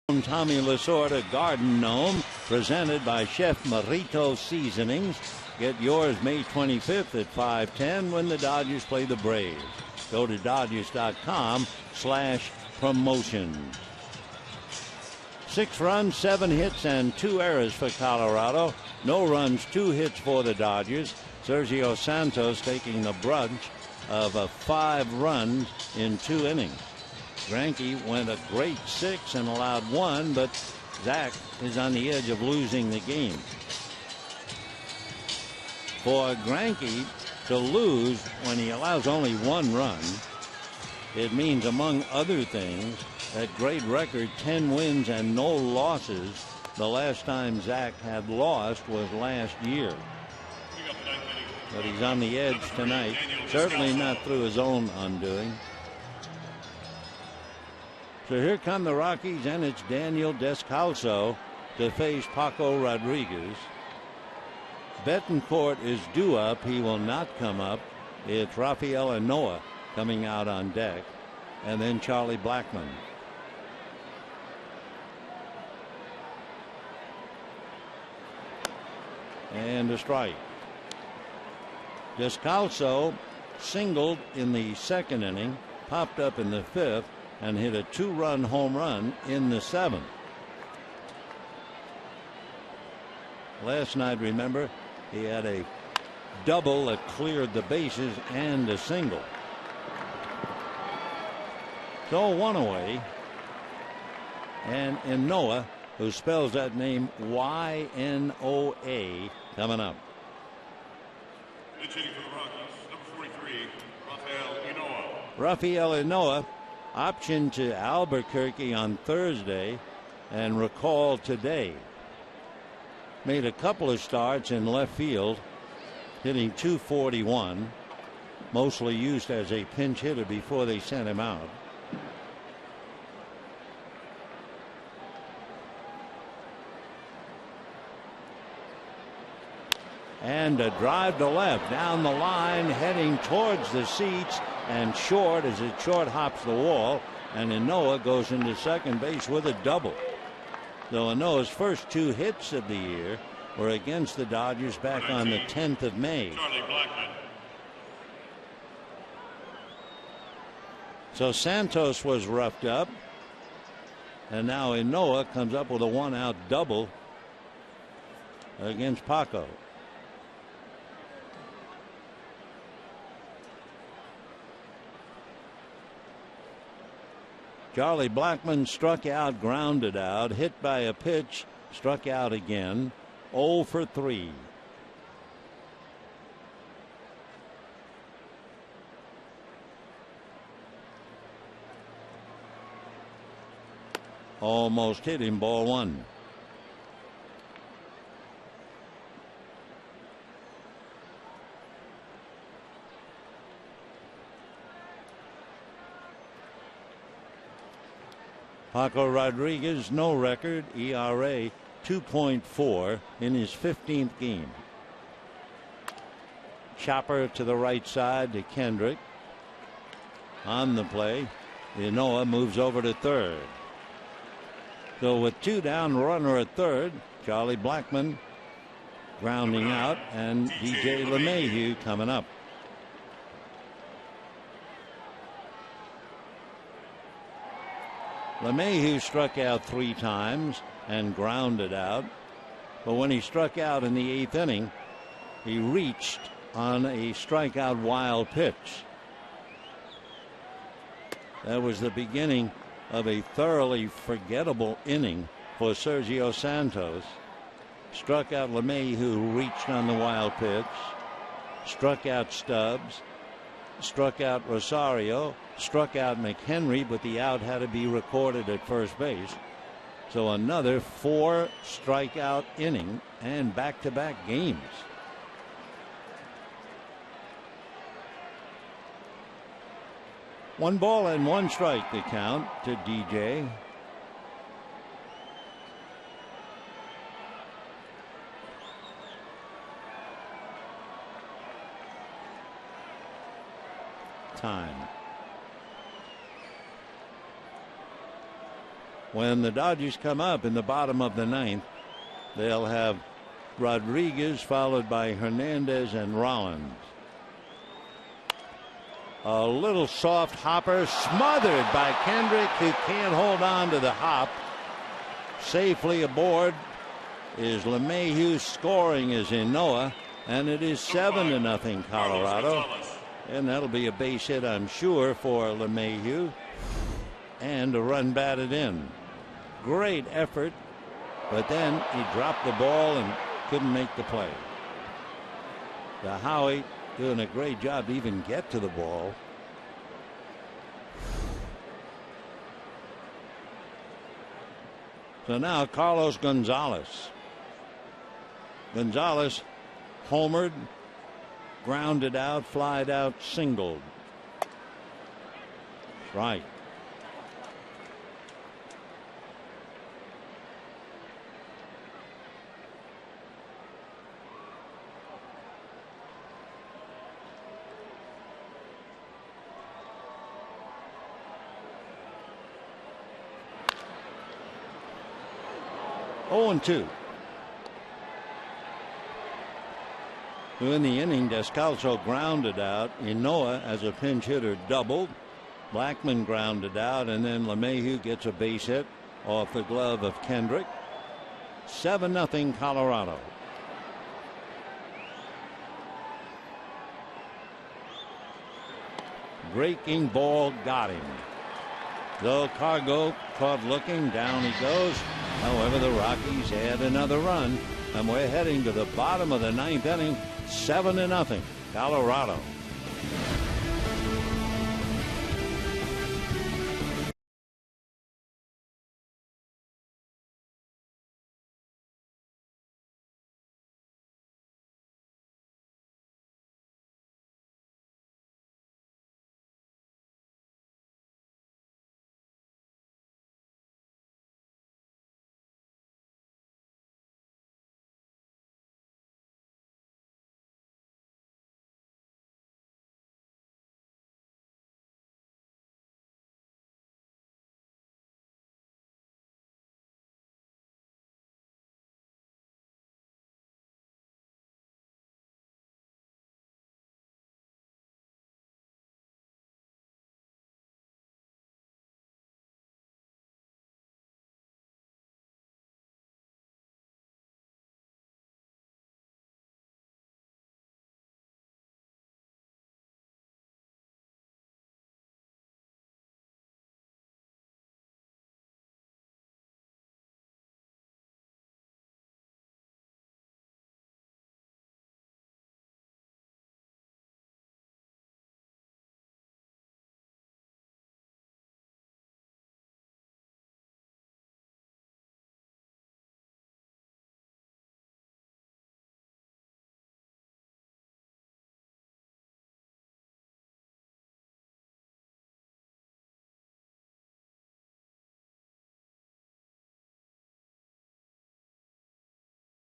Tommy Lasorda Garden Gnome, presented by Chef Marito Seasonings. Get yours May 25th at 5:10 when the Dodgers play the Braves. Go to Dodgers.com/promotions. 6 runs, 7 hits, and 2 errors for Colorado. No runs, 2 hits for the Dodgers. Sergio Santos taking the brunt of 5 runs in 2 innings. Greinke went a great 6 and allowed 1, but Zach is on the edge of losing the game. For Greinke to lose when he allows only 1 run, it means, among other things, that great record, 10 wins and no losses. The last time Zach had lost was last year. But he's on the edge tonight, certainly not through his own undoing. So here come the Rockies, and it's Daniel Descalso to face Paco Rodriguez. Betancourt is due up. He will not come up. It's Rafael Anoa coming out on deck, and then Charlie Blackmon. And a strike. Descalso singled in the 2nd inning, popped up in the 5th, and hit a 2-run home run in the 7th. Last night, remember, he had a double that cleared the bases and a single. So 1 away. And Noah, who spells that name Y-N-O-A, coming up. Pitching for the Rockies, number 43, Rafael Ynoa. Rafael Ynoa, optioned to Albuquerque on Thursday and recalled today. Made a couple of starts in left field, hitting .241, mostly used as a pinch hitter before they sent him out. And a drive to left down the line, heading towards the seats, and short as it short hops the wall, and Ynoa goes into second base with a double. Though Ynoa's first 2 hits of the year were against the Dodgers back on the 10th of May. Charlie Blackmon. So Santos was roughed up, and now Ynoa comes up with a 1-out double against Paco. Charlie Blackmon struck out, grounded out, hit by a pitch, struck out again. 0 for 3. Almost hit him, ball 1. Paco Rodriguez, no record, ERA 2.4 in his 15th game. Chopper to the right side to Kendrick. On the play, Ynoa moves over to third. So with 2 down, runner at third, Charlie Blackmon grounding out, and DJ LeMahieu coming up. LeMahieu struck out 3 times and grounded out, but when he struck out in the 8th inning, he reached on a strikeout wild pitch. That was the beginning of a thoroughly forgettable inning for Sergio Santos. Struck out LeMahieu, who reached on the wild pitch, struck out Stubbs, struck out Rosario, struck out McHenry, but the out had to be recorded at first base. So another 4 strikeout inning and back-to-back games. One ball and 1 strike to count to DJ. Time. when the Dodgers come up in the bottom of the ninth, they'll have Rodriguez followed by Hernandez and Rollins. A little soft hopper smothered by Kendrick, who can't hold on to the hop. Safely aboard is LeMahieu. Scoring is Inoa, and it is 7-0 Colorado. And that'll be a base hit, I'm sure, for LeMahieu, and a run batted in. Great effort, but then he dropped the ball and couldn't make the play. The Howie doing a great job to even get to the ball. So now Carlos Gonzalez. Gonzalez homered, grounded out, flied out, singled. Strike. Oh, 0-2. In the inning, Descalso grounded out. Inoa, as a pinch hitter, doubled. Blackman grounded out, and then LeMahieu gets a base hit off the glove of Kendrick. 7-0 Colorado. Breaking ball got him. Though Cargo caught looking, down he goes. However, the Rockies add another run, and we're heading to the bottom of the ninth inning. 7-0 Colorado.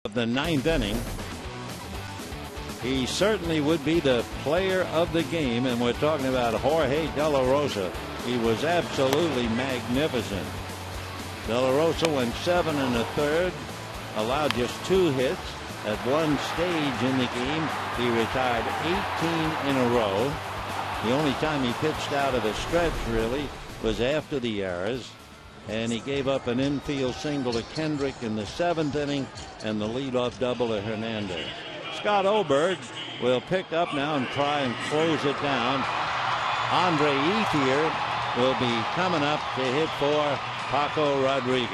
Of the ninth inning, he certainly would be the player of the game, and we're talking about Jorge De La Rosa. He was absolutely magnificent. De La Rosa went 7 1/3, allowed just 2 hits. At one stage in the game, he retired 18 in a row. The only time he pitched out of a stretch, really, was after the errors. And he gave up an infield single to Kendrick in the 7th inning and the leadoff double to Hernandez. Scott Oberg will pick up now and try and close it down. Andre Ethier will be coming up to hit for Paco Rodriguez.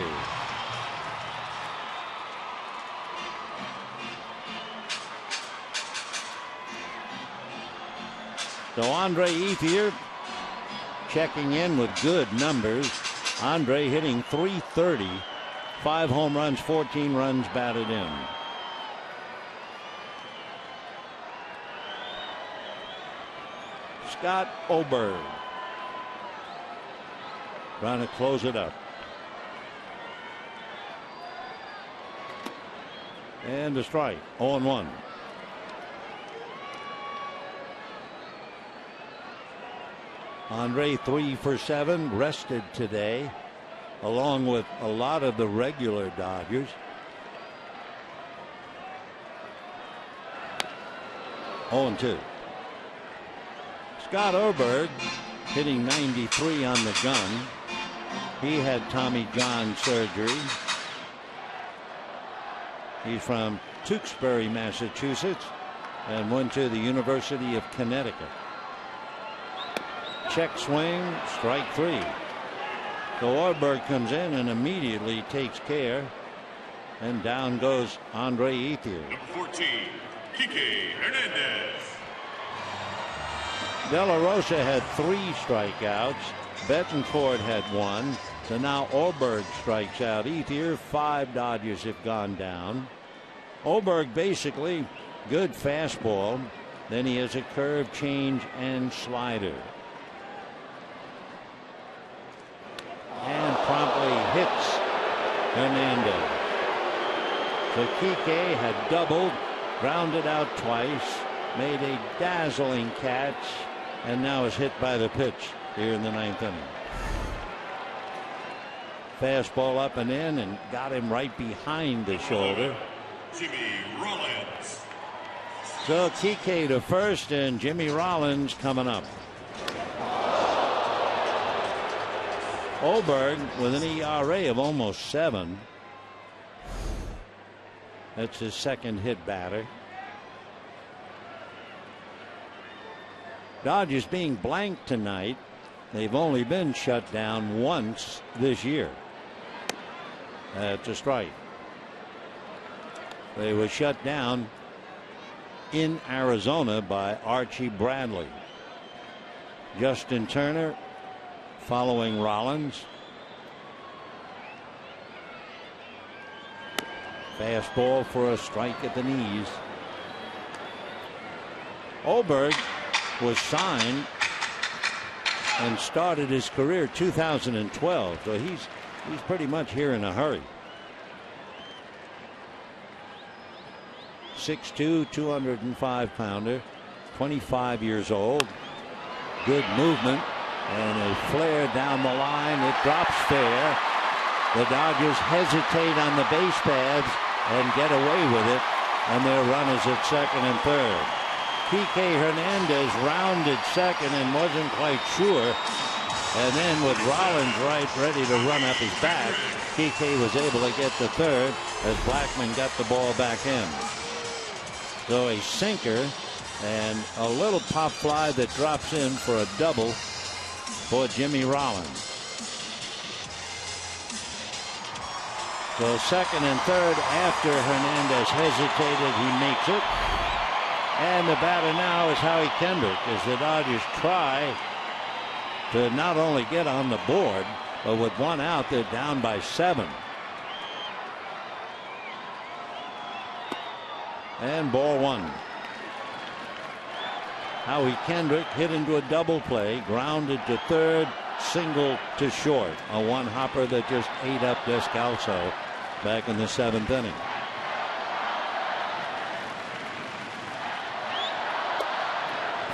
So Andre Ethier checking in with good numbers. Andre hitting .330, 5 home runs, 14 runs batted in. Scott Oberg trying to close it up. And a strike, 0-1. Andre 3 for 7, rested today. along with a lot of the regular Dodgers. Oh, 2. Scott Oberg hitting 93 on the gun. He had Tommy John surgery. He's from Tewksbury, Massachusetts, and went to the University of Connecticut. Check swing, strike 3. So Oberg comes in and immediately takes care, and down goes Andre Ethier. Number 14, Kike Hernandez. De La Rosa had 3 strikeouts. Betancourt had 1. So now Oberg strikes out Ethier. 5 Dodgers have gone down. Oberg basically good fastball. Then he has a curve, change, and slider. And promptly hits Hernandez. So Kike had doubled, grounded out twice, made a dazzling catch, and now is hit by the pitch here in the 9th inning. Fastball up and in, and got him right behind the shoulder. Jimmy Rollins. So Kike to first, and Jimmy Rollins coming up. Oberg with an ERA of almost 7. That's his second hit batter. Dodgers being blanked tonight. They've only been shut down once this year. That's a strike. They were shut down in Arizona by Archie Bradley. Justin Turner following Rollins. Fastball for a strike at the knees. Oberg was signed and started his career 2012, so he's pretty much here in a hurry. 6'2", 205-pounder, 25 years old. Good movement and a flare down the line. It drops fair. The Dodgers hesitate on the base paths and get away with it, and their runners at second and third. Kike Hernandez rounded second and wasn't quite sure, and then with Rollins ready to run up his back, Kike was able to get to third as Blackman got the ball back in. So a sinker and a little pop fly that drops in for a double for Jimmy Rollins. So second and third after Hernandez hesitated, he makes it. And the batter now is Howie Kendrick as the Dodgers try to not only get on the board, but with 1 out, they're down by 7. And ball 1. Howie Kendrick hit into a double play, grounded to third, single to short. A one-hopper that just ate up Descalso back in the 7th inning.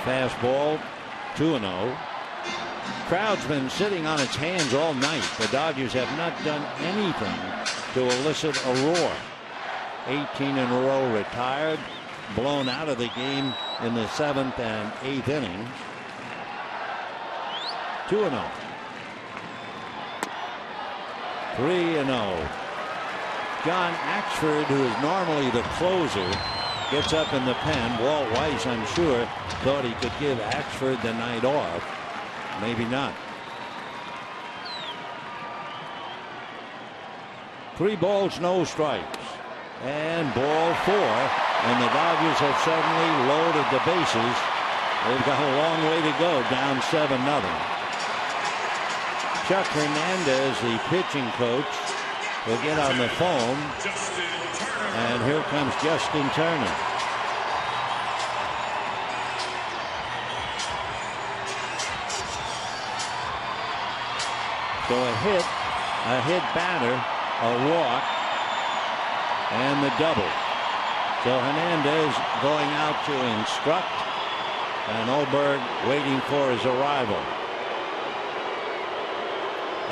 Fastball, 2-0. Crowd's been sitting on its hands all night. The Dodgers have not done anything to elicit a roar. 18 in a row retired, blown out of the game in the 7th and 8th innings. 2-0. 3-0. John Axford, who is normally the closer, gets up in the pen. Walt Weiss, I'm sure, thought he could give Axford the night off. Maybe not. 3 balls, no strikes. And ball 4. And the Dodgers have suddenly loaded the bases. They've got a long way to go, down 7-0. Chuck Hernandez, the pitching coach, will get on the phone. And here comes Justin Turner. So a hit batter, a walk, and the double. So Hernandez going out to instruct, and Oberg waiting for his arrival.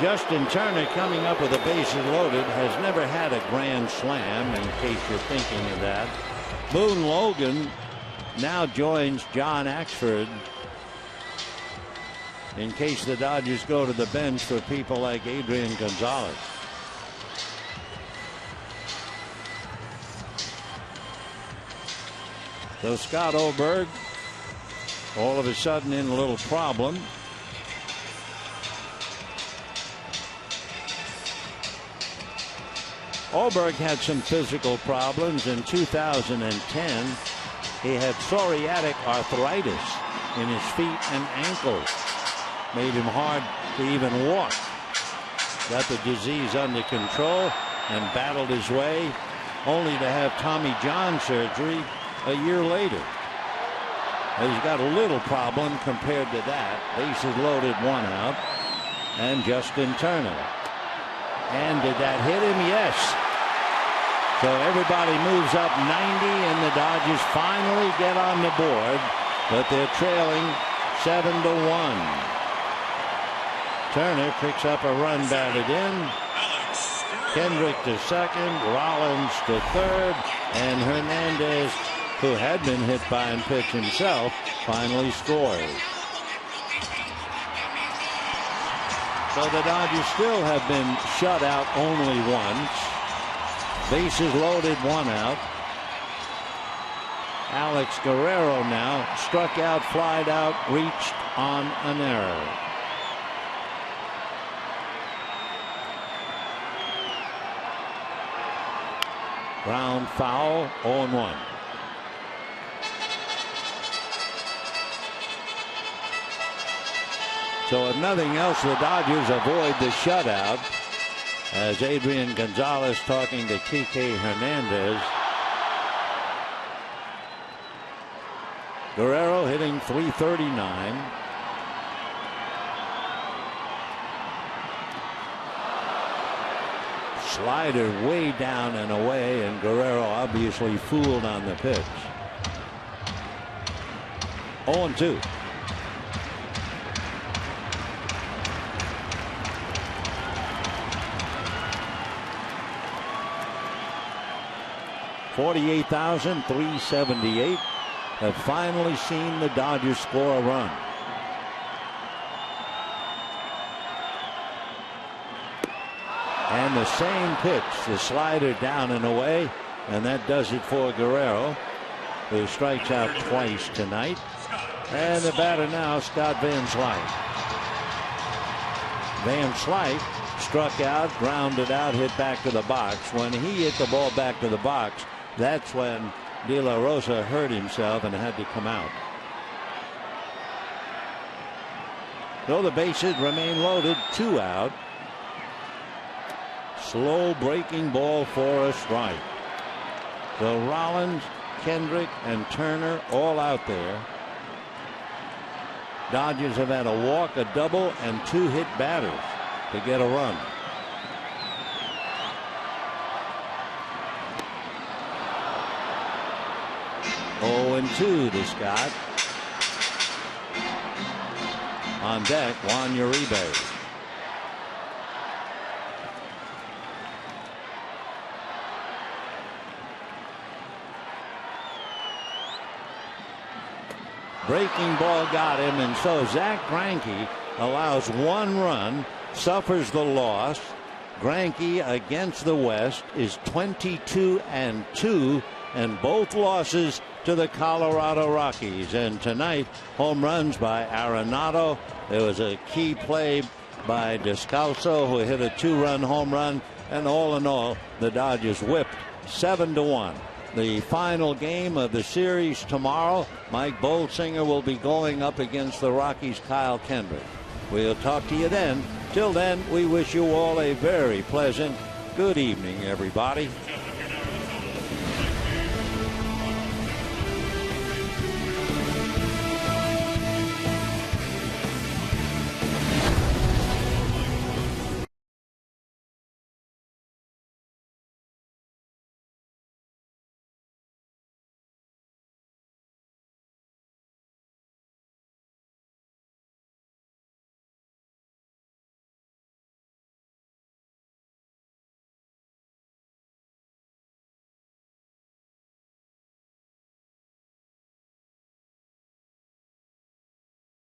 Justin Turner, coming up with the bases loaded, has never had a grand slam, in case you're thinking of that. Boone Logan now joins John Axford, in case the Dodgers go to the bench for people like Adrian Gonzalez. So Scott Oberg, all of a sudden in a little problem. Oberg had some physical problems in 2010. He had psoriatic arthritis in his feet and ankles. Made him hard to even walk. Got the disease under control and battled his way, only to have Tommy John surgery a year later. He's got a little problem compared to that. Bases loaded, 1 out. And Justin Turner. And did that hit him? Yes. So everybody moves up 90, and the Dodgers finally get on the board, but they're trailing 7-1. Turner picks up a run batted in. Kendrick to second, Rollins to third, and Hernandez, who had been hit by a pitch himself, finally scores. So the Dodgers still have been shut out only once. Bases loaded, 1 out. Alex Guerrero now struck out, flied out, reached on an error. Ground foul, 0-1. So if nothing else, the Dodgers avoid the shutout, as Adrian Gonzalez talking to Kike Hernandez. Guerrero hitting .339. Slider way down and away, and Guerrero obviously fooled on the pitch. 0-2. $48,378 have finally seen the Dodgers score a run. And the same pitch, the slider down and away, and that does it for Guerrero, who strikes out twice tonight. And the batter now, Scott Van Slyke. Van Slyke struck out, grounded out, hit back to the box. When he hit the ball back to the box, that's when De La Rosa hurt himself and had to come out. Though the bases remain loaded, 2 out. Slow breaking ball for a strike. So Rollins, Kendrick, and Turner all out there. Dodgers have had a walk, a double, and 2 hit batters to get a run. Oh, 0-2 to Scott. On deck, Juan Uribe. Breaking ball got him, and so Zach Greinke allows 1 run, suffers the loss. Greinke against the West is 22-2, and both losses to the Colorado Rockies. And tonight, home runs by Arenado. There was a key play by Descalso, who hit a 2-run home run, and all in all, the Dodgers whipped 7-1. The final game of the series tomorrow. Mike Bolsinger will be going up against the Rockies' Kyle Kendrick. We'll talk to you then. Till then, we wish you all a very pleasant good evening, everybody.